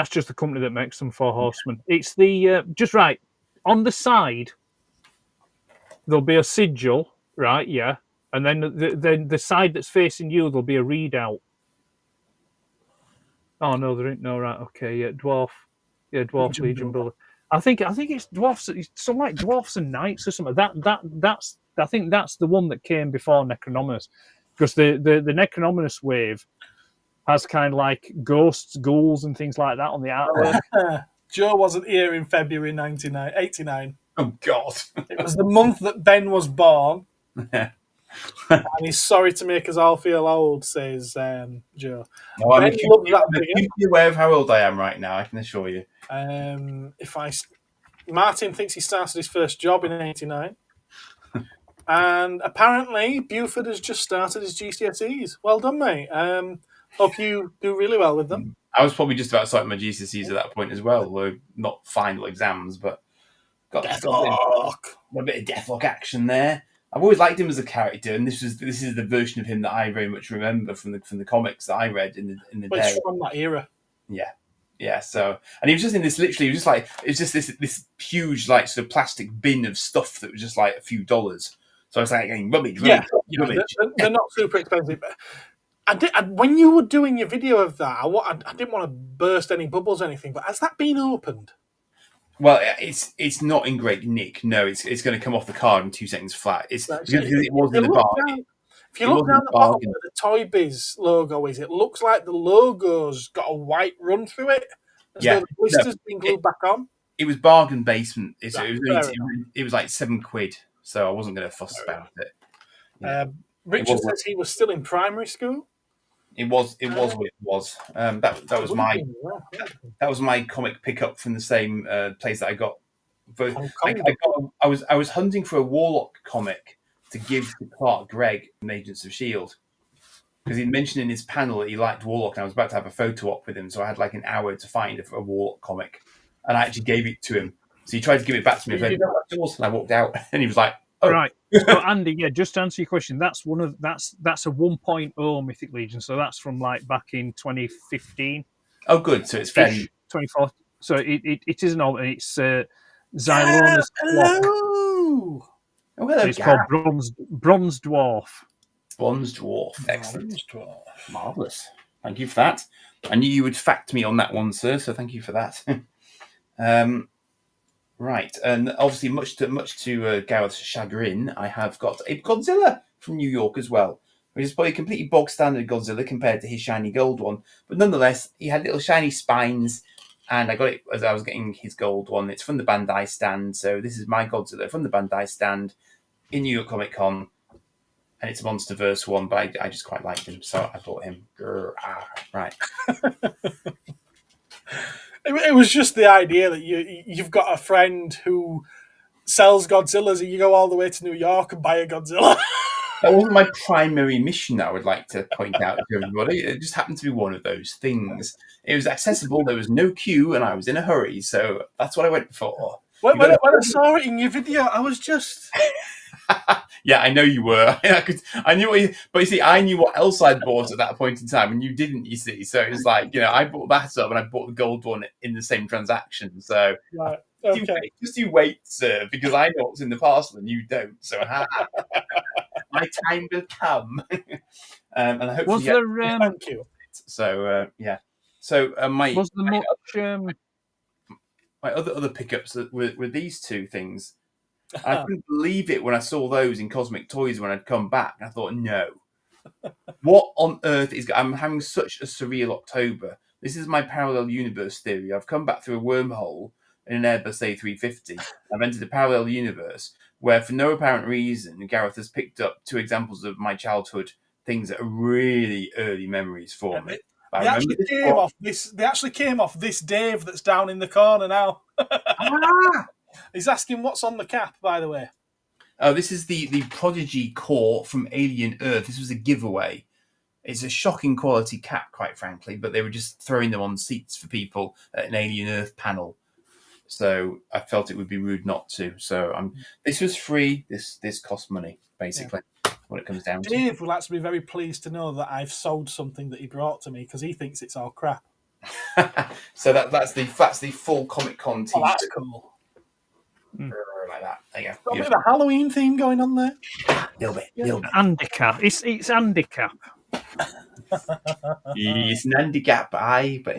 Speaker 2: just the company that makes them 4 horsemen. It's the just right on the side. There'll be a sigil, right? Yeah, and then the side that's facing you, there'll be a readout. Oh no, there ain't no right. Okay, yeah, dwarf Legion brother. I think it's dwarfs. It's something like dwarfs and knights or something. That's I think that's the one that came before Necronominus, because the Necronominus wave has kind of like ghosts, ghouls, and things like that on the artwork.
Speaker 1: Joe wasn't here in February 1989.
Speaker 3: Oh God!
Speaker 1: It was the month that Ben was born. And he's sorry to make us all feel old, says Joe.
Speaker 3: No, I'm acutely aware of how old I am right now, I can assure you.
Speaker 1: Martin thinks he started his first job in 89. And apparently, Buford has just started his GCSEs. Well done, mate. Hope you do really well with them.
Speaker 3: I was probably just about starting my GCSEs at that point as well, although not final exams, but got a bit of Deathlock action there. I've always liked him as a character, and this is the version of him that I very much remember from the comics that I read in the day.
Speaker 1: It's from that era.
Speaker 3: Yeah. So, and he was just in this. Literally, it was just this huge like sort of plastic bin of stuff that was just like a few dollars. So I was like, rubbish.
Speaker 1: They're not super expensive. But when you were doing your video of that, I didn't want to burst any bubbles or anything. But has that been opened?
Speaker 3: Well, it's not in great nick. No, it's going to come off the card in 2 seconds flat. It's because it was in the bar.
Speaker 1: If If you look down the bottom where the Toy Biz logo is, it looks like the logo's got a white run through it, as though the blister's been glued back on.
Speaker 3: It was bargain basement. It was like £7, so I wasn't going to fuss about it.
Speaker 1: Yeah. Richard says he was still in primary school.
Speaker 3: It was what it was. That was my comic pickup from the same place that I got. But I was hunting for a Warlock comic to give to Clark Gregg from Agents of S.H.I.E.L.D. because he mentioned in his panel that he liked Warlock, and I was about to have a photo op with him, so I had like an hour to find a Warlock comic, and I actually gave it to him. So he tried to give it back to me, and I walked out, and he was like, "Oh,
Speaker 2: right." So Andy, just to answer your question, that's a 1.0 Mythic Legion, so that's from like back in 2015.
Speaker 3: Oh, good. So it's fairly
Speaker 2: 24. So it isn't all. It's Xylona's Clock.
Speaker 1: Hello.
Speaker 3: Oh, hello,
Speaker 2: So it's called Bronze Dwarf.
Speaker 3: Bronze Dwarf. Excellent. Marvellous. Thank you for that. I knew you would fact me on that one, sir, so thank you for that. Right. And obviously, much to Gareth's chagrin, I have got a Godzilla from New York as well, which is probably a completely bog-standard Godzilla compared to his shiny gold one. But nonetheless, he had little shiny spines, and I got it as I was getting his gold one. It's from the Bandai stand, so this is my Godzilla from the Bandai stand in New York Comic Con, and it's a MonsterVerse one, but I just quite liked him, so I bought him. Right.
Speaker 1: It was just the idea that you've got a friend who sells Godzillas, and you go all the way to New York and buy a Godzilla.
Speaker 3: That wasn't my primary mission, I would like to point out to everybody. It just happened to be one of those things. It was accessible, there was no queue, and I was in a hurry, so that's what I went for.
Speaker 1: When I saw it in your video, I was just...
Speaker 3: Yeah, I know you were. I knew what you... But you see, I knew what else I'd bought at that point in time, and you didn't, you see. So it was like, I bought that up, and I bought the gold one in the same transaction. So
Speaker 1: right. Okay.
Speaker 3: Just you wait, sir, because I know what's in the parcel, and you don't. So my time will come. And I hope
Speaker 1: thank you.
Speaker 3: So yeah. So my other pickups that were these two things. I couldn't believe it when I saw those in Cosmic Toys when I'd come back. I thought, no, what on earth is? I'm having such a surreal October. This is my parallel universe theory. I've come back through a wormhole in an Airbus A350. I've entered a parallel universe where, for no apparent reason, Gareth has picked up two examples of my childhood things that are really early memories for me.
Speaker 1: They actually came off this Dave that's down in the corner now. He's asking what's on the cap, by the way.
Speaker 3: Oh, this is the Prodigy core from Alien Earth. This was a giveaway. It's a shocking quality cap, quite frankly, but they were just throwing them on seats for people at an Alien Earth panel. So I felt it would be rude not to. So this was free. This cost money, basically, what it comes down to.
Speaker 1: Dave will actually be very pleased to know that I've sold something that he brought to me because he thinks it's all crap.
Speaker 3: So that's the full Comic Con t-shirt.
Speaker 1: Oh, that's cool.
Speaker 3: Like that. There you go.
Speaker 1: Got a bit of a Halloween theme going on there.
Speaker 3: Little bit.
Speaker 2: Handicap. It's handicap.
Speaker 3: It's an handicap, but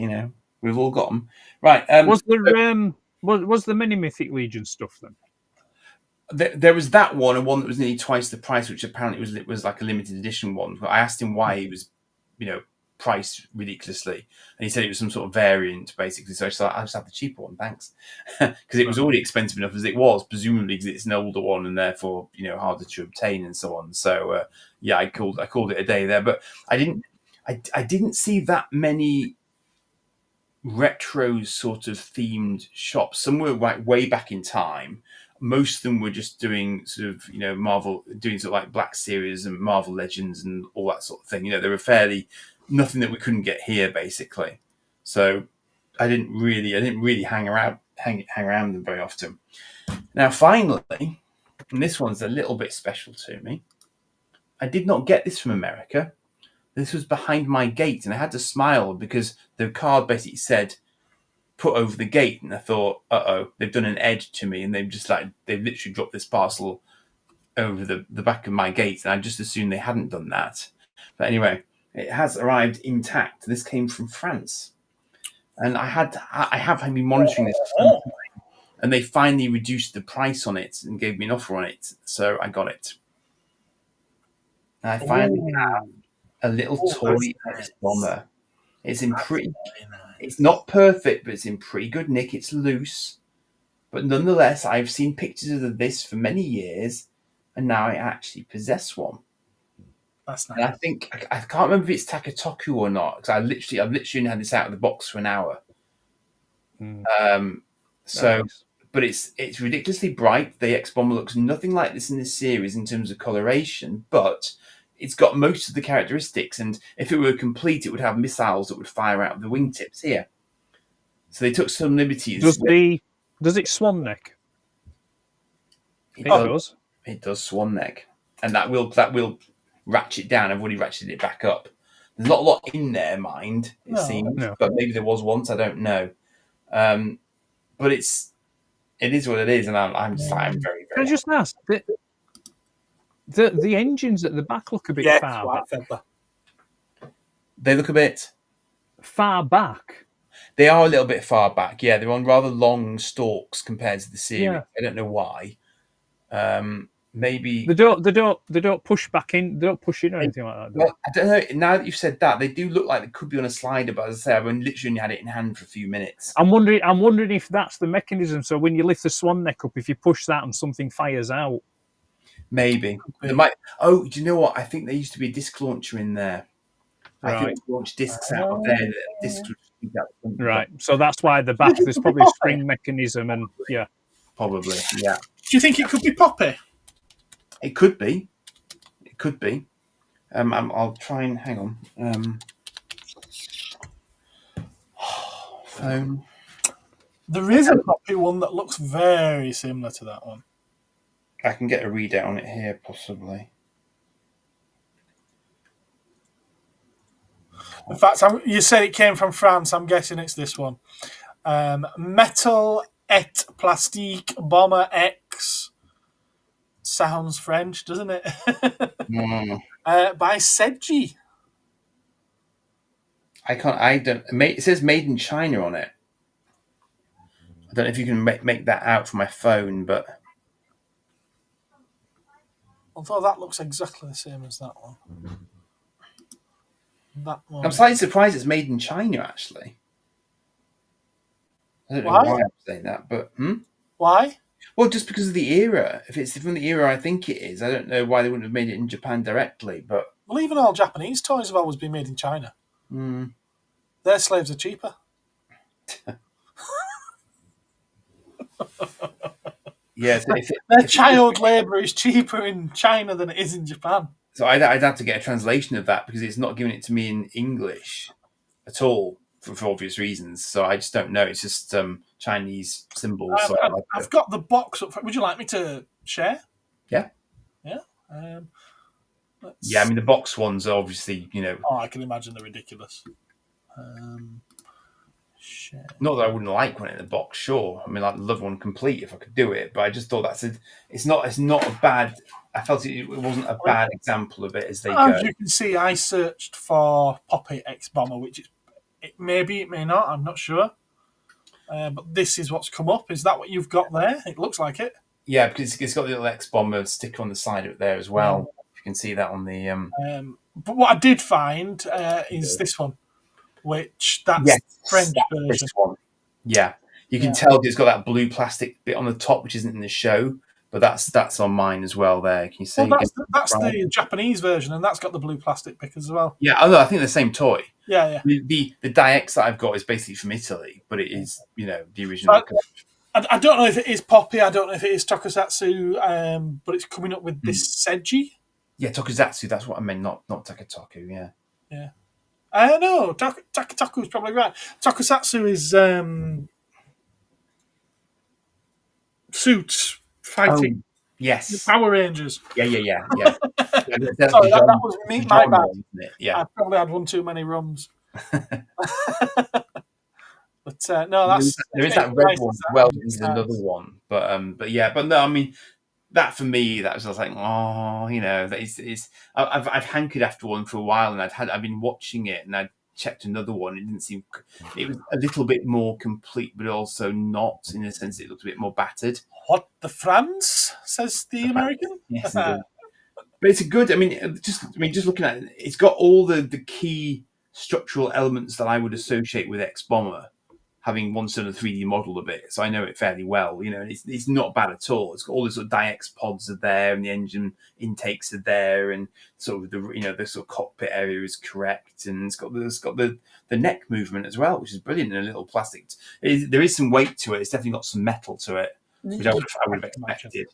Speaker 3: we've all got them. Right.
Speaker 2: Was the mini Mythic Legion stuff then?
Speaker 3: There was that one, and one that was nearly twice the price, which apparently was like a limited edition one. I asked him why he was, priced ridiculously, and he said it was some sort of variant, basically. So I just thought, I'll just have the cheaper one, thanks, because it was already expensive enough as it was, presumably because it's an older one and therefore harder to obtain and so on. So I called it a day there, but I didn't see that many retro sort of themed shops. Some were way back in time. Most of them were just doing sort of Marvel, doing sort of like Black Series and Marvel Legends and all that sort of thing. They were fairly nothing that we couldn't get here, basically. So I didn't really hang around them very often. Now, finally, and this one's a little bit special to me. I did not get this from America. This was behind my gate, and I had to smile because the card basically said, "Put over the gate," and I thought, they've done an ed to me, and they've literally dropped this parcel over the back of my gate, and I just assumed they hadn't done that. But anyway, it has arrived intact. This came from France, and I have been monitoring this for some time, and they finally reduced the price on it and gave me an offer on it, so I got it. And I finally have a little toy
Speaker 1: that's
Speaker 3: X bomber. It's in pretty.
Speaker 1: Very nice.
Speaker 3: It's not perfect, but it's in pretty good nick. It's loose, but nonetheless, I've seen pictures of this for many years, and now I actually possess one.
Speaker 1: That's nice.
Speaker 3: And I think I can't remember if it's Takatoku or not, because I've literally had this out of the box for an hour.
Speaker 2: Nice.
Speaker 3: But it's ridiculously bright. The X Bomber looks nothing like this in this series in terms of coloration, but it's got most of the characteristics. And if it were complete, it would have missiles that would fire out of the wingtips here. So they took some liberties.
Speaker 2: Does it swan neck?
Speaker 3: It does. It does swan neck, and that will ratchet down. I've already ratcheted it back up. There's not a lot in there, mind it seems, but maybe there was once. I don't know. But it is what it is, and I'm very, very.
Speaker 2: Can I just ask the engines at the back look a bit far back.
Speaker 3: They look a bit
Speaker 2: far back.
Speaker 3: They are a little bit far back. Yeah, they're on rather long stalks compared to the series. Yeah. I don't know why. Maybe
Speaker 2: they don't push back in. They don't push in or anything like that.
Speaker 3: Well, I don't know. Now that you've said that, they do look like they could be on a slider. But as I say, I've literally had it in hand for a few minutes.
Speaker 2: I'm wondering if that's the mechanism. So when you lift the swan neck up, if you push that and something fires out,
Speaker 3: maybe they might. Oh, do you know what? I think there used to be a disc launcher in there.
Speaker 2: Right.
Speaker 3: I think they launch discs out of there.
Speaker 2: Right. So that's why the back there's probably a spring mechanism, and yeah,
Speaker 3: probably yeah.
Speaker 1: Do you think it could be Poppy?
Speaker 3: It could be. It could be. I'll try and hang on. Phone.
Speaker 1: There is a Poppy one that looks very similar to that one.
Speaker 3: I can get a readout on it here, possibly.
Speaker 1: In fact, you said it came from France. I'm guessing it's this one. Metal et Plastique Bomber X. Sounds French, doesn't it? By Sedgy.
Speaker 3: It says made in China on it. I don't know if you can make that out from my phone, but
Speaker 1: although that looks exactly the same as that one. That one.
Speaker 3: I'm slightly surprised it's made in China, actually. I don't know why I'm saying that, but
Speaker 1: why?
Speaker 3: Well, just because of the era. If it's from the era I think it is, I don't know why they wouldn't have made it in Japan directly. But
Speaker 1: well, even all Japanese toys have always been made in China. Their slaves are cheaper.
Speaker 3: Yeah, so
Speaker 1: their child labour is cheaper in China than it is in Japan.
Speaker 3: So I'd have to get a translation of that because it's not giving it to me in English at all for obvious reasons. So I just don't know. It's just Chinese symbols. So
Speaker 1: I've got the box up. Would you like me to share?
Speaker 3: Yeah.
Speaker 1: Yeah.
Speaker 3: Yeah, I mean the box ones are obviously,
Speaker 1: Oh, I can imagine they're ridiculous. Share.
Speaker 3: Not that I wouldn't like one in the box, sure. I mean, I'd love one complete if I could do it, but I just thought it's not a bad. I felt it wasn't a bad example of it as they go.
Speaker 1: As you can see, I searched for Poppy X Bomber, which it may be, it may not. I'm not sure. But this is what's come up. Is that what you've got there? It looks like it.
Speaker 3: Yeah, because it's got the little X Bomber sticker on the side of it there as well. You can see that on the.
Speaker 1: But what I did find is this one, which that's French version.
Speaker 3: This one. Yeah, you can tell it's got that blue plastic bit on the top, which isn't in the show, but that's on mine as well. There, can you see?
Speaker 1: Well, that's the Japanese version, and that's got the blue plastic bit as well.
Speaker 3: Yeah, although I think the same toy.
Speaker 1: Yeah.
Speaker 3: The Di-X that I've got is basically from Italy, but it is the original.
Speaker 1: I don't know if it is Poppy. I don't know if it is Tokusatsu, but it's coming up with this Sedgy.
Speaker 3: Yeah, Tokusatsu. That's what I meant, not Takatoku. Yeah.
Speaker 1: Yeah. No, Takatoku is probably right. Tokusatsu is suits fighting.
Speaker 3: Oh, yes.
Speaker 1: Power Rangers.
Speaker 3: Yeah.
Speaker 1: Sorry, that was me. My bad.
Speaker 3: Yeah.
Speaker 1: I probably had one too many rums. But no, that's
Speaker 3: there is that red one as well. There's another one, but no, I mean that for me, that was I was like, I've hankered after one for a while, and I've been watching it, and I checked another one. It didn't seem it was a little bit more complete, but also not in a sense. It looked a bit more battered.
Speaker 1: What the France says the American?
Speaker 3: Yes, But it's a good. Just looking at it, it's got all the key structural elements that I would associate with X Bomber, having once done a 3D model of it, so I know it fairly well. And it's not bad at all. It's got all the sort of DiX pods are there, and the engine intakes are there, and sort of the sort of cockpit area is correct, and it's got the neck movement as well, which is brilliant in a little plastic. There is some weight to it. It's definitely got some metal to it, which I would have expected.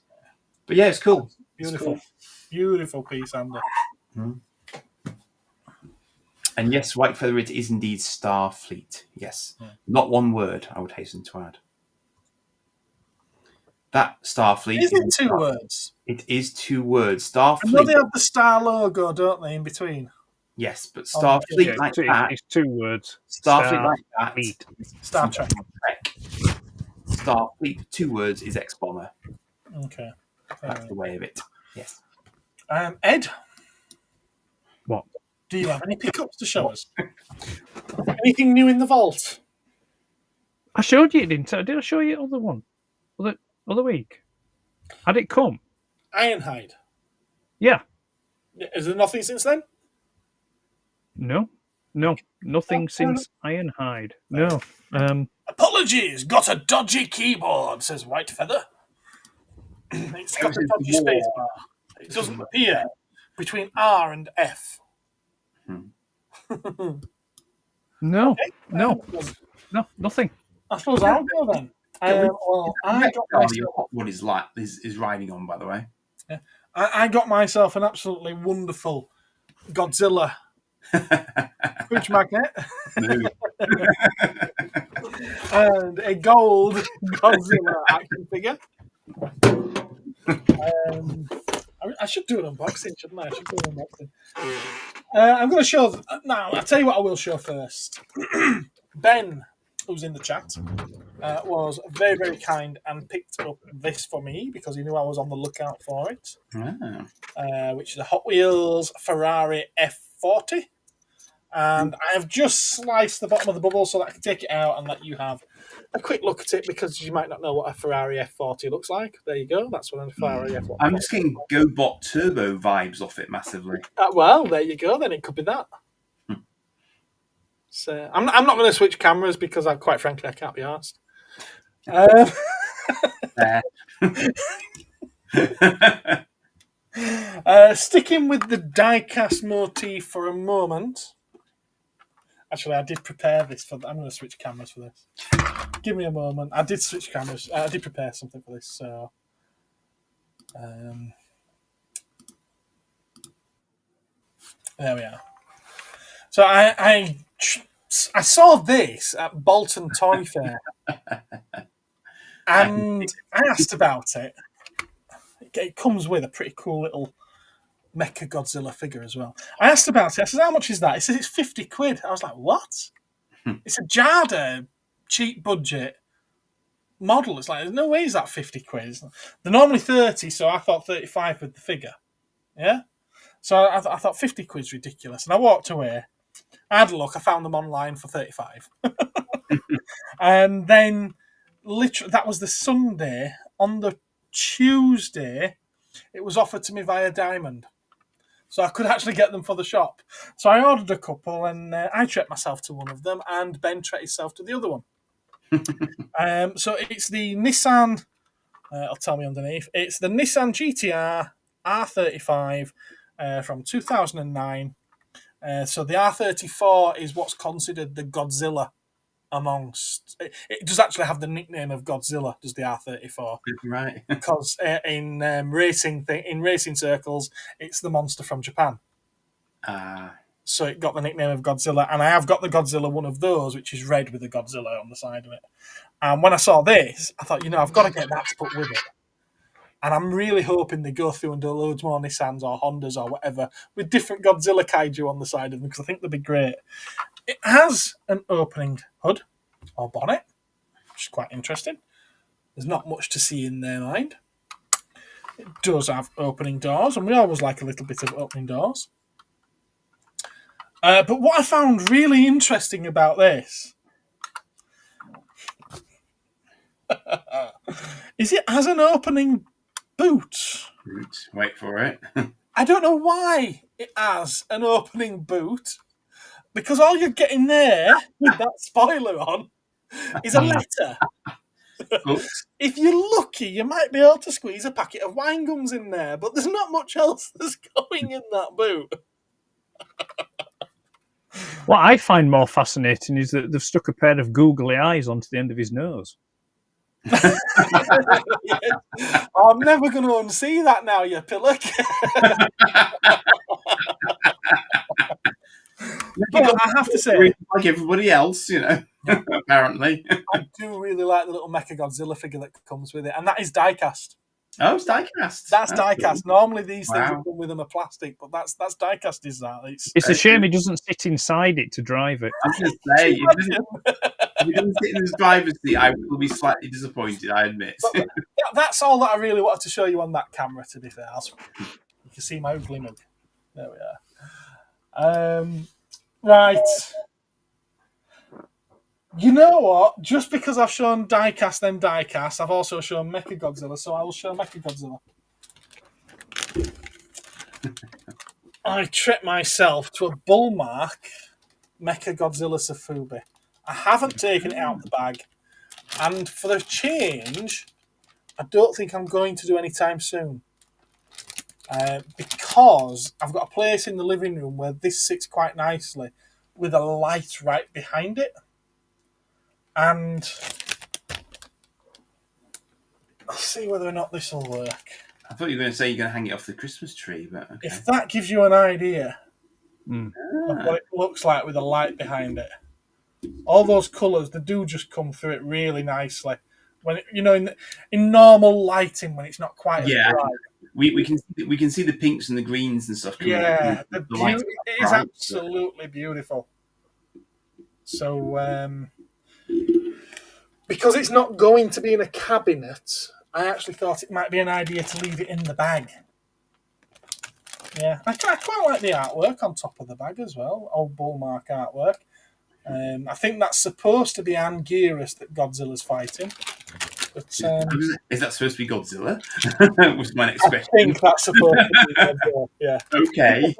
Speaker 3: But yeah, it's cool.
Speaker 1: Beautiful.
Speaker 3: It's cool.
Speaker 1: Beautiful piece, Andy.
Speaker 3: Mm-hmm. And yes, White Feather, it is indeed Starfleet. Yes. Yeah. Not one word, I would hasten to add. That Starfleet...
Speaker 1: Is it two words?
Speaker 3: It is 2 words. Starfleet...
Speaker 1: I know they have the star logo, don't they, in between?
Speaker 3: Yes, but Starfleet like that...
Speaker 2: It's 2 words.
Speaker 3: Starfleet like that...
Speaker 1: Star Trek.
Speaker 3: Starfleet, 2 words, is X-Bomber.
Speaker 1: Okay.
Speaker 3: That's the way of it. Yes.
Speaker 1: Ed?
Speaker 2: What?
Speaker 1: Do you have any pickups to show us? Anything new in the vault?
Speaker 2: I showed you, didn't I? Did I show you the other one? Other week? Had it come?
Speaker 1: Ironhide?
Speaker 2: Yeah.
Speaker 1: Is there nothing since then?
Speaker 2: No. Nothing since Ironhide. No.
Speaker 1: Apologies, got a dodgy keyboard, says White Feather. It's got a dodgy space bar. It doesn't appear between R and F.
Speaker 2: No, nothing.
Speaker 1: I suppose I'll go then.
Speaker 3: I got myself, what is riding on, by the way.
Speaker 1: Yeah, I got myself an absolutely wonderful Godzilla fridge magnet and a gold Godzilla action figure. I should do an unboxing, shouldn't I? I'm going to show... Now, I'll tell you what I will show first. Ben, who's in the chat, was very, very kind and picked up this for me because he knew I was on the lookout for it, which is a Hot Wheels Ferrari F40. And I have just sliced the bottom of the bubble so that I can take it out and let you have a quick look at it because you might not know what a Ferrari F40 looks like. There you go. That's what a Ferrari F40
Speaker 3: I'm just getting GoBot Turbo vibes off it massively.
Speaker 1: Well, there you go. Then it could be that. So I'm not going to switch cameras because, quite frankly, I can't be arsed. Sticking with the die-cast motif for a moment. Actually, I did prepare this I'm going to switch cameras for this. Give me a moment. I did switch cameras. I did prepare something for this. So, there we are. So I saw this at Bolton Toy Fair, and I asked about it. It comes with a pretty cool little Mecha Godzilla figure as well. I asked about it. I said, how much is that? He said, it's 50 quid. I was like, what? It's a Jada cheap budget model. It's like, there's no way is that 50 quid. They're normally 30, so I thought 35 with the figure. Yeah? So I thought 50 quid's ridiculous. And I walked away. I had a look. I found them online for 35. And then, literally, that was the Sunday. On the Tuesday, it was offered to me via Diamond. So I could actually get them for the shop. So I ordered a couple, and I treated myself to one of them, and Ben treated himself to the other one. So it's the Nissan... I'll tell me underneath. It's the Nissan GTR R35 from 2009. So the R34 is what's considered the Godzilla amongst... It does actually have the nickname of Godzilla, does the R34.
Speaker 3: Right.
Speaker 1: Because in racing circles, it's the monster from Japan. So it got the nickname of Godzilla, and I have got the Godzilla one of those, which is red with a Godzilla on the side of it. And when I saw this, I thought, I've got to get that to put with it. And I'm really hoping they go through and do loads more Nissans or Hondas or whatever with different Godzilla kaiju on the side of them, because I think they'd be great. It has an opening hood or bonnet, which is quite interesting. There's not much to see in their mind. It does have opening doors, and we always like a little bit of opening doors. But what I found really interesting about this is it has an opening boot.
Speaker 3: Wait for it.
Speaker 1: I don't know why it has an opening boot, because all you're getting there with that spoiler on is a letter.
Speaker 3: Oops.
Speaker 1: If you're lucky, you might be able to squeeze a packet of wine gums in there, but there's not much else that's going in that boot.
Speaker 2: What I find more fascinating is that they've stuck a pair of googly eyes onto the end of his nose.
Speaker 1: Yes. I'm never going to unsee that now, you pillock. But I have to say,
Speaker 3: like everybody else, apparently.
Speaker 1: I do really like the little Mechagodzilla figure that comes with it, and that is die-cast.
Speaker 3: Oh, it's die-cast.
Speaker 1: That's die-cast.
Speaker 3: Cool.
Speaker 1: Normally these things that come with them are plastic, but that's die-cast, is that?
Speaker 2: It's a shame he doesn't sit inside it to drive it.
Speaker 3: I was going to say, if he doesn't sit in his driver's seat, I will be slightly disappointed, I admit.
Speaker 1: That's all that I really wanted to show you on that camera, to be fair. You can see my ugly mug. There we are. Right. You know what? Just because I've shown die-cast then die-cast, I've also shown Mechagodzilla, so I will show Mechagodzilla. I treat myself to a Bullmark Mechagodzilla Safubi. I haven't taken it out of the bag, and for the change, I don't think I'm going to do anytime soon. Because I've got a place in the living room where this sits quite nicely with a light right behind it. And I'll see whether or not this will work.
Speaker 3: I thought you were going to say you're going to hang it off the Christmas tree, but okay.
Speaker 1: If that gives you an idea of what it looks like with a light behind it. All those colours, they do just come through it really nicely. When in normal lighting, when it's not quite as bright.
Speaker 3: We can see the pinks and the greens and stuff.
Speaker 1: Yeah, it is absolutely beautiful. So, because it's not going to be in a cabinet, I actually thought it might be an idea to leave it in the bag. Yeah, I quite like the artwork on top of the bag as well. Old Bullmark artwork. I think that's supposed to be Anguirus that Godzilla's fighting. But,
Speaker 3: is that supposed to be Godzilla? Was my next question.
Speaker 1: I think that's supposed to be Godzilla, yeah.
Speaker 3: Okay.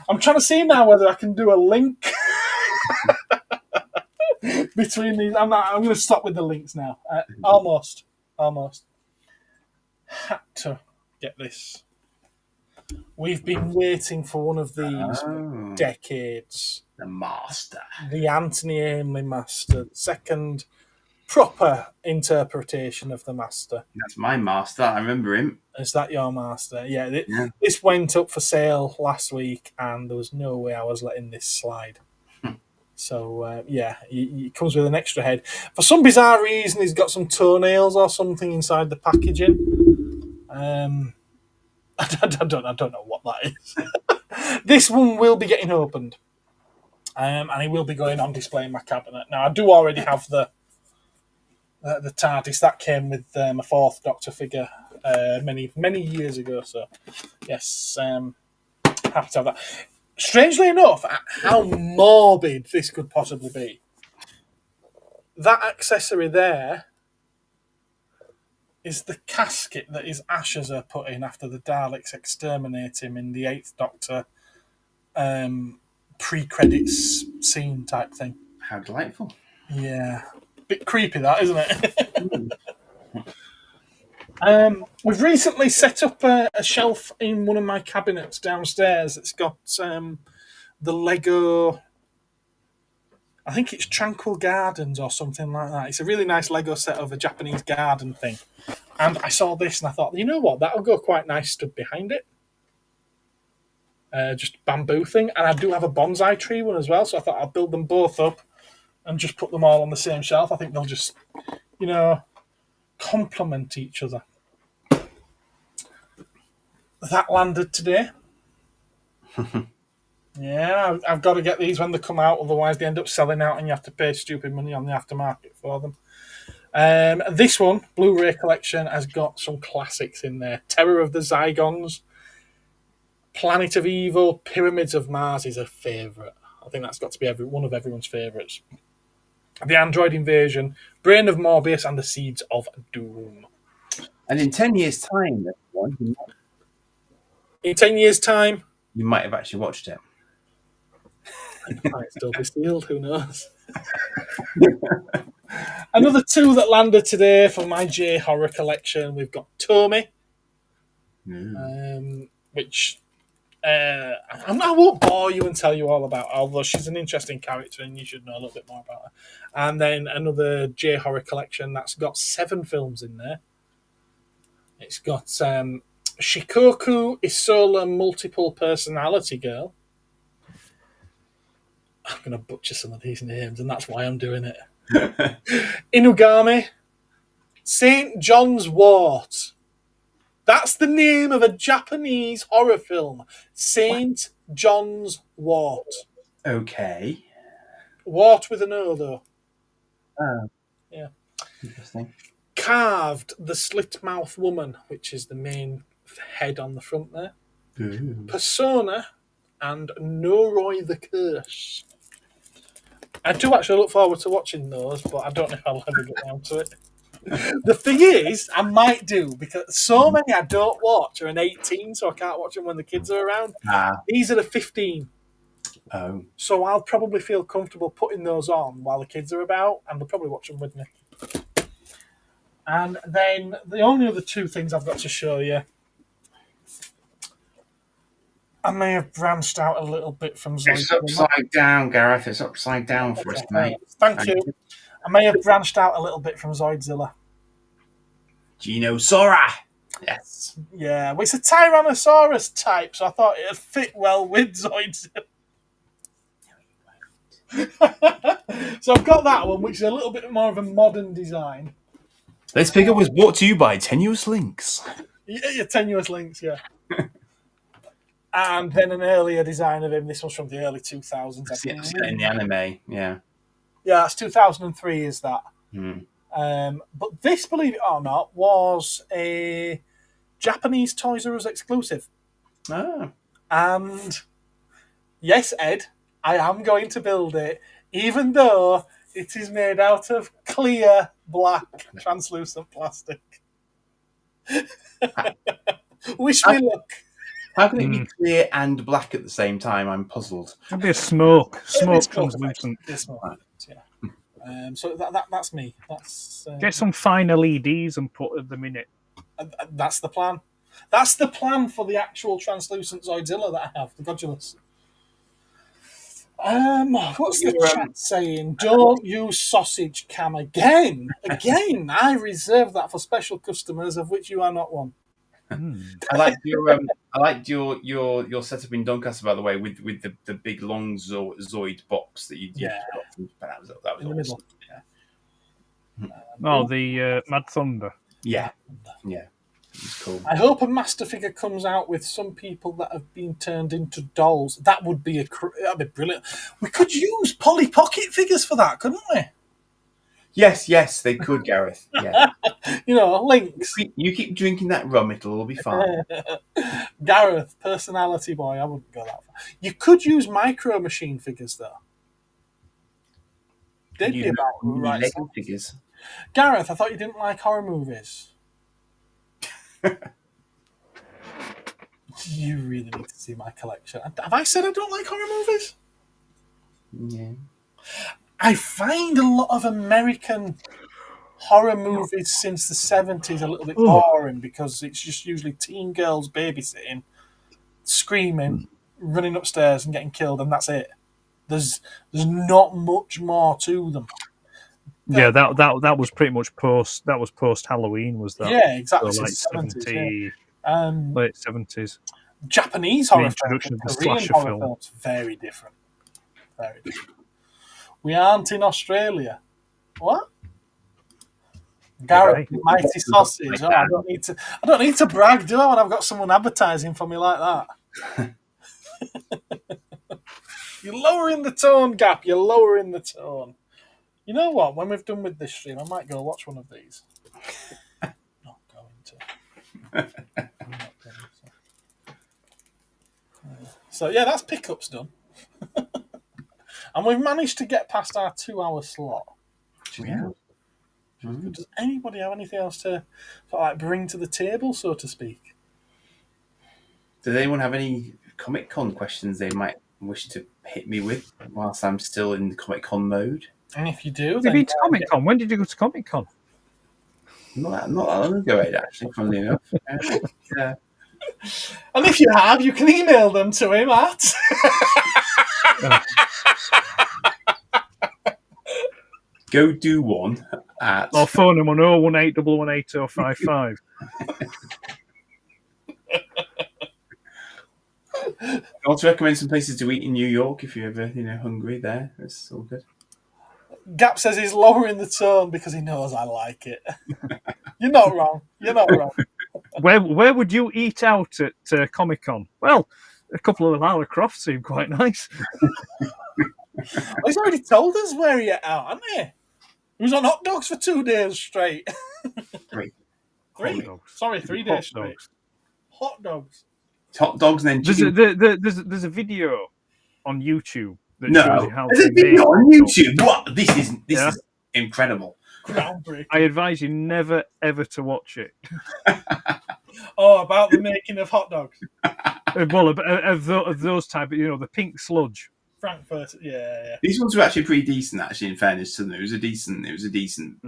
Speaker 1: I'm trying to see now whether I can do a link between these. I'm going to stop with the links now. Almost. Had to get this. We've been waiting for one of these for decades.
Speaker 3: The Master.
Speaker 1: The Anthony Ainley Master. Second proper interpretation of the Master.
Speaker 3: That's my Master. I remember him.
Speaker 1: Is that your Master? Yeah. This went up for sale last week, and there was no way I was letting this slide. So, he comes with an extra head. For some bizarre reason, he's got some toenails or something inside the packaging. I don't know what that is. This one will be getting opened. And it will be going on display in my cabinet. Now, I do already have the TARDIS. That came with my fourth Doctor figure many years ago. So, yes, happy to have that. Strangely enough, how morbid this could possibly be. That accessory there is the casket that his ashes are put in after the Daleks exterminate him in the 8th Doctor pre-credits scene type thing.
Speaker 3: How delightful.
Speaker 1: Yeah. Bit creepy, that, isn't it? We've recently set up a shelf in one of my cabinets downstairs that's got the Lego... I think it's Tranquil Gardens or something like that. It's a really nice Lego set of a Japanese garden thing. And I saw this and I thought, you know what, that'll go quite nice stood behind it. Just bamboo thing. And I do have a bonsai tree one as well, so I thought I'll build them both up and just put them all on the same shelf. I think they'll just, complement each other. That landed today. Yeah, I've got to get these when they come out, otherwise they end up selling out and you have to pay stupid money on the aftermarket for them. This one, Blu-ray collection, has got some classics in there. Terror of the Zygons, Planet of Evil, Pyramids of Mars is a favourite. I think that's got to be one of everyone's favourites. The Android Invasion, Brain of Morbius, and the Seeds of Doom.
Speaker 3: And in 10 years' time,
Speaker 1: In 10 years' time,
Speaker 3: You might have actually watched it.
Speaker 1: it might still be sealed. Who knows? Another 2 that landed today for my J horror collection. We've got Tommy, which I won't bore you and tell you all about her, although she's an interesting character and you should know a little bit more about her. And then another J horror collection that's got 7 films in there. It's got Shikoku Isola Multiple Personality Girl. I'm going to butcher some of these names, and that's why I'm doing it. Inugami, St. John's Wort. That's the name of a Japanese horror film. St. John's Wort.
Speaker 3: Okay.
Speaker 1: Wort with an O, though. Yeah.
Speaker 3: Interesting.
Speaker 1: Carved the Slit Mouth Woman, which is the main head on the front there.
Speaker 3: Ooh.
Speaker 1: Persona and Noroi the Curse. I do actually look forward to watching those, but I don't know if I'll ever get around to it. The thing is, I might do, because so many I don't watch are an 18, so I can't watch them when the kids are around. These are the 15.
Speaker 3: Oh.
Speaker 1: So I'll probably feel comfortable putting those on while the kids are about, and they'll probably watch them with me. And then the only other 2 things I've got to show you, I may have branched out a little bit from Zoid.
Speaker 3: It's upside down, Gareth. It's upside down for us, mate.
Speaker 1: Thank you. I may have branched out a little bit from Zoidzilla.
Speaker 3: Ginosora. Yes.
Speaker 1: Yeah, well, it's a Tyrannosaurus type, so I thought it'd fit well with Zoidzilla. So I've got that one, which is a little bit more of a modern design.
Speaker 3: This figure was brought to you by Tenuous Links.
Speaker 1: Yeah, Tenuous Links, yeah. And then an earlier design of him. This was from the early 2000s.
Speaker 3: In the anime, yeah.
Speaker 1: Yeah, it's 2003, is that.
Speaker 3: Mm.
Speaker 1: But this, believe it or not, was a Japanese Toys R Us exclusive.
Speaker 3: Ah.
Speaker 1: And yes, Ed, I am going to build it, even though it is made out of clear, black, translucent plastic. Wish me luck.
Speaker 3: How can it be clear and black at the same time? I'm puzzled.
Speaker 2: It'd be a smoke translucent.
Speaker 1: Yeah. So that's me. That's
Speaker 2: Get some fine LEDs and put them in it.
Speaker 1: That's the plan. That's the plan for the actual translucent Zoidzilla that I have, the Godulus. What's the chat saying? Don't use sausage cam again. Again, I reserve that for special customers, of which you are not one.
Speaker 3: I liked your setup in Doncaster, by the way, with the big long Zoid box that you did.
Speaker 1: Yeah.
Speaker 3: That was
Speaker 1: In the middle.
Speaker 2: Yeah. The Mad Thunder.
Speaker 3: Yeah. It's cool.
Speaker 1: I hope a master figure comes out with some people that have been turned into dolls. That would be that'd be brilliant. We could use Polly Pocket figures for that, couldn't we?
Speaker 3: Yes, they could, Gareth. Yeah.
Speaker 1: Links.
Speaker 3: You keep drinking that rum, it'll all be fine.
Speaker 1: Gareth, personality boy. I wouldn't go that far. You could use Micro Machine figures, though. They'd be about right.
Speaker 3: Lego figures.
Speaker 1: Gareth, I thought you didn't like horror movies. You really need to see my collection. Have I said I don't like horror movies?
Speaker 3: Yeah.
Speaker 1: I find a lot of American horror movies since the 70s a little bit boring because it's just usually teen girls babysitting, screaming, running upstairs and getting killed, and that's it. There's not much more to them.
Speaker 2: Yeah, that was pretty much post Halloween, was that?
Speaker 1: Yeah, exactly.
Speaker 2: So like
Speaker 1: 70s,
Speaker 2: late 70s.
Speaker 1: Japanese horror
Speaker 2: introduction
Speaker 1: films,
Speaker 2: of the
Speaker 1: Korean
Speaker 2: slasher
Speaker 1: horror
Speaker 2: film.
Speaker 1: films, very different. Very different. We aren't in Australia. What? Gareth, mighty sausage. Oh, I don't need to brag, do I? When I've got someone advertising for me like that. You're lowering the tone, Gap. You're lowering the tone. You know what? When we've done with this stream, I might go watch one of these. Not going to. So yeah, that's pickups done. And we've managed to get past our 2-hour slot.
Speaker 3: Yeah.
Speaker 1: Does anybody have anything else to bring to the table, so to speak?
Speaker 3: Does anyone have any Comic Con questions they might wish to hit me with whilst I'm still in the Comic Con mode?
Speaker 1: And if you do,
Speaker 2: Have you
Speaker 1: then
Speaker 2: been to Comic Con? When did you go to Comic Con?
Speaker 3: Not that long ago, actually, funnily enough. Yeah.
Speaker 1: and if you have, you can email them to him at.
Speaker 3: Go do one at.
Speaker 2: Or phone him on 018118055.
Speaker 3: I also recommend some places to eat in New York if you're ever, hungry there. It's all good.
Speaker 1: Gap says he's lowering the tone because he knows I like it. You're not wrong. You're not wrong.
Speaker 2: Where would you eat out at Comic Con? Well, a couple of Lara Croft seem quite nice.
Speaker 1: Well, he's already told us where he ate out, hasn't he? He was on hot dogs for 2 days straight.
Speaker 3: Three.
Speaker 1: Three?
Speaker 2: Hot dogs.
Speaker 1: Sorry, 3 days straight. Hot dogs.
Speaker 3: Hot dogs and then
Speaker 2: There's a video on YouTube that shows
Speaker 3: no.
Speaker 2: you how
Speaker 3: There's
Speaker 2: to
Speaker 3: a video
Speaker 2: make
Speaker 3: on
Speaker 2: hot dogs.
Speaker 3: YouTube. What? This is incredible.
Speaker 1: Groundbreaking.
Speaker 2: I advise you never ever to watch it.
Speaker 1: Oh, about the making of hot dogs.
Speaker 2: Well, of those type, the pink sludge.
Speaker 1: Frankfurt, yeah.
Speaker 3: These ones were actually pretty decent. Actually, in fairness to them, it was a decent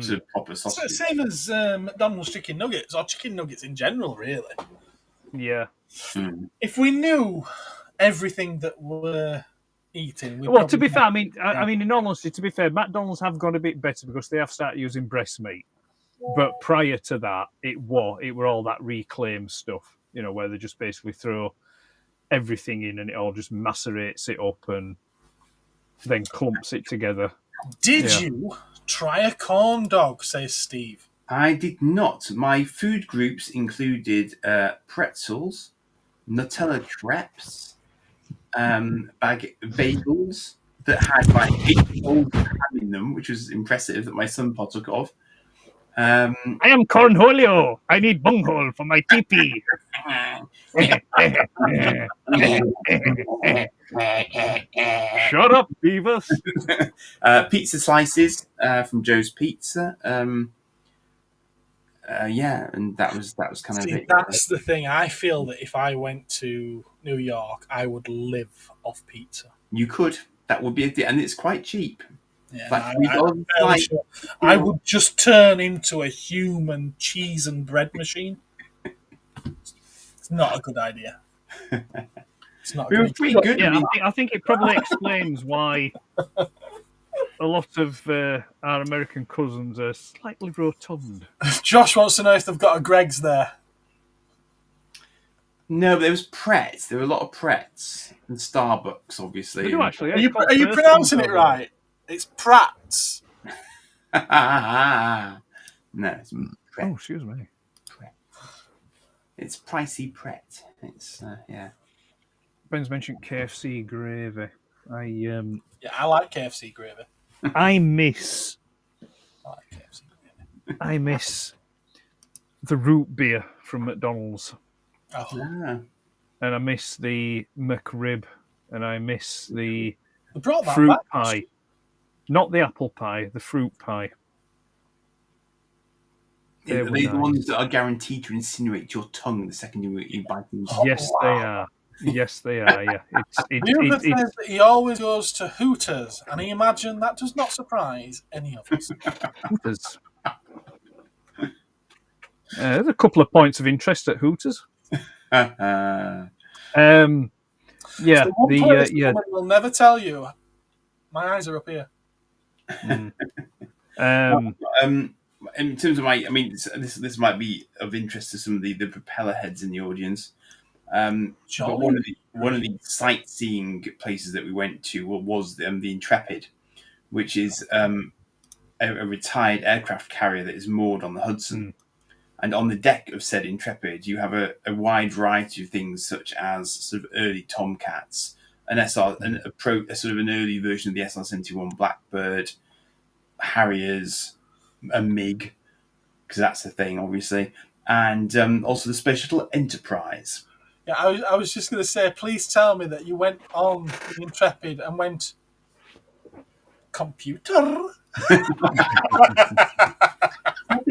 Speaker 3: sort of proper sausage.
Speaker 1: Same as McDonald's chicken nuggets or chicken nuggets in general, really.
Speaker 2: Yeah.
Speaker 1: If we knew everything that we're eating,
Speaker 2: Well, to be fair, I mean, in all honesty, to be fair, McDonald's have gone a bit better because they have started using breast meat. But prior to that, it were all that reclaimed stuff, where they just basically throw everything in and it all just macerates it up and then clumps it together.
Speaker 1: Did you try a corn dog, says Steve?
Speaker 3: I did not. My food groups included pretzels, Nutella crepes, bagels that had like 8 holes of ham in them, which was impressive that my son partook of.
Speaker 2: I am Cornholio. I need bunghole for my teepee. Shut up, Beavis.
Speaker 3: Pizza slices from Joe's Pizza. And that was kind of it.
Speaker 1: That's the thing. I feel that if I went to New York, I would live off pizza.
Speaker 3: You could. That would be and it's quite cheap.
Speaker 1: Yeah, I would just turn into a human cheese and bread machine. It's not a good idea. It's not.
Speaker 3: We were pretty good.
Speaker 2: Yeah, I think it probably explains why a lot of our American cousins are slightly rotund.
Speaker 1: Josh wants to know if they've got a Greg's there.
Speaker 3: No, but there was Pretz. There were a lot of Pretz and Starbucks, obviously.
Speaker 2: They do actually.
Speaker 1: Are you pronouncing it right? It's Pratt's.
Speaker 3: No, it's Pret.
Speaker 2: Oh, excuse me.
Speaker 3: Pret. It's pricey Pret. It's
Speaker 2: Ben's mentioned KFC gravy.
Speaker 1: I like KFC gravy.
Speaker 2: I miss
Speaker 1: KFC gravy.
Speaker 2: I miss the root beer from McDonald's.
Speaker 1: Oh.
Speaker 3: Yeah.
Speaker 2: And I miss the McRib. And I miss the
Speaker 1: fruit
Speaker 2: pie. Not the apple pie, the fruit pie.
Speaker 3: Are they the ones that are guaranteed to insinuate your tongue the second you bite them?
Speaker 2: Yes, they are. Yes, they are. Yeah.
Speaker 1: Rupert says that he always goes to Hooters, and I imagine that does not surprise any of us.
Speaker 2: Hooters. There's a couple of points of interest at Hooters.
Speaker 1: Yeah. We'll never tell you. My eyes are up here.
Speaker 3: In terms of this might be of interest to some of the propeller heads in the audience. But one of the sightseeing places that we went to was the Intrepid, which is a retired aircraft carrier that is moored on the Hudson. And on the deck of said Intrepid, you have a wide variety of things, such as sort of early Tomcats, a sort of an early version of the SR-71 Blackbird, Harriers, a MiG, because that's the thing, obviously, and also the Space Shuttle Enterprise.
Speaker 1: Yeah, I was just going to say, please tell me that you went on the Intrepid and went, computer?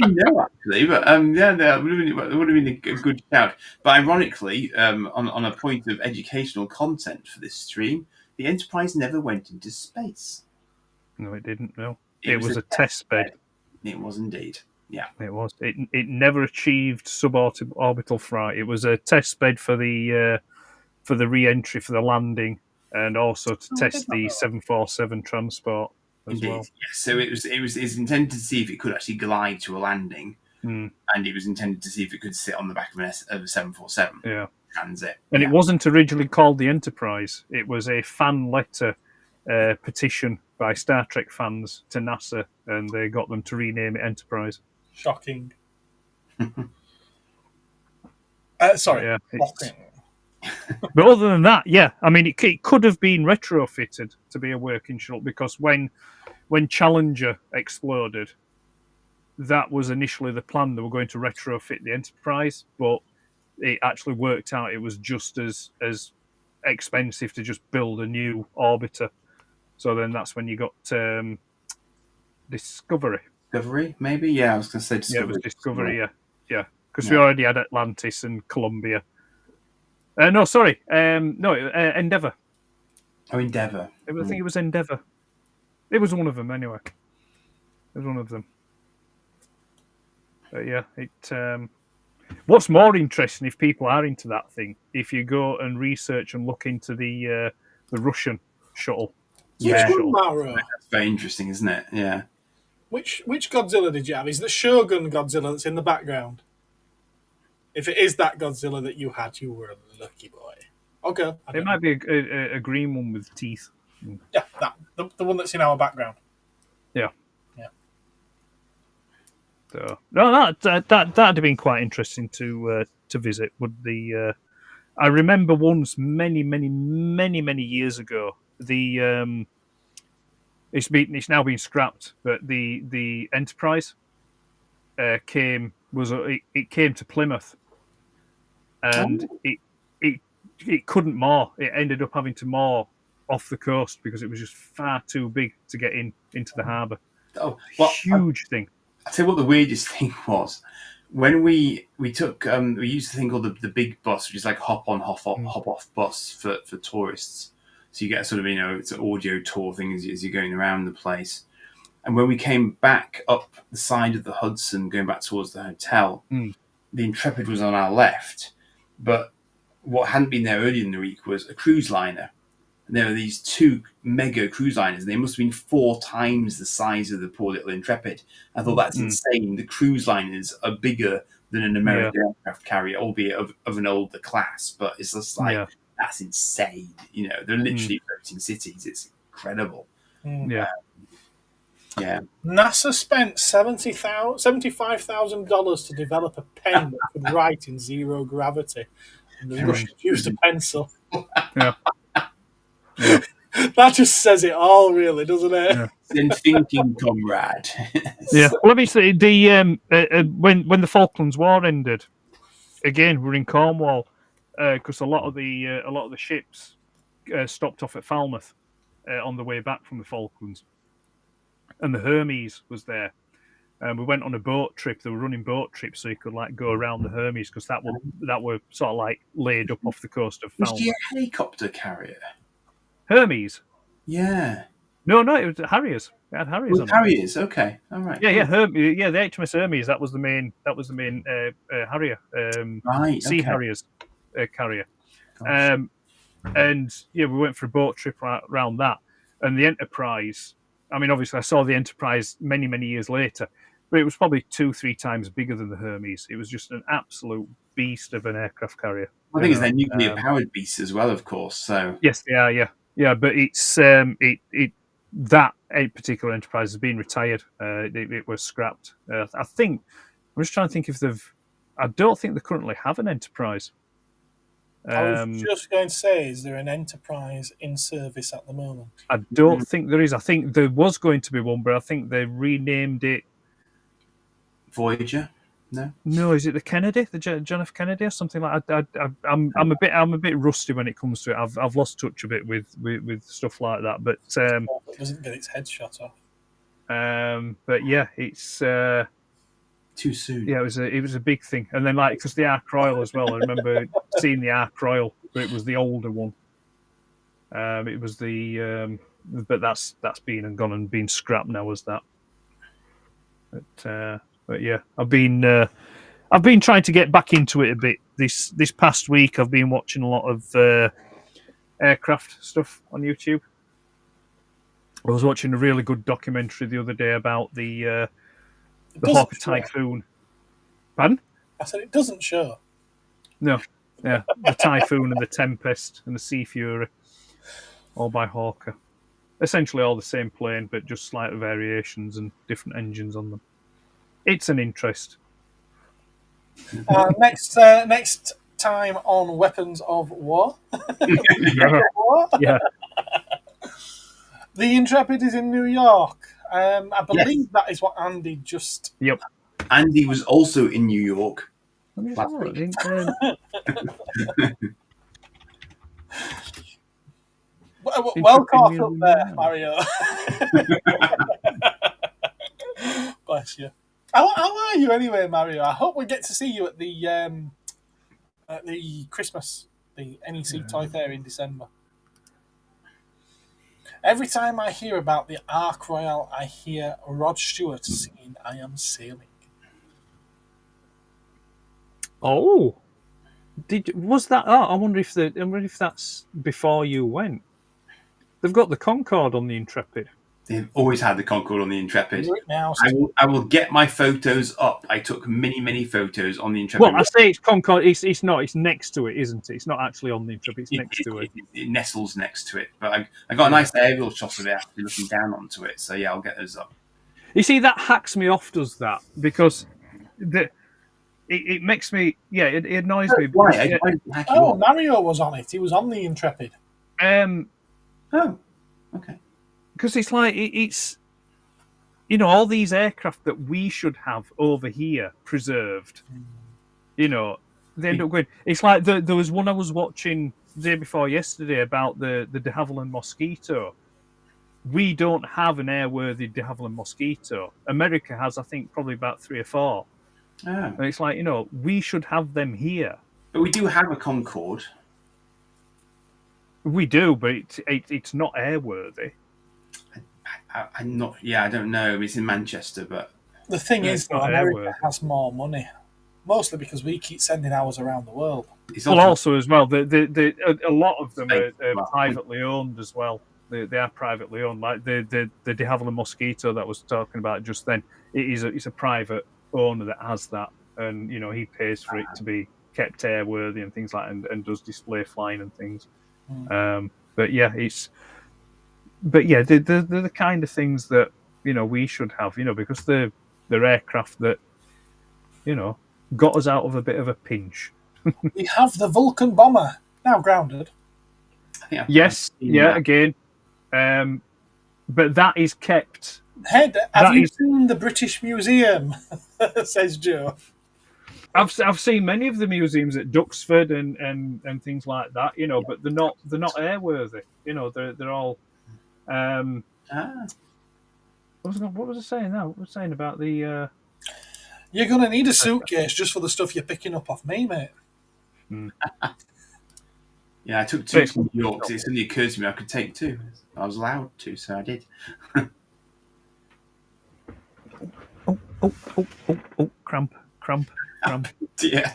Speaker 3: say no, actually, but yeah, that would have been a good shout. But ironically, on a point of educational content for this stream, the Enterprise never went into space.
Speaker 2: No, it didn't. No, it was a test bed.
Speaker 3: It was indeed. Yeah,
Speaker 2: it was. It never achieved suborbital flight. It was a test bed for the re-entry, for the landing, and also to test the 747 transport as
Speaker 3: indeed.
Speaker 2: well.
Speaker 3: Yes, so it was intended to see if it could actually glide to a landing, and it was intended to see if it could sit on the back of a 747.
Speaker 2: Yeah,
Speaker 3: transit.
Speaker 2: And it wasn't originally called the Enterprise. It was a fan letter petition by Star Trek fans to NASA, and they got them to rename it Enterprise.
Speaker 1: Shocking. Sorry.
Speaker 2: Yeah,
Speaker 1: shocking.
Speaker 2: But other than that, yeah, I mean, it could have been retrofitted to be a working shuttle, because when Challenger exploded, that was initially the plan. They were going to retrofit the Enterprise, but it actually worked out it was just as expensive to just build a new orbiter. So then that's when you got Discovery.
Speaker 3: Discovery, maybe? Yeah, I was going to say Discovery.
Speaker 2: Yeah, it was Discovery, yeah. Because we already had Atlantis and Columbia. No, sorry. Endeavour.
Speaker 3: Oh, Endeavour.
Speaker 2: I think it was Endeavour. It was one of them, anyway. It was one of them. But yeah, what's more interesting, if people are into that thing, if you go and research and look into the Russian shuttle.
Speaker 1: Yeah, Mara.
Speaker 3: That's very interesting, isn't it? Yeah.
Speaker 1: Which Godzilla did you have? Is the Shogun Godzilla that's in the background? If it is that Godzilla that you had, you were a lucky boy. Okay.
Speaker 2: It might be a green one with teeth.
Speaker 1: Yeah, the one that's in our background.
Speaker 2: Yeah.
Speaker 1: Yeah.
Speaker 2: So no, that'd have been quite interesting to visit. I remember once many years ago. It's now been scrapped, but the Enterprise came to Plymouth, and it couldn't moor. It ended up having to moor off the coast because it was just far too big to get into the harbour.
Speaker 3: Oh, well,
Speaker 2: huge thing.
Speaker 3: I'll tell you what the weirdest thing was. When we took, we used the thing called the big bus, which is like hop on, hop off bus for tourists. So you get a sort of, it's an audio tour thing as you're going around the place. And when we came back up the side of the Hudson, going back towards the hotel, the Intrepid was on our left. But what hadn't been there earlier in the week was a cruise liner. And there were these two mega cruise liners, and they must have been 4 times the size of the poor little Intrepid. I thought that's insane. The cruise liners are bigger than an American aircraft carrier, albeit of an older class. But it's just like, that's insane. They're literally floating cities. It's incredible.
Speaker 2: Yeah.
Speaker 3: Yeah.
Speaker 1: NASA spent $75,000 to develop a pen that could write in zero gravity. And the Russians used a pencil.
Speaker 2: Yeah.
Speaker 1: That just says it all, really, doesn't it?
Speaker 2: Yeah.
Speaker 3: Then thinking, comrade.
Speaker 2: Yeah. Well, let me say when the Falklands War ended, again we're in Cornwall, because a lot of the ships stopped off at Falmouth on the way back from the Falklands, and the Hermes was there. And we went on a boat trip. They were running boat trips, so you could go around the Hermes, because that were sort of laid up off the coast of Falmouth.
Speaker 3: Was he a helicopter carrier?
Speaker 2: Hermes?
Speaker 3: Yeah.
Speaker 2: No, it was Harriers. It had Harriers on it.
Speaker 3: Harriers, okay, all right.
Speaker 2: Yeah, the HMS Hermes. That was the main Harrier.
Speaker 3: Right.
Speaker 2: Sea Harriers carrier. And we went for a boat trip around that, and the Enterprise. I mean, obviously, I saw the Enterprise many years later, but it was probably 2-3 times bigger than the Hermes. It was just an absolute beast of an aircraft carrier.
Speaker 3: I think it's their nuclear-powered beast as well, of course. So
Speaker 2: yes, they are. Yeah. But it's that a particular Enterprise has been retired. It was scrapped. I think I'm just trying to think if I don't think they currently have an Enterprise.
Speaker 1: I was just going to say, is there an Enterprise in service at the moment?
Speaker 2: I don't think there is. I think there was going to be one, but I think they renamed it
Speaker 3: Voyager.
Speaker 2: No, is it the Kennedy, the John F. Kennedy, or something like that? I'm a bit rusty when it comes to it. I've lost touch a bit with stuff like that. But
Speaker 1: it doesn't get its head shot off.
Speaker 2: But yeah, it's
Speaker 3: Too soon.
Speaker 2: Yeah, it was a big thing. And then because the Ark Royal as well. I remember seeing the Ark Royal, but it was the older one. It was but that's been and gone and been scrapped now as that. But yeah, I've been trying to get back into it a bit. This past week, I've been watching a lot of aircraft stuff on YouTube. I was watching a really good documentary the other day about the Hawker Typhoon. Pardon?
Speaker 1: I said it doesn't show.
Speaker 2: No, yeah, the Typhoon and the Tempest and the Sea Fury, all by Hawker. Essentially all the same plane, but just slight variations and different engines on them. It's an interest.
Speaker 1: Next time on Weapons of War.
Speaker 2: Yeah.
Speaker 1: The Intrepid is in New York. I believe that is what Andy just...
Speaker 2: Yep.
Speaker 3: Andy was also in New York.
Speaker 1: Well caught up there, Mario. Bless you. How are you anyway, Mario? I hope we get to see you at the Christmas, the NEC Toy Fair in December. Every time I hear about the Ark Royal, I hear Rod Stewart singing "I Am Sailing."
Speaker 2: Oh, was that? Oh, I wonder if that's before you went. They've got the Concorde on the Intrepid.
Speaker 3: They've always had the Concorde on the Intrepid.
Speaker 1: Now,
Speaker 3: I will get my photos up. I took many photos on the Intrepid.
Speaker 2: Well, I say it's Concorde. It's not. It's next to it, isn't it? It's not actually on the Intrepid. It's next to it.
Speaker 3: It nestles next to it. But I got a nice aerial shot of it actually looking down onto it. So yeah, I'll get those up.
Speaker 2: You see, that hacks me off. Does that because it makes me it annoys me.
Speaker 3: Why?
Speaker 1: Mario was on it. He was on the Intrepid.
Speaker 3: Oh, okay.
Speaker 2: Because it's like it's all these aircraft that we should have over here preserved. They end up going. It's like there was one I was watching the day before yesterday about the de Havilland Mosquito. We don't have an airworthy de Havilland Mosquito. America has, I think, probably about 3 or 4.
Speaker 3: Oh.
Speaker 2: And it's like we should have them here.
Speaker 3: But we do have a Concorde.
Speaker 2: We do, but it's not airworthy.
Speaker 3: I'm not. Yeah, I don't know. It's in Manchester, but
Speaker 1: the thing is, though, America has more money, mostly because we keep sending ours around the world.
Speaker 2: Also as well, a lot of them are privately owned as well. They are privately owned. Like the de Havilland Mosquito that I was talking about just then. It's a private owner that has that, and he pays for it to be kept airworthy and things like that, and does display flying and things. But yeah, they're the kind of things that we should have, because they're aircraft that got us out of a bit of a pinch.
Speaker 1: We have the Vulcan bomber now grounded.
Speaker 2: Yes, again, but that is kept.
Speaker 1: Head, have you seen the British Museum? Says Joe.
Speaker 2: I've seen many of the museums at Duxford and things like that, but they're not airworthy. They're all. What was I saying now? What was I saying about the?
Speaker 1: You're gonna need a suitcase just for the stuff you're picking up off me, mate.
Speaker 3: Yeah, I took 2 to New York because it suddenly occurred to me I could take 2. I was allowed to, so I did.
Speaker 2: Oh! Cramp.
Speaker 3: Yeah,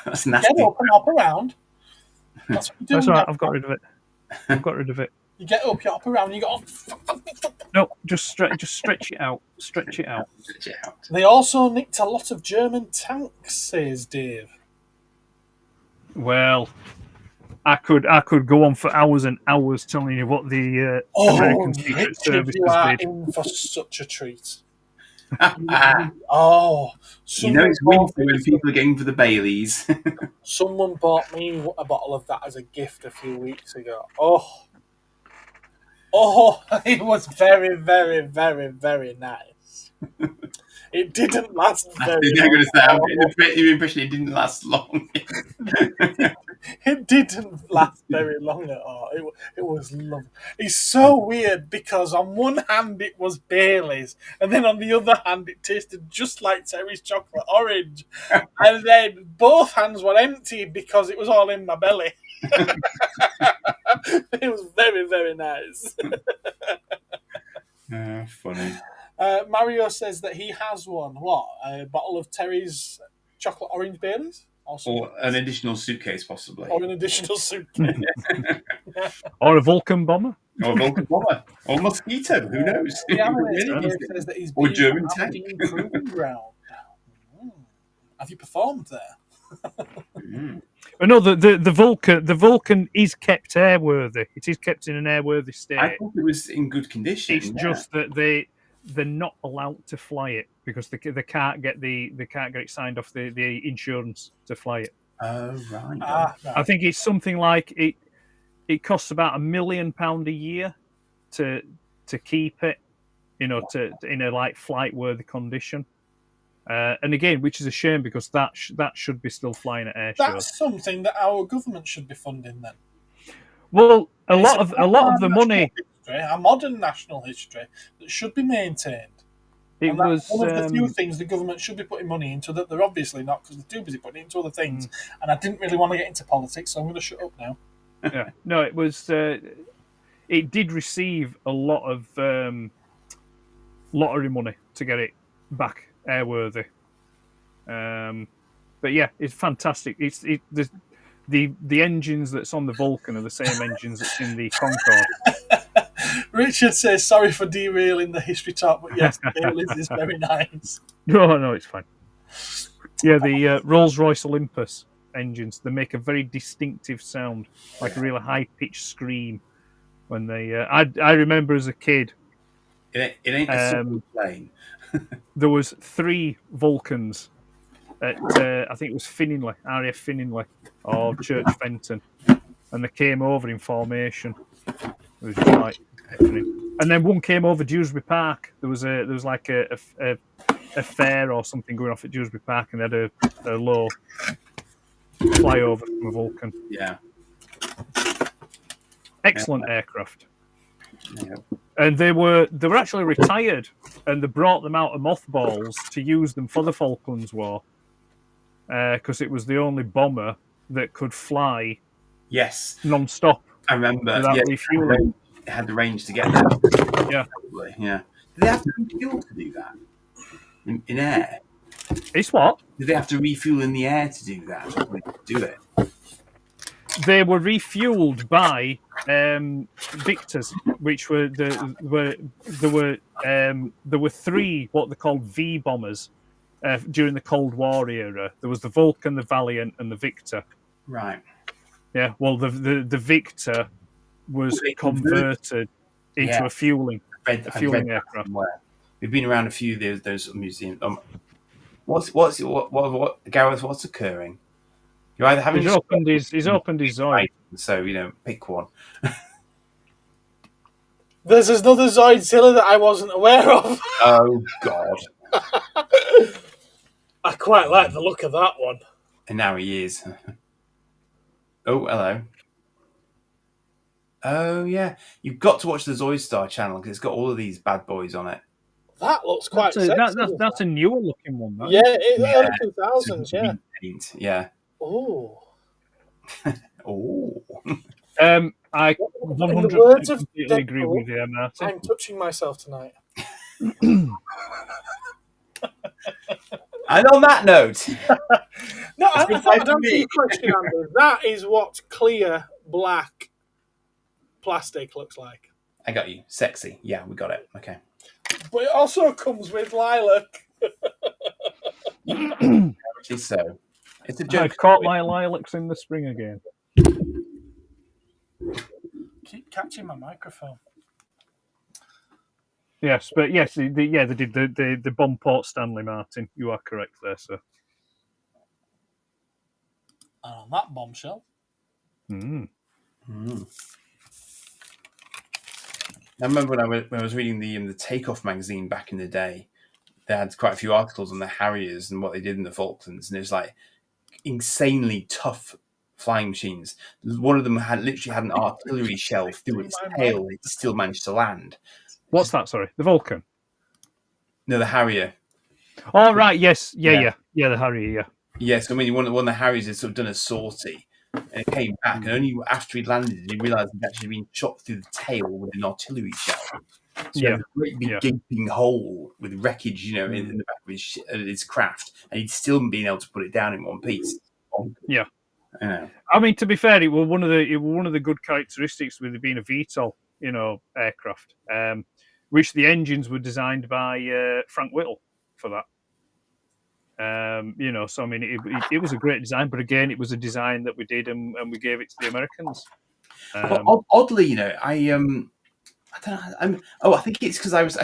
Speaker 3: that's nasty.
Speaker 1: Get up and hop around. That's what you do.
Speaker 2: That's all right. I've got rid of it.
Speaker 1: You get up, you hop around, you go.
Speaker 2: No, just stretch it out. Stretch it out.
Speaker 1: They also nicked a lot of German tanks, says Dave.
Speaker 2: Well, I could go on for hours and hours telling you what the American Secret Service
Speaker 1: did. In for such a treat. It's
Speaker 3: winter when people are going for the Baileys.
Speaker 1: Someone bought me a bottle of that as a gift a few weeks ago. It was very, very, very, very nice. It didn't last very long.
Speaker 3: I'm getting the impression it didn't last long.
Speaker 1: It didn't last very long at all. It was lovely. It's so weird because on one hand it was Bailey's, and then on the other hand it tasted just like Terry's chocolate orange, and then both hands were empty because it was all in my belly. It was very, very nice.
Speaker 3: Funny.
Speaker 1: Mario says that he has one. What? A bottle of Terry's chocolate orange Baileys?
Speaker 3: Or an additional suitcase, possibly.
Speaker 1: Or an additional suitcase.
Speaker 2: Or a Vulcan bomber.
Speaker 3: Or a Vulcan bomber. Or a mosquito. Who knows?
Speaker 1: Yeah, says that he's
Speaker 3: or
Speaker 1: been
Speaker 3: German
Speaker 1: at
Speaker 3: tank.
Speaker 1: Aberdeen Proving Ground. Have you performed there?
Speaker 2: Oh, no, the Vulcan is kept airworthy. It is kept in an airworthy state.
Speaker 3: I thought it was in good condition.
Speaker 2: It's just that they're not allowed to fly it because they can't get it signed off the insurance to fly it.
Speaker 3: Oh right.
Speaker 1: Right.
Speaker 2: I think it's something like it costs about £1 million a year to keep it, in a like flight worthy condition. And again, which is a shame because that should be still flying at air shows.
Speaker 1: That's something that our government should be funding then.
Speaker 2: Well, a lot of the money,
Speaker 1: a modern national history that should be maintained.
Speaker 2: It was
Speaker 1: one of the few things the government should be putting money into that they're obviously not because they're too busy putting it into other things. And I didn't really want to get into politics, so I'm going to shut up now.
Speaker 2: Yeah, no, it was. It did receive a lot of lottery money to get it back airworthy. But yeah, it's fantastic. The engines that's on the Vulcan are the same engines that's in the Concorde.
Speaker 1: Richard says, sorry for derailing the history talk, but yes, Bailey's is very nice.
Speaker 2: No, it's fine. Yeah, the Rolls-Royce Olympus engines, they make a very distinctive sound, like a really high-pitched scream when they... I remember as a kid...
Speaker 3: It ain't a simple plane.
Speaker 2: There was 3 Vulcans at, I think it was Finningley, RAF Finningley, or Church Fenton, and they came over in formation. It was just like... And then one came over Dewsbury Park. There was like a fair or something going off at Dewsbury Park, and they had a low flyover from a Vulcan.
Speaker 3: Yeah.
Speaker 2: Excellent aircraft. Yeah. And they were actually retired, and they brought them out of mothballs to use them for the Falklands War, because it was the only bomber that could fly.
Speaker 3: Yes.
Speaker 2: Non-stop.
Speaker 3: I remember.
Speaker 2: Without refueling.
Speaker 3: It had the range to get there.
Speaker 2: Yeah.
Speaker 3: Probably, yeah. Did they have to refuel to do that? In air?
Speaker 2: It's what?
Speaker 3: Did they have to refuel in the air to do that? Do it?
Speaker 2: They were refueled by Victors, which were there were 3 what they called V bombers during the Cold War era. There was the Vulcan, the Valiant, and the Victor.
Speaker 3: Right.
Speaker 2: Yeah. Well, the Victor was converted into a fueling aircraft.
Speaker 3: We've been around a few of those museums. What Gareth? What's occurring? You're either having
Speaker 2: he's opened his Zoid.
Speaker 3: So pick one.
Speaker 1: There's another Zoidzilla that I wasn't aware of.
Speaker 3: Oh God!
Speaker 1: I quite like the look of that one.
Speaker 3: And now he is. Oh, hello. Oh yeah, you've got to watch the Zoidstar channel because it's got all of these bad boys on it.
Speaker 1: That looks quite sexy.
Speaker 2: That's a newer looking one, though.
Speaker 1: Yeah, early 2000s, yeah.
Speaker 3: Yeah.
Speaker 1: Oh.
Speaker 3: Oh.
Speaker 2: I 100% agree with you, Martin.
Speaker 1: I'm touching myself tonight.
Speaker 3: And on that note,
Speaker 1: no, I don't answer your question, Andy. That is what clear black plastic looks like.
Speaker 3: I got you. Sexy. Yeah, we got it. Okay.
Speaker 1: But it also comes with lilac.
Speaker 3: So, it's a joke.
Speaker 2: I've caught my lilacs in the spring again.
Speaker 1: Keep catching my microphone.
Speaker 2: Yes, but yes, they did the bomb Port Stanley, Martin. You are correct there, sir.
Speaker 1: And on that bombshell.
Speaker 3: I remember when I was reading the Takeoff magazine back in the day, they had quite a few articles on the Harriers and what they did in the Falklands, and it was like insanely tough flying machines. One of them literally had an artillery shell through its tail. It still managed to land.
Speaker 2: What's that? Sorry, the Vulcan.
Speaker 3: No, the Harrier.
Speaker 2: Oh right, yes, yeah, the Harrier, yeah.
Speaker 3: Yes, I mean one of the Harriers had sort of done a sortie, and it came back, and only after he landed did he realise he'd actually been shot through the tail with an artillery shell. So he had a great big gaping hole with wreckage, in the back of his craft, and he'd still been able to put it down in one piece.
Speaker 2: Yeah.
Speaker 3: Yeah.
Speaker 2: I mean, to be fair, it was one of the good characteristics with it being a VTOL, aircraft, which the engines were designed by Frank Whittle for that. So I mean, it was a great design, but again, it was a design that we did and we gave it to the Americans.
Speaker 3: Oddly, I don't know. I think it's because I was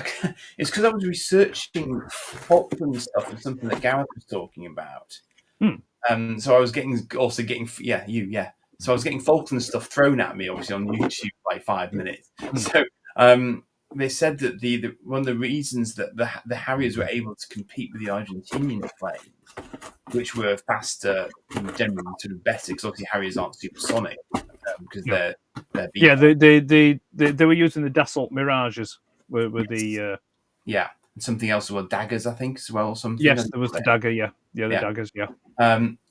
Speaker 3: researching Falkland stuff and something that Gareth was talking about. So I was getting. So I was getting Falkland stuff thrown at me, obviously on YouTube by 5 minutes. So they said that one of the reasons that the Harriers were able to compete with the Argentinian planes, which were faster and generally sort of better, because obviously Harriers aren't supersonic because they're
Speaker 2: they were using the Dassault Mirages with the
Speaker 3: something else, well, daggers, I think, as well, or something.
Speaker 2: Yes, there was the dagger, the daggers,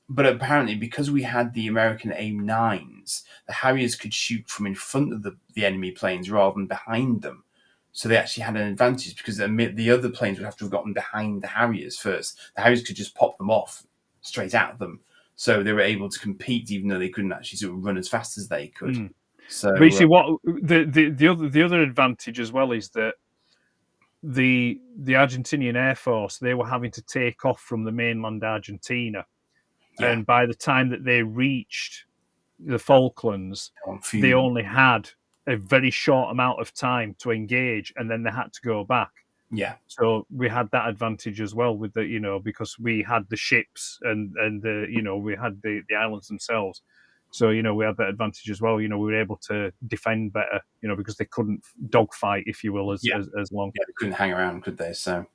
Speaker 3: But apparently, because we had the American AIM-9s, the Harriers could shoot from in front of the enemy planes rather than behind them. So they actually had an advantage because the other planes would have to have gotten behind the Harriers first. The Harriers could just pop them off straight at them. So they were able to compete, even though they couldn't actually sort of run as fast as they could. So,
Speaker 2: but you see, what the other advantage as well is that the Argentinian Air Force, they were having to take off from the mainland Argentina. Yeah. And by the time that they reached the Falklands, they only had a very short amount of time to engage, and then they had to go back.
Speaker 3: Yeah.
Speaker 2: So we had that advantage as well with the, because we had the ships and the, we had the islands themselves. So, we had that advantage as well. We were able to defend better, because they couldn't dogfight, if you will, as long.
Speaker 3: Yeah, they couldn't hang around, could they? So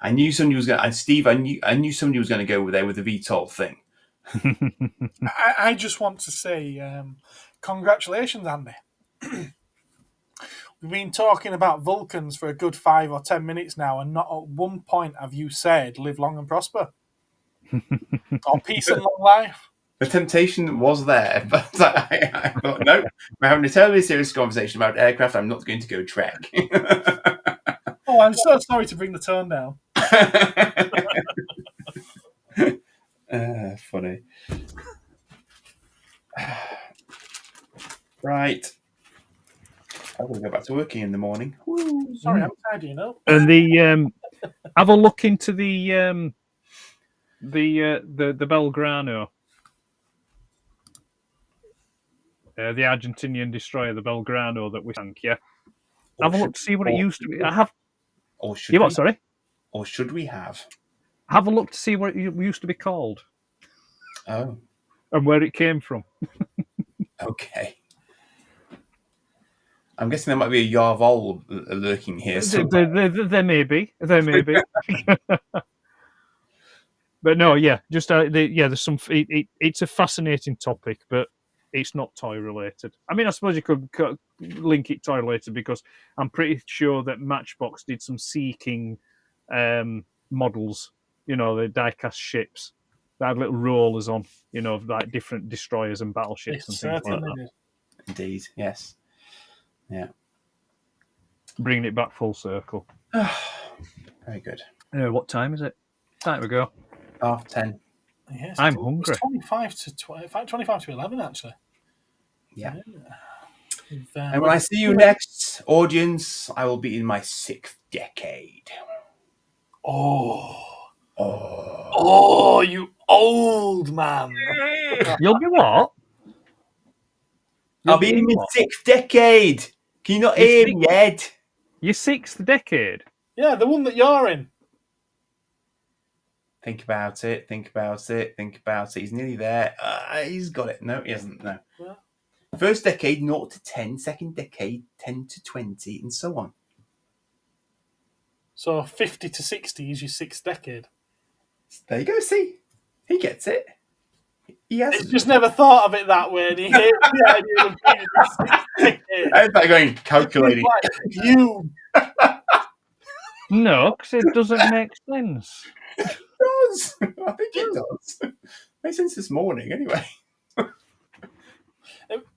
Speaker 3: I knew somebody was going to, Steve, I knew somebody was going to go there with the VTOL thing.
Speaker 1: I just want to say congratulations, Andy. We've been talking about Vulcans for a good 5 or 10 minutes now, and not at one point have you said live long and prosper. Or peace and long life.
Speaker 3: The temptation was there, but I thought, no, we're having a terribly serious conversation about aircraft. I'm not going to go trek.
Speaker 1: Oh, I'm so sorry to bring the tone down.
Speaker 3: Funny. Right. I'm going to go back to working in the morning.
Speaker 1: Woo, sorry, I'm tired,
Speaker 2: And have a look into the Belgrano. The Argentinian destroyer, the Belgrano that we sank, yeah. Have a look to see what it used to be.
Speaker 3: Or should we?
Speaker 2: Sorry?
Speaker 3: Or should we have?
Speaker 2: Have a look to see what it used to be called.
Speaker 3: Oh.
Speaker 2: And where it came from.
Speaker 3: Okay. I'm guessing there might be a Yarvol lurking here.
Speaker 2: There may be. There may be. But no, just there's some. It's a fascinating topic, but it's not toy related. I mean, I suppose you could link it toy related because I'm pretty sure that Matchbox did some Sea-King models. The die-cast ships that had little rollers on. Like different destroyers and battleships and things like that.
Speaker 3: Indeed, yes. Yeah.
Speaker 2: Bringing it back full circle.
Speaker 3: Very good.
Speaker 2: What time is it? Time to go.
Speaker 3: 10:30.
Speaker 1: Yes,
Speaker 2: I'm hungry.
Speaker 1: It's 25 to 11, actually.
Speaker 3: Yeah. And when I see you next, audience, I will be in my 6th decade.
Speaker 1: Oh, you old man.
Speaker 2: You'll be what?
Speaker 3: I'll be in my 6th decade. Can you not hear me yet?
Speaker 2: Your 6th decade?
Speaker 1: Yeah, the one that you're in.
Speaker 3: Think about it. He's nearly there. He's got it. No, he hasn't. No. Yeah. First decade, 0 to 10. Second decade, 10 to 20, and so on.
Speaker 1: So 50 to 60 is your 6th decade.
Speaker 3: There you go. See? He gets it. He
Speaker 1: He
Speaker 3: hasn't.
Speaker 1: just never thought of it that way, and he hates the idea of being in his sixth decade.
Speaker 3: I was going calculating.
Speaker 1: Like, you.
Speaker 2: No, because it doesn't make sense.
Speaker 3: It does. I think it does. Made sense this morning, anyway.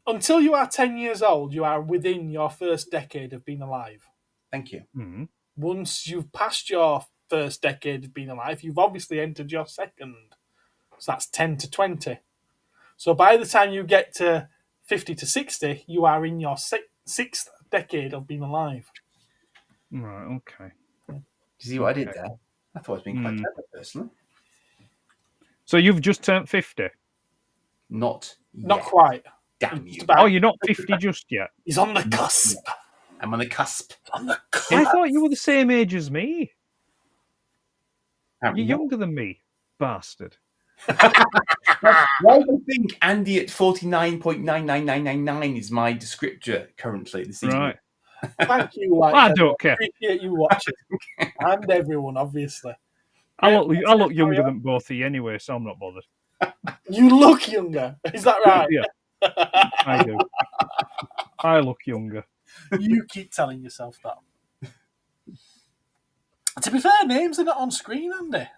Speaker 1: Until you are 10 years old, you are within your first decade of being alive.
Speaker 3: Thank you.
Speaker 2: Mm.
Speaker 1: Once you've passed your first decade of being alive, you've obviously entered your second. So that's 10 to 20. So by the time you get to 50 to 60, you are in your sixth decade of being alive.
Speaker 2: Right, okay.
Speaker 3: Do you see what I did there? I thought I was being quite clever, personally.
Speaker 2: So you've just turned 50?
Speaker 3: Not
Speaker 1: quite.
Speaker 3: Damn you.
Speaker 2: Oh, you're not 50 just yet?
Speaker 1: He's on the cusp.
Speaker 3: I'm on the cusp.
Speaker 1: On the cusp.
Speaker 2: I thought you were the same age as me.
Speaker 3: Apparently
Speaker 2: You're
Speaker 3: not.
Speaker 2: younger than me, bastard.
Speaker 3: Why do you think Andy at 49.99999 is my descriptor currently this evening?
Speaker 2: Right.
Speaker 1: Thank you, like,
Speaker 2: I don't care.
Speaker 1: appreciate you watching. And everyone, obviously.
Speaker 2: I look younger than both of you anyway, so I'm not bothered.
Speaker 1: You look younger. Is that right?
Speaker 2: Yeah, I do. I look younger.
Speaker 1: You keep telling yourself that. To be fair, names are not on screen, Andy.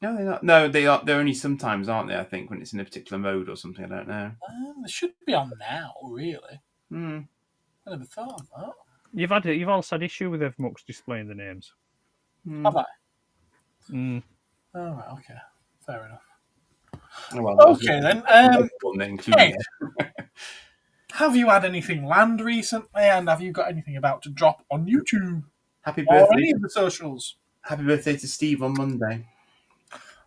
Speaker 3: No, they're not. No, they are. They're only sometimes, aren't they? I think when it's in a particular mode or something. I don't know.
Speaker 1: They should be on now, really.
Speaker 3: Hmm.
Speaker 1: I never thought of that.
Speaker 2: You've also had issue with Evmux displaying the names.
Speaker 1: Have I?
Speaker 2: Mm.
Speaker 1: Oh, right, okay. Fair enough.
Speaker 3: Oh, well,
Speaker 1: Okay, then.
Speaker 3: including
Speaker 1: Have you had anything land recently, and have you got anything about to drop on YouTube
Speaker 3: Happy
Speaker 1: or
Speaker 3: birthday!
Speaker 1: any of the socials?
Speaker 3: Happy birthday to Steve on Monday.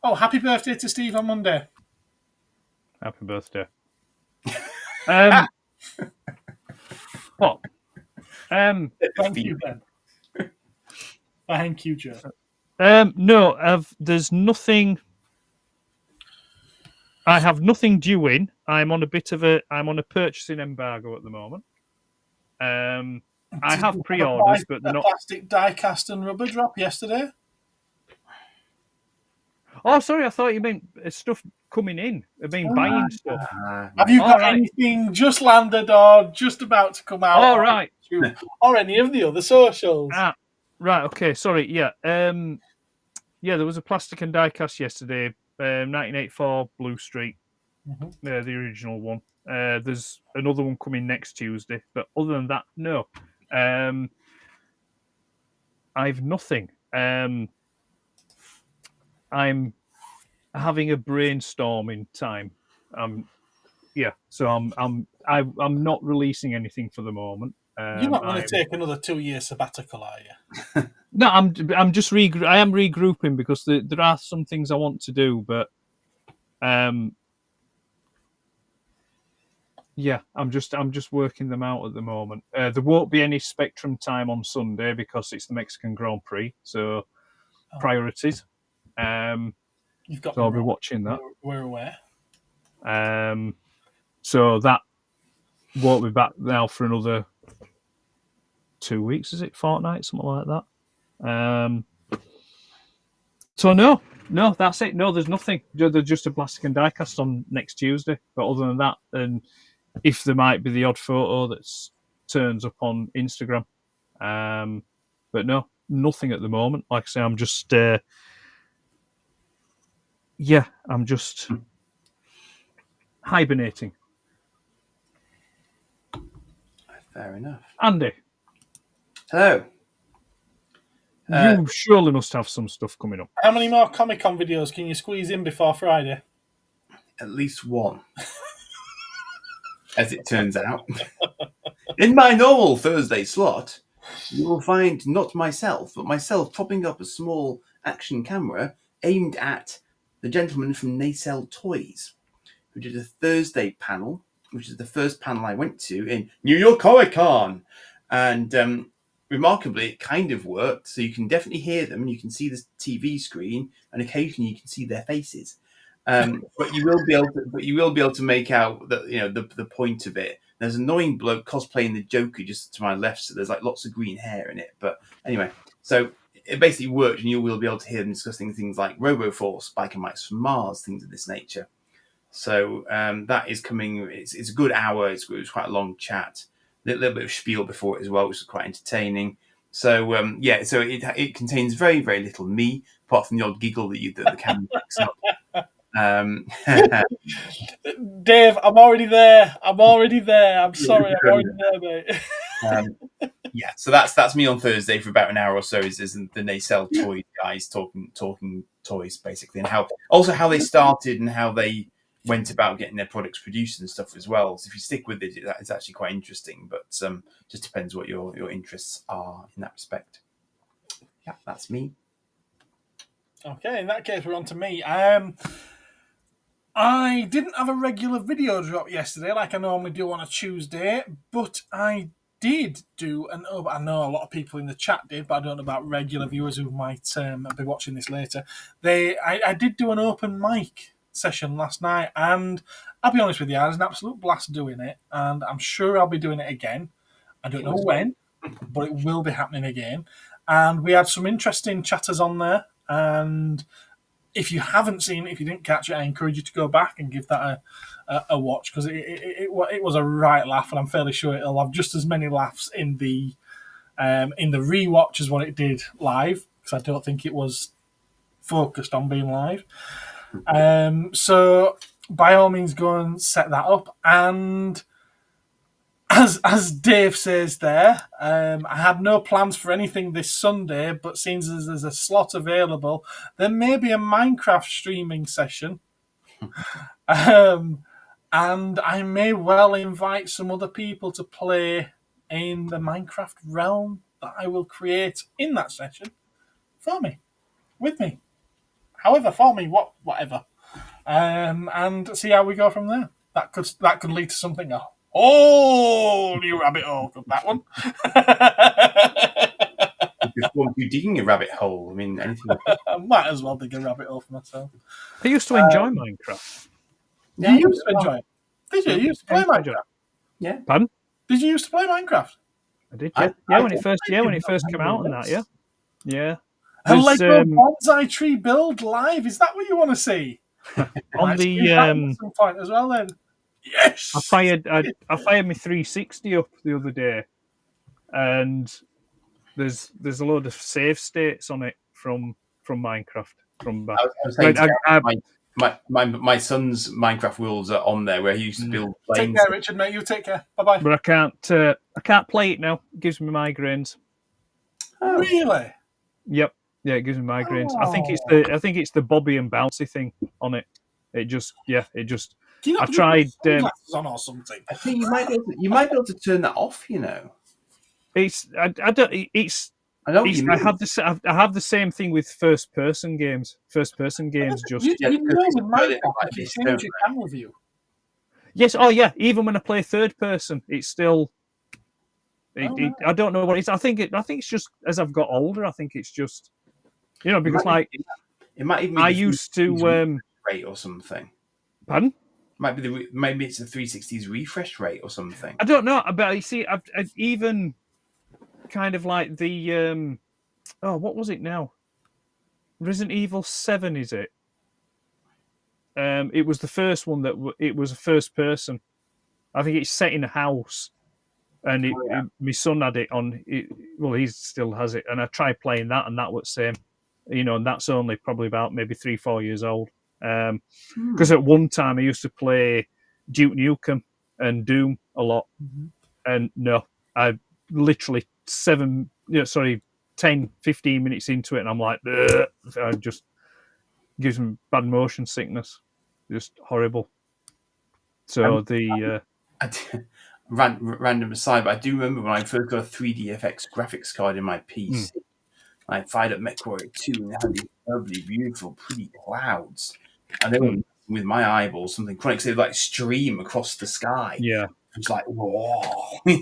Speaker 1: Oh, happy birthday to Steve on Monday.
Speaker 2: Happy birthday. What?
Speaker 1: Thank you, Ben. Thank you, Joe.
Speaker 2: No, there's nothing. I have nothing due in. I'm on a purchasing embargo at the moment. I have pre-orders, but they're not.
Speaker 1: Plastic die cast and rubber drop yesterday.
Speaker 2: Oh, sorry, I thought you meant stuff coming in. I mean, buying stuff.
Speaker 1: Have you got
Speaker 2: right.
Speaker 1: anything just landed or just about to come out?
Speaker 2: All right.
Speaker 1: YouTube, or any of the other socials?
Speaker 2: Right. Okay. Sorry. Yeah. Yeah. There was a plastic and die cast yesterday. 1984 Blue Street. The original one. There's another one coming next Tuesday. But other than that, no. I've nothing. I'm having a brainstorming time. So I'm not releasing anything for the moment.
Speaker 1: You're not going to take another 2-year sabbatical, are you?
Speaker 2: No, I'm just I am regrouping because there are some things I want to do, but yeah, I'm just working them out at the moment. There won't be any Spectrum time on Sunday because it's the Mexican Grand Prix, so priorities.
Speaker 1: You've got.
Speaker 2: So I'll be watching that.
Speaker 1: We're aware.
Speaker 2: So that won't be back now for another 2 weeks. Is it fortnight, something like that? So no, that's it. No, there's nothing. There's just a plastic and die cast on next Tuesday. But other than that, and if there might be the odd photo that turns up on Instagram, but no, nothing at the moment. Like I say, I'm just I'm just hibernating.
Speaker 3: Fair enough.
Speaker 2: Andy,
Speaker 3: hello.
Speaker 2: You surely must have some stuff coming up.
Speaker 1: How many more Comic-Con videos can you squeeze in before Friday?
Speaker 3: At least one. As it turns out. In my normal Thursday slot, you will find not myself, but myself propping up a small action camera aimed at the gentleman from Nacelle Toys, who did a Thursday panel, which is the first panel I went to in New York Comic-Con. And remarkably, it kind of worked. So you can definitely hear them, and you can see the TV screen, and occasionally you can see their faces. But you will be able to make out the point of it. There's an annoying bloke cosplaying the Joker just to my left, so there's like lots of green hair in it. But anyway, so it basically worked, and you will be able to hear them discussing things like RoboForce, Biker Mice from Mars, things of this nature. So that is coming. It's a good hour. It's quite a long chat. A little bit of spiel before it as well, which is quite entertaining. So so it contains very, very little me, apart from the odd giggle that the camera picks up.
Speaker 1: Dave, I'm already there. I'm sorry, I'm already there, mate.
Speaker 3: So that's me on Thursday for about an hour or so. Is the Nacelle Toys guys talking toys basically, and how they started and how they went about getting their products produced and stuff as well. So if you stick with it, it's actually quite interesting. But just depends what your interests are in that respect. Yeah, that's me.
Speaker 1: Okay, in that case, we're on to me. I didn't have a regular video drop yesterday like I normally do on a Tuesday, but I did do I know a lot of people in the chat did, but I don't know about regular viewers who might be watching this later. I did do an open mic session last night, and I'll be honest with you, I had an absolute blast doing it, and I'm sure I'll be doing it again. I don't know when, but it will be happening again. And we had some interesting chatters on there, and if you haven't seen it, if you didn't catch it, I encourage you to go back and give that a watch, because it was a right laugh, and I'm fairly sure it'll have just as many laughs in the rewatch as what it did live, because I don't think it was focused on being live. So by all means, go and set that up. And as Dave says there, I had no plans for anything this Sunday, but since there's a slot available, there may be a Minecraft streaming session. And I may well invite some other people to play in the Minecraft realm that I will create in that session for me, with me. However, for me, whatever. And see how we go from there. That could lead to something else. Oh, new rabbit hole from that one.
Speaker 3: Just want you digging a rabbit hole. I mean, anything.
Speaker 1: I might as well dig a rabbit hole for myself.
Speaker 2: I used to enjoy Minecraft.
Speaker 1: You used to enjoy it? Did you? You used to play Minecraft?
Speaker 3: Yeah.
Speaker 2: Pardon?
Speaker 1: Did you used to play Minecraft?
Speaker 2: I did. Yeah, when it first came out and that. Yeah. Yeah.
Speaker 1: A Lego bonsai tree build live. Is that what you want to see?
Speaker 2: On the
Speaker 1: some point as well then. Yes.
Speaker 2: I fired my 360 up the other day, and there's a load of save states on it from Minecraft from back.
Speaker 3: My son's Minecraft worlds are on there where he used to build planes.
Speaker 1: Take care, Richard, mate. You take care. Bye bye.
Speaker 2: But I can't play it now. It gives me migraines.
Speaker 1: Oh. Really?
Speaker 2: Yep. Yeah, it gives me migraines.
Speaker 1: Oh.
Speaker 2: I think it's the Bobby and Bouncy thing on it. It just.
Speaker 1: Can you not
Speaker 2: I tried
Speaker 1: sunglasses on or something.
Speaker 3: I think you might be able to turn that off. You know.
Speaker 2: I don't. I have the same thing with first person games. First person games just.
Speaker 1: You know, with Minecraft, you change your camera view.
Speaker 2: Yes. Oh yeah. Even when I play third person, it's still. I don't know what it's. I think it's just as I've got older. I think it's just. Because
Speaker 3: it might even.
Speaker 2: I used to
Speaker 3: rate or something.
Speaker 2: Pardon?
Speaker 3: Maybe it's a 360's refresh rate or something.
Speaker 2: I don't know, but you see, I've even kind of like the what was it now? Resident Evil 7, is it? It was the first one it was a first person. I think it's set in a house, and my son had it on. Well, he still has it, and I tried playing that, and that was the same. And that's only probably about maybe 3-4 years old. Because at one time I used to play Duke Nukem and Doom a lot, and no, I literally 10, 15 minutes into it, and I'm like, it just gives me bad motion sickness, just horrible. So
Speaker 3: random aside, but I do remember when I first got a 3DFX graphics card in my PC. I fired up MechWarrior 2 and it had these lovely, beautiful, pretty clouds. And they were with my eyeballs, something chronic. So they like stream across the sky.
Speaker 2: Yeah.
Speaker 3: It's like, whoa.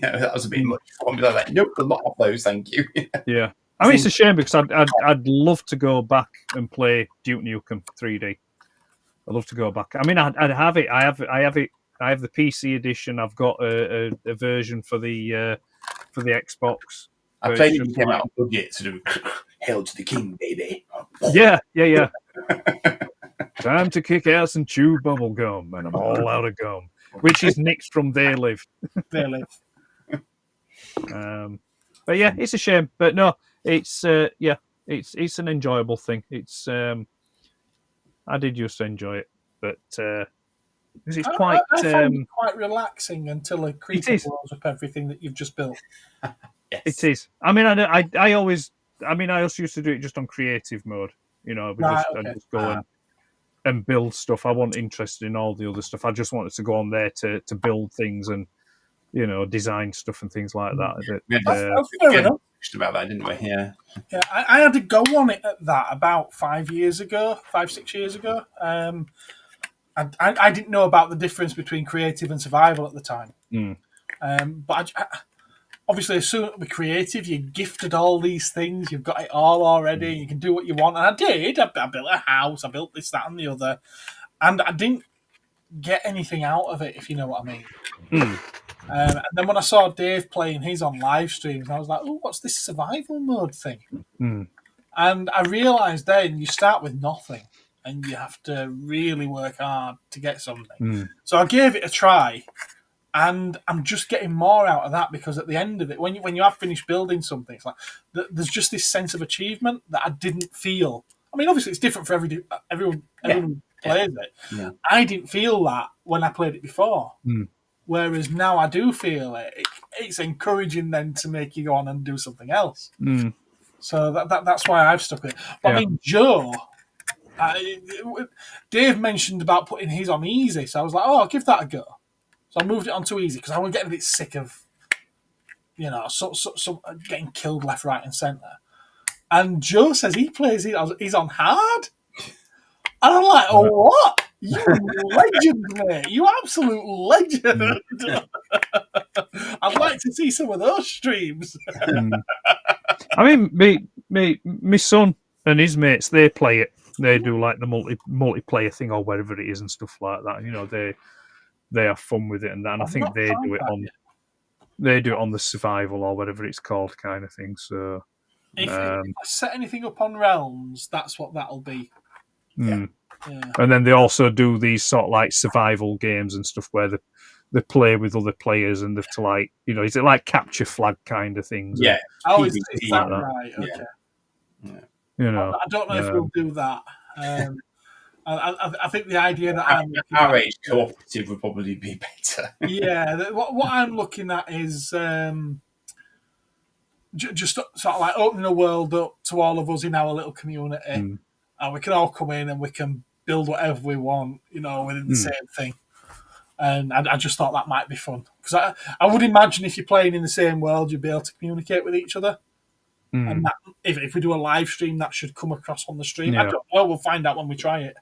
Speaker 3: That was a bit much for me. Like, nope, a lot of those, thank you.
Speaker 2: Yeah. I mean, it's a shame because I'd love to go back and play Duke Nukem 3D. I'd love to go back. I mean, I'd have it. I have it. I have the PC edition. I've got a version for the Xbox.
Speaker 3: I played it when it came out on budget, sort of hail to the king, baby.
Speaker 2: Yeah. Time to kick ass and chew bubble gum, and I'm all out of gum, which is nicked from They Live.
Speaker 1: They Live.
Speaker 2: But yeah, it's a shame. But no, it's it's an enjoyable thing. It's I did just enjoy it, but because it's quite
Speaker 1: I find it quite relaxing until a creature blows up everything that you've just built.
Speaker 3: Yes.
Speaker 2: It is. I mean, I always, I mean, I also used to do it just on creative mode. You know, I just go and build stuff. I wasn't interested in all the other stuff. I just wanted to go on there to build things and, you know, design stuff and things like that.
Speaker 1: That's fair enough.
Speaker 3: About that, didn't we? Yeah.
Speaker 1: Yeah, I had to go on it at that about 6 years ago. I didn't know about the difference between creative and survival at the time. But obviously, as soon as we're creative, you're gifted all these things. You've got it all already. You can do what you want. And I did. I built a house. I built this, that, and the other. And I didn't get anything out of it, if you know what I mean. And then when I saw Dave playing his on live streams, I was like, oh, what's this survival mode thing? And I realised then you start with nothing and you have to really work hard to get something. So I gave it a try. And I'm just getting more out of that because at the end of it, when you have finished building something, it's like there's just this sense of achievement that I didn't feel. I mean, obviously, it's different for everyone plays it. Yeah. I didn't feel that when I played it before. Whereas now I do feel it. It's encouraging then to make you go on and do something else. So that's why I've stuck with it. But I mean, Joe, Dave mentioned about putting his on easy. So I was like, oh, I'll give that a go. So I moved it on too easy because I was getting a bit sick of, you know, so getting killed left, right, and centre. And Joe says he plays it. He's on hard, and I'm like, oh, what? You legend, mate! You absolute legend. I'd like to see some of those streams.
Speaker 2: I mean, my son and his mates, they play it. They do like the multiplayer thing or whatever it is and stuff like that. You know, they have fun with it and that. And I think they do it on the survival or whatever it's called kind of thing. So
Speaker 1: if I set anything up on Realms, that's what that'll be.
Speaker 2: Yeah. And then they also do these sort of like survival games and stuff where they play with other players and they've to like, you know, is it like capture flag kind of things?
Speaker 3: Yeah.
Speaker 1: Oh, is that right? Okay.
Speaker 2: Yeah. You know,
Speaker 1: I don't know if we'll do that. I think the idea that
Speaker 3: our age cooperative would probably be better.
Speaker 1: Yeah, what I'm looking at is just sort of like opening the world up to all of us in our little community, and we can all come in and we can build whatever we want, you know, within the same thing. And I just thought that might be fun because I would imagine if you're playing in the same world, you'd be able to communicate with each other. And that, if we do a live stream, that should come across on the stream. I don't know. We'll find out when we try it.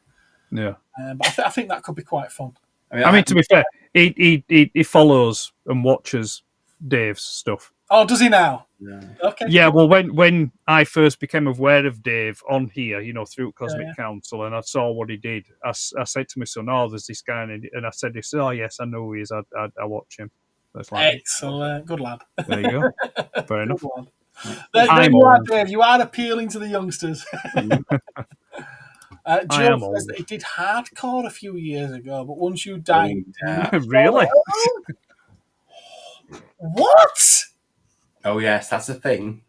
Speaker 2: Yeah,
Speaker 1: but I think that could be quite fun.
Speaker 2: I mean, to be fair, he follows and watches Dave's stuff.
Speaker 1: Oh, does he now?
Speaker 3: Yeah.
Speaker 1: Okay.
Speaker 2: Yeah, well, when I first became aware of Dave on here, you know, through Cosmic Council, and I saw what he did, I said to my son, "Oh, there's this guy," and I said, "Oh, yes, I know who he is. I watch him." That's like,
Speaker 1: excellent, good lad.
Speaker 2: There you go. Fair enough.
Speaker 1: There you are, Dave. You are appealing to the youngsters. Joe says that he did hardcore a few years ago, but once you died...
Speaker 2: Really?
Speaker 1: What?
Speaker 3: Oh, yes, that's a thing.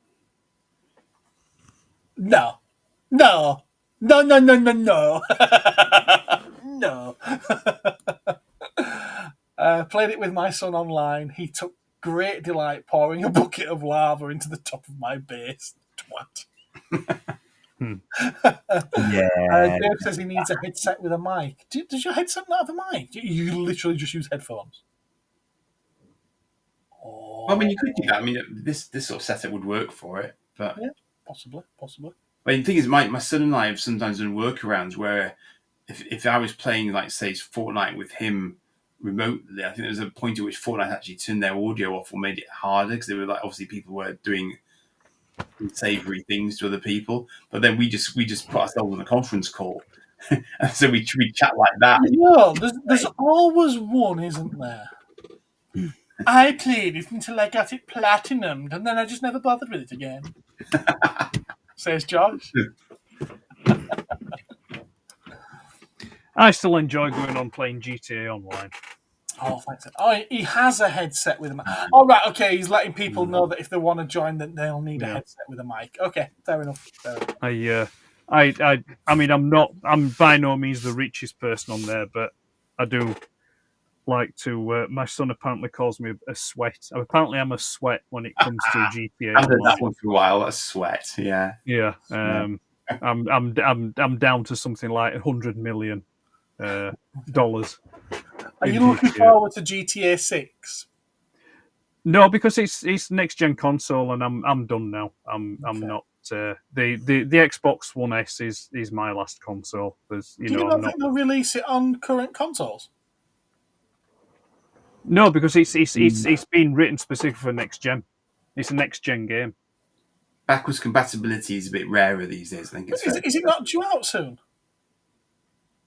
Speaker 1: No. No. No. Played it with my son online. He took great delight pouring a bucket of lava into the top of my base. Twat. Dave says he needs a headset with a mic. Does your headset not have a mic? You literally just use headphones.
Speaker 3: Well, I mean, you could do that. I mean, this sort of setup would work for it, but
Speaker 1: yeah, possibly.
Speaker 3: But the thing is, my son and I have sometimes done workarounds where if I was playing, like, say, Fortnite with him remotely, I think there was a point at which Fortnite actually turned their audio off or made it harder because they were like, obviously people were doing unsavory things to other people, but then we just put ourselves on a conference call, and so we chat like that.
Speaker 1: Yeah, there's always one, isn't there? I played it until I got it platinumed, and then I just never bothered with it again. Says Josh.
Speaker 2: I still enjoy going on playing GTA Online.
Speaker 1: Oh, thanks. Oh, he has a headset with a mic. Oh, right, okay. He's letting people know that if they want to join, that they'll need a headset with a mic. Okay, fair enough.
Speaker 2: I mean, I'm by no means the richest person on there, but I do like to. My son apparently calls me a sweat. Apparently, I'm a sweat when it comes to GTA.
Speaker 3: I've heard that one for a while. A sweat, yeah.
Speaker 2: Yeah. I'm down to something like $100 million. Dollars.
Speaker 1: Are you looking forward to GTA 6?
Speaker 2: No, because it's next gen console, and I'm done now. I'm not. The Xbox One S is my last console. Do
Speaker 1: you not think they'll release it on current consoles?
Speaker 2: No, because it's been written specifically for next gen. It's a next gen game.
Speaker 3: Backwards compatibility is a bit rarer these days. I think
Speaker 1: Is it not due out soon?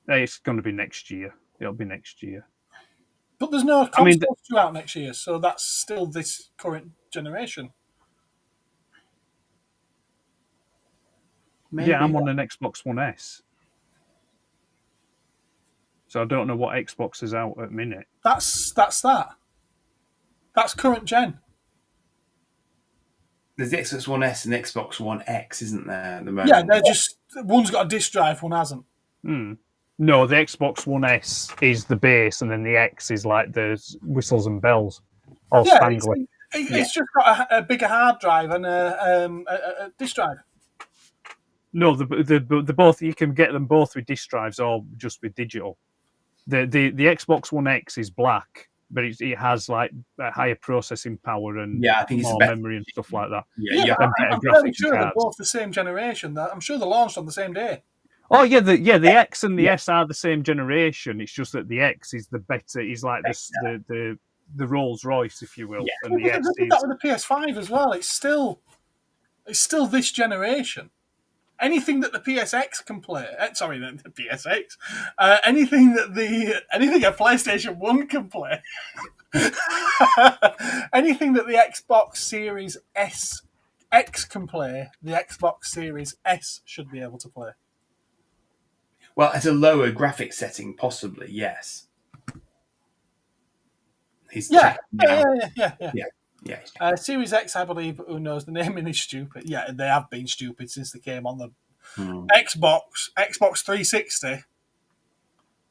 Speaker 2: It's going to be next year. It'll be next year.
Speaker 1: But there's no consoles due out next year, so that's still this current generation.
Speaker 2: Maybe. Yeah, I'm on an Xbox One S. So I don't know what Xbox is out at the minute.
Speaker 1: That's that. That's current gen.
Speaker 3: There's the Xbox One S and Xbox One X, isn't there, at the moment?
Speaker 1: Yeah, they're just... One's got a disc drive, one hasn't.
Speaker 2: No, the Xbox One S is the base, and then the X is like the whistles and bells. All spangly.
Speaker 1: It's just got a bigger hard drive and a disc drive.
Speaker 2: No, the both, you can get them both with disc drives or just with digital. The Xbox One X is black, but it has like a higher processing power and
Speaker 3: I think
Speaker 2: more memory and stuff like that.
Speaker 1: I'm fairly sure they're both the same generation. I'm sure they're launched on the same day.
Speaker 2: Oh yeah, the X and the S are the same generation. It's just that the X is the better. Is like the Rolls Royce, if you will. And the S
Speaker 1: is that with the PS5 as well. It's still this generation. Anything that the PSX can play, the PSX, anything a PlayStation 1 can play, anything that the Xbox Series X can play, the Xbox Series S should be able to play.
Speaker 3: Well, at a lower graphic setting, possibly, yes.
Speaker 1: Yeah. Series X, I believe, who knows, the naming is stupid. Yeah, they have been stupid since they came on the Xbox 360,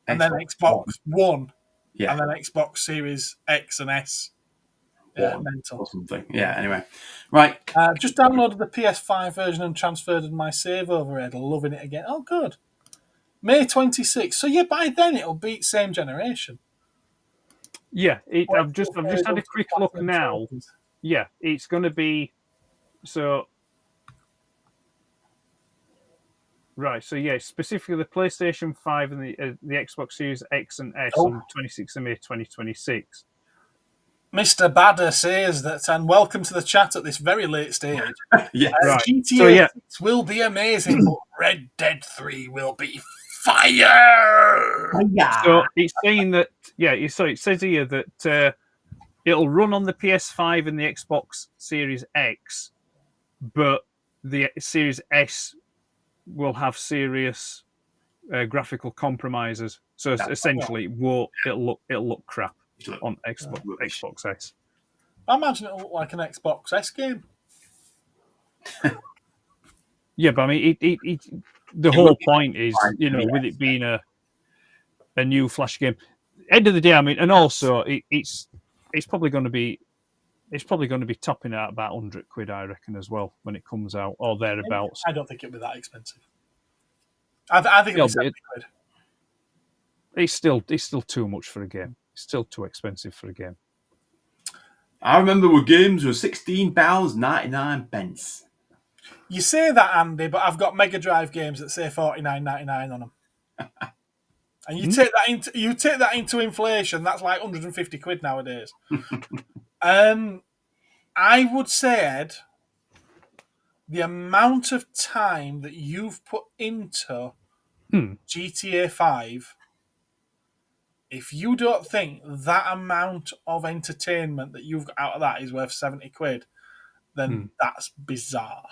Speaker 1: and then Xbox One, and then Xbox Series X and S. Mental.
Speaker 3: Or something. Yeah, anyway. Right.
Speaker 1: Just downloaded the PS5 version and transferred my save overhead. Loving it again. Oh, good. May 26th. So, yeah, by then it'll beat same generation.
Speaker 2: Yeah, I've just had a quick look now. Yeah, it's going to be so. Right, so yeah, specifically the PlayStation 5 and the Xbox Series X and S on 26th of May 2026.
Speaker 1: Mr. Badder says that, and welcome to the chat at this very late stage. GTA 6 will be amazing, but Red Dead 3 will be fire!
Speaker 2: So it's saying that, it says here that it'll run on the PS5 and the Xbox Series X, but the Series S will have serious graphical compromises. So essentially, it'll look crap on Xbox S.
Speaker 1: I imagine it'll look like an Xbox S game.
Speaker 2: Yeah, but I mean, the whole point is, with it being a new Flash game. End of the day, I mean, and also it's probably going to be topping out about £100, I reckon, as well when it comes out or thereabouts.
Speaker 1: I don't think it'll be that expensive. I think it'll be £70.
Speaker 2: It's still too much for a game. It's still too expensive for a game.
Speaker 3: I remember when games were £16.99.
Speaker 1: You say that, Andy, but I've got Mega Drive games that say $49.99 on them. And you take that into inflation, that's like £150 nowadays. I would say, Ed, the amount of time that you've put into GTA 5, if you don't think that amount of entertainment that you've got out of that is worth £70, then that's bizarre.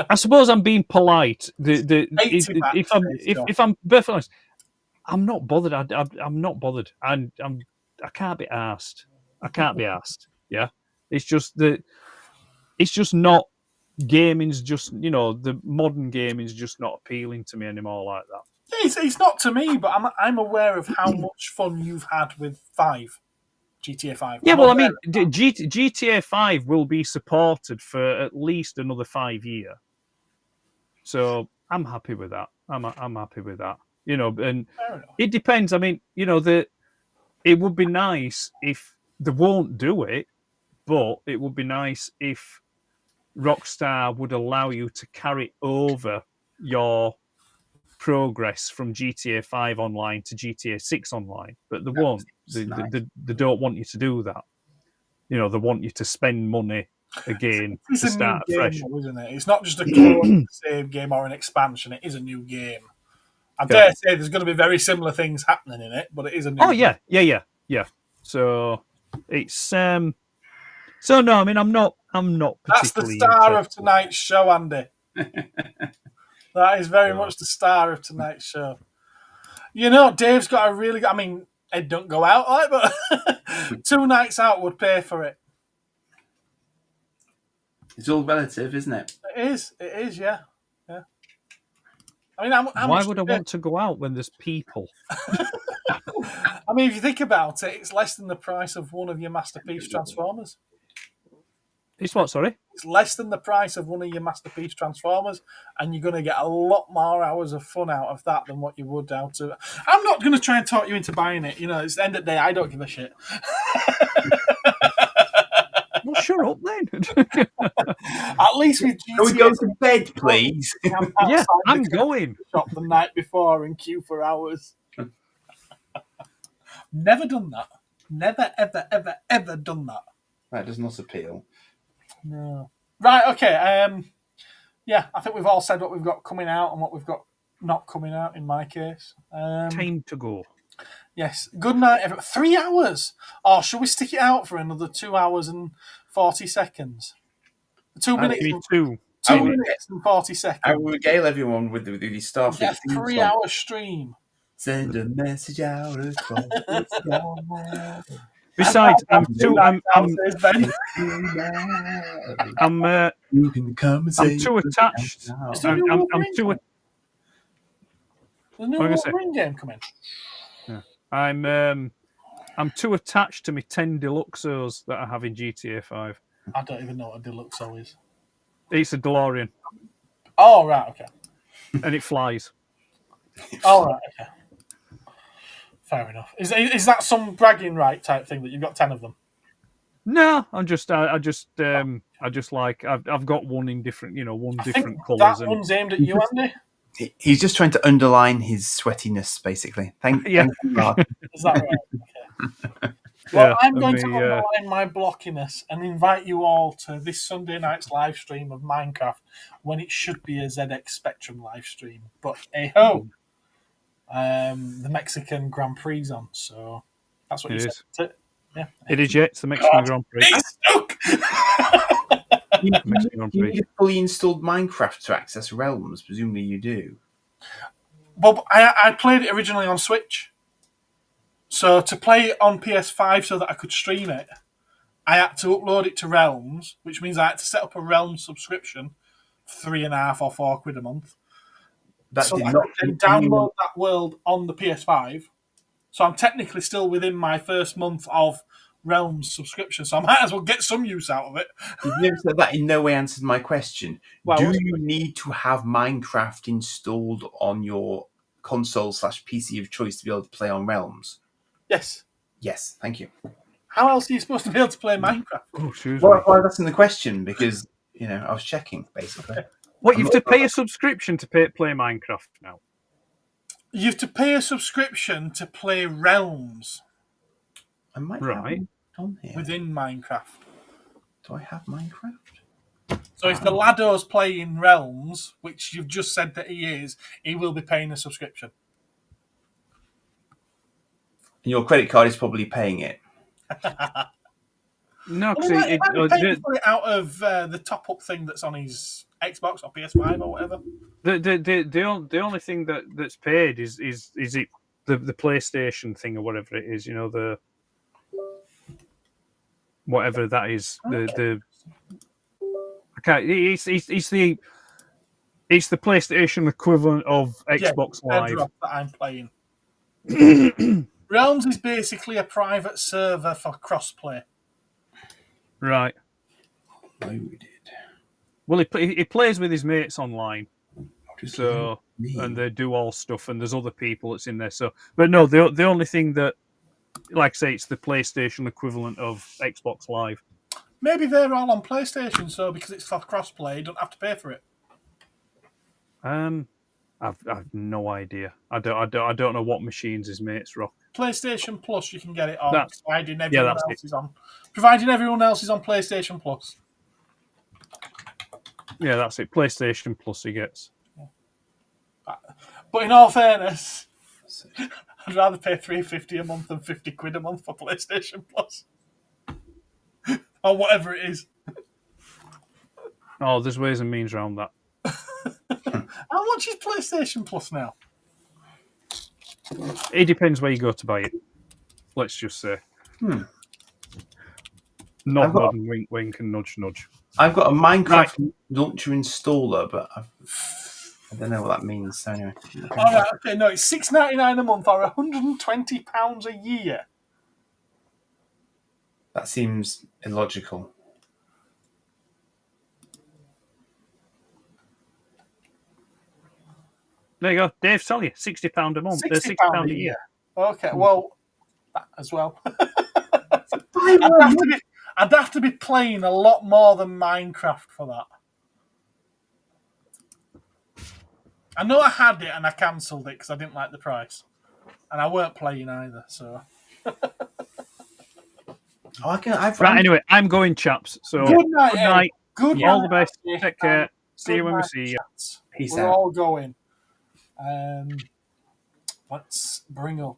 Speaker 2: I suppose I'm being polite.
Speaker 1: 80 back
Speaker 2: If I'm perfectly honest, I'm not bothered. I'm not bothered. I can't be asked. I can't be asked. Yeah, it's just that it's just not gaming's just the modern gaming's just not appealing to me anymore like that.
Speaker 1: It's not to me, but I'm aware of how much fun you've had with GTA 5.
Speaker 2: Yeah, well, I mean, GTA 5 will be supported for at least another 5 years. So I'm happy with that. I'm happy with that. And it depends. I mean, it would be nice if they won't do it, but it would be nice if Rockstar would allow you to carry over your progress from GTA 5 online to GTA 6 online, but they won't. They don't want you to do that. They want you to spend money again to start fresh.
Speaker 1: Though, isn't it? It's not just a clone of the same game or an expansion. It is a new game. I dare say there's going to be very similar things happening in it, but it is a new game.
Speaker 2: Yeah. So it's so no. I mean, I'm not particularly.
Speaker 1: That's the star of tonight's show, Andy. That is very much the star of tonight's show. Dave's got a really good... I mean, it don't go out like, but 2 nights out would pay for it.
Speaker 3: It's all relative, isn't it?
Speaker 1: It is, yeah. I mean,
Speaker 2: why would I want to go out when there's people?
Speaker 1: I mean, if you think about it, it's less than the price of one of your Masterpiece Transformers.
Speaker 2: It's what, sorry?
Speaker 1: It's less than the price of one of your Masterpiece Transformers, and you're going to get a lot more hours of fun out of that than what you would out of... I'm not going to try and talk you into buying it. It's the end of the day, I don't give a shit.
Speaker 2: Well, shut up then.
Speaker 1: At least with GTA...
Speaker 3: Can we go to bed, please?
Speaker 2: Yeah, I'm going.
Speaker 1: Shop the night before and queue for hours. Never done that. Never, ever, ever, ever done that.
Speaker 3: That does not appeal.
Speaker 1: No. Right, okay. I think we've all said what we've got coming out and what we've got not coming out in my case.
Speaker 2: Time to go.
Speaker 1: Yes. Good night, everyone. 3 hours? Or should we stick it out for another 2 hours and 40 seconds? 2 minutes.
Speaker 2: Two.
Speaker 1: 2 minutes and 40 seconds.
Speaker 3: I will regale everyone with the Starfleet.
Speaker 1: Yeah, 3 hour stream.
Speaker 3: Send a message out across the sky.
Speaker 2: Besides, I'm too attached.
Speaker 1: There's no Wolverine game coming.
Speaker 2: Yeah. I'm too attached to my 10 Deluxos that I have in GTA 5.
Speaker 1: I don't even know what a Deluxo is.
Speaker 2: It's a DeLorean.
Speaker 1: Oh, right, okay.
Speaker 2: And it flies.
Speaker 1: Oh, right, okay. Fair enough. Is that some bragging right type thing that you've got 10 of them?
Speaker 2: No, I just like I've got one in different, different colours.
Speaker 1: That one's aimed at you, Andy.
Speaker 3: He's just trying to underline his sweatiness, basically. Thank you.
Speaker 1: Is that right? Okay. Well, I'm going to underline my blockiness and invite you all to this Sunday night's live stream of Minecraft when it should be a ZX Spectrum live stream. But hey ho. The Mexican Grand Prix on, so that's what you said. Yeah,
Speaker 2: it is. Yeah, it's the Mexican Grand Prix.
Speaker 1: It's stuck.
Speaker 3: You need fully installed Minecraft to access Realms. Presumably, you do.
Speaker 1: Well, I played it originally on Switch, so to play it on PS5 so that I could stream it, I had to upload it to Realms, which means I had to set up a Realms subscription, £3.5 or £4 a month. So I can download that world on the PS5. So I'm technically still within my first month of Realms subscription, so I might as well get some use out of it.
Speaker 3: You've never said that in no way answered my question. Well, do you need to have Minecraft installed on your console/PC of choice to be able to play on Realms?
Speaker 1: Yes.
Speaker 3: Yes, thank you.
Speaker 1: How else are you supposed to be able to play Minecraft?
Speaker 2: Oh,
Speaker 3: well, that's in the question because, I was checking, basically.
Speaker 2: What, you have to pay a subscription to play Minecraft now?
Speaker 1: You have to pay a subscription to play Realms.
Speaker 3: I might have it on here.
Speaker 1: Within Minecraft.
Speaker 3: Do I have Minecraft?
Speaker 1: So if the laddo's playing Realms, which you've just said that he is, he will be paying a subscription.
Speaker 3: And your credit card is probably paying it.
Speaker 2: No, because
Speaker 1: he might pay for it out of the top-up thing that's on his Xbox or PS5 or whatever.
Speaker 2: The only thing that's paid is it the PlayStation thing or whatever it is, the whatever that is. The okay, it's the PlayStation equivalent of Xbox Live
Speaker 1: that I'm playing. Realms is basically a private server for crossplay.
Speaker 2: Right.
Speaker 3: No, we did.
Speaker 2: Well, he plays with his mates online, so and they do all stuff, and there's other people that's in there. So, but no, the only thing that, like I say, it's the PlayStation equivalent of Xbox Live.
Speaker 1: Maybe they're all on PlayStation, so because it's for crossplay, you don't have to pay for it.
Speaker 2: I've no idea. I don't know what machines his mates rock.
Speaker 1: PlayStation Plus, you can get it on, providing everyone else is on PlayStation Plus.
Speaker 2: Yeah, that's it. PlayStation Plus he gets.
Speaker 1: But in all fairness, I'd rather pay $3.50 a month than £50 a month for PlayStation Plus. Or whatever it is.
Speaker 2: Oh, there's ways and means around that.
Speaker 1: How much is PlayStation Plus now?
Speaker 2: It depends where you go to buy it. Let's just say. Nod, nod, and wink, wink, and nudge, nudge.
Speaker 3: I've got a Minecraft launcher installer, but I don't know what that means. So anyway.
Speaker 1: All right, okay, no, it's $6.99 a month or £120 a year.
Speaker 3: That seems illogical.
Speaker 2: There you go. Dave's telling you, £60 a month.
Speaker 1: £60
Speaker 2: a year.
Speaker 1: Okay, well, that as well. I'd have to be playing a lot more than Minecraft for that. I know I had it and I cancelled it because I didn't like the price. And I weren't playing either, so...
Speaker 2: Right, anyway, I'm going, chaps. So
Speaker 1: good night. Good night.
Speaker 2: All the best. Take care. See you when we see you.
Speaker 3: Peace
Speaker 1: out. We're all going. Let's bring up.